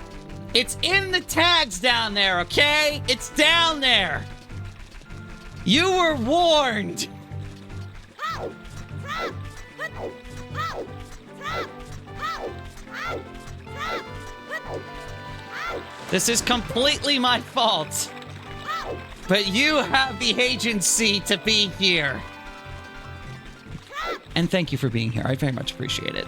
It's in the tags down there, okay? It's down there. You were warned. This is completely my fault. But you have the agency to be here. And thank you for being here. I very much appreciate it.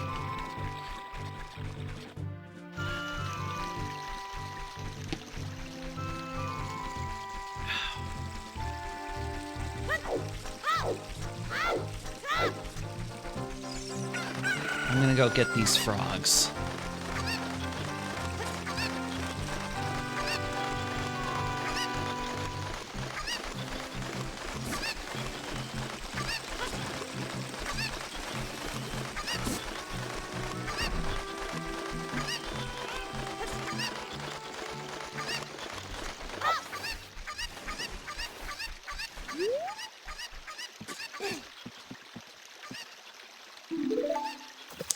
I'm gonna go get these frogs.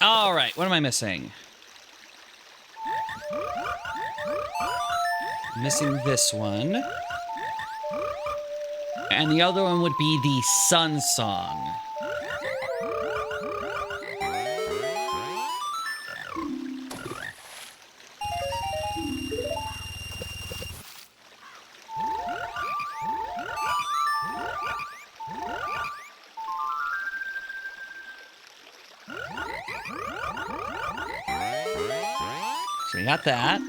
All right, what am I missing? Missing this one. And the other one would be the Sun Song. So we got that.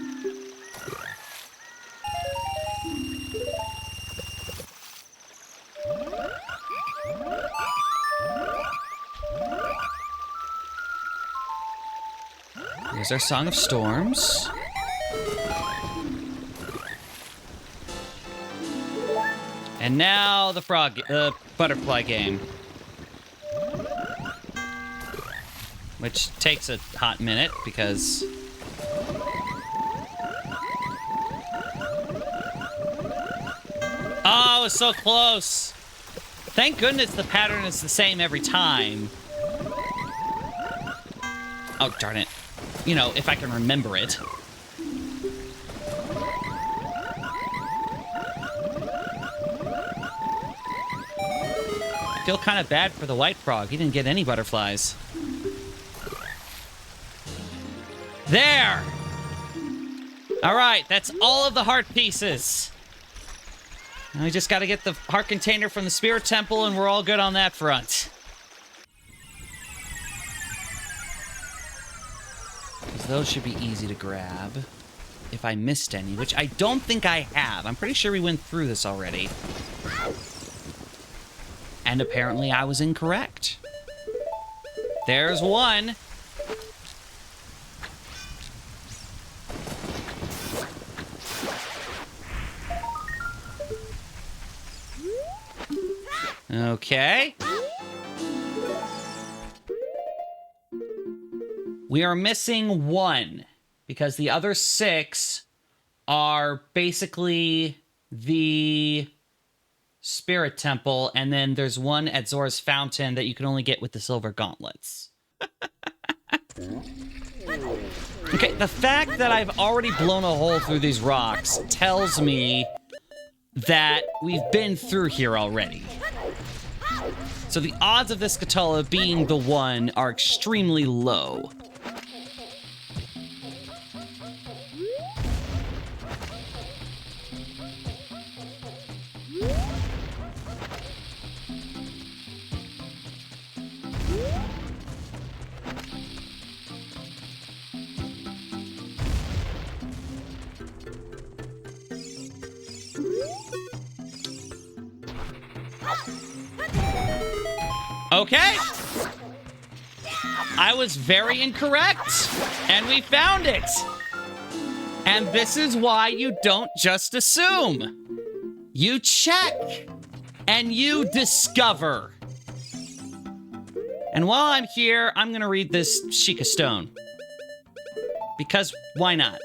Here's our Song of Storms. And now the butterfly game. Which takes a hot minute because... Oh, it's so close. Thank goodness the pattern is the same every time. Oh, darn it. You know, if I can remember it. I feel kind of bad for the white frog. He didn't get any butterflies. There! Alright, that's all of the heart pieces. Now we just gotta get the heart container from the Spirit Temple, and we're all good on that front. Because those should be easy to grab. If I missed any, which I don't think I have. I'm pretty sure we went through this already. And apparently I was incorrect. There's one. Okay. We are missing one, because the other 6 are basically the Spirit Temple, and then there's one at Zora's Fountain that you can only get with the silver gauntlets. Okay, the fact that I've already blown a hole through these rocks tells me that we've been through here already. So the odds of this Scatolla being the one are extremely low. Okay. I was very incorrect, and we found it. And this is why you don't just assume. You check, and you discover. And while I'm here, I'm gonna read this Sheikah Stone. Because why not?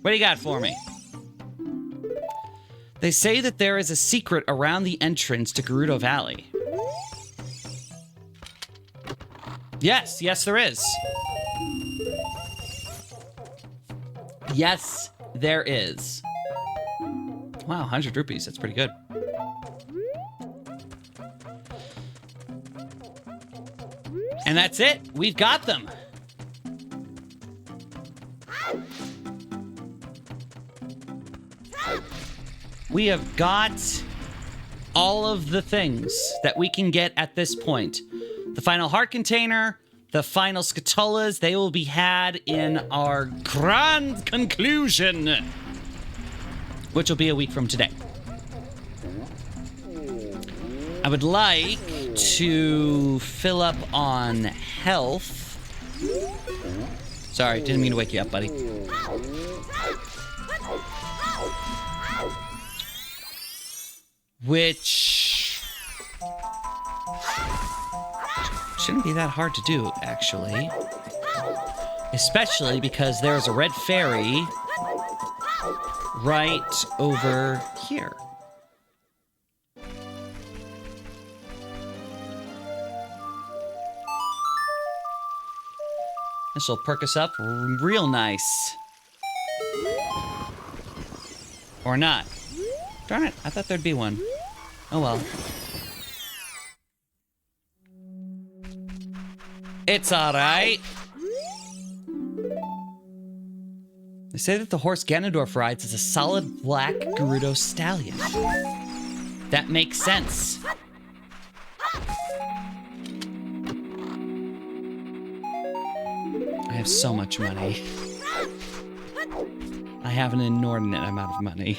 What do you got for me? They say that there is a secret around the entrance to Gerudo Valley. Yes, yes there is. Yes, there is. Wow, 100 rupees, that's pretty good. And that's it, we've got them. We have got all of the things that we can get at this point. The final heart container, the final scatullas, they will be had in our grand conclusion, which will be a week from today. I would like to fill up on health. Sorry, didn't mean to wake you up, buddy. Which shouldn't be that hard to do, actually. Especially because there's a red fairy right over here. This will perk us up real nice. Or not. Darn it, I thought there'd be one. Oh well. It's alright. They say that the horse Ganondorf rides is a solid black Gerudo stallion. That makes sense. I have so much money. I have an inordinate amount of money.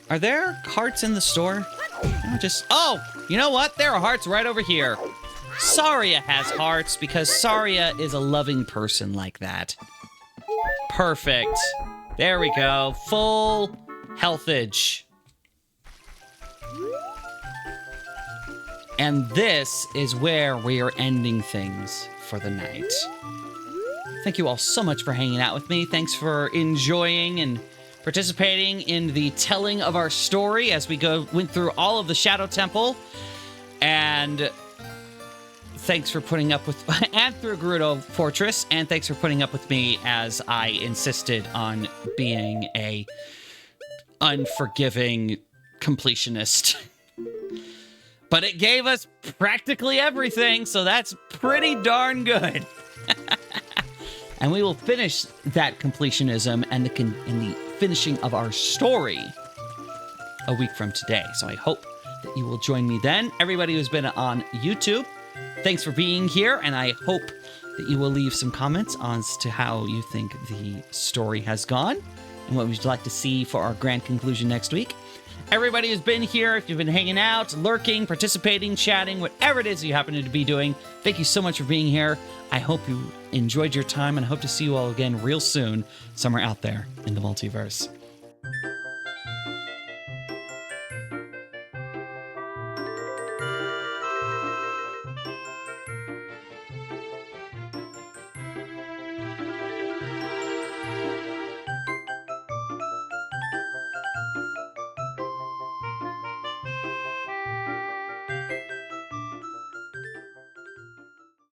Are there hearts in the store? Oh, you know what? There are hearts right over here. Saria has hearts because Saria is a loving person like that. Perfect. There we go. Full healthage. And this is where we are ending things for the night. Thank you all so much for hanging out with me. Thanks for enjoying and participating in the telling of our story as we went through all of the Shadow Temple. And thanks for putting up with, and through Gerudo Fortress, and thanks for putting up with me as I insisted on being a unforgiving completionist. But it gave us practically everything, so that's pretty darn good. And we will finish that completionism and the finishing of our story a week from today. So I hope that you will join me then. Everybody who's been on YouTube, thanks for being here, and I hope that you will leave some comments as to how you think the story has gone and what would you like to see for our grand conclusion next week. Everybody who's been here, if you've been hanging out, lurking, participating, chatting, whatever it is you happen to be doing, thank you so much for being here. I hope you enjoyed your time, and I hope to see you all again real soon, somewhere out there in the multiverse.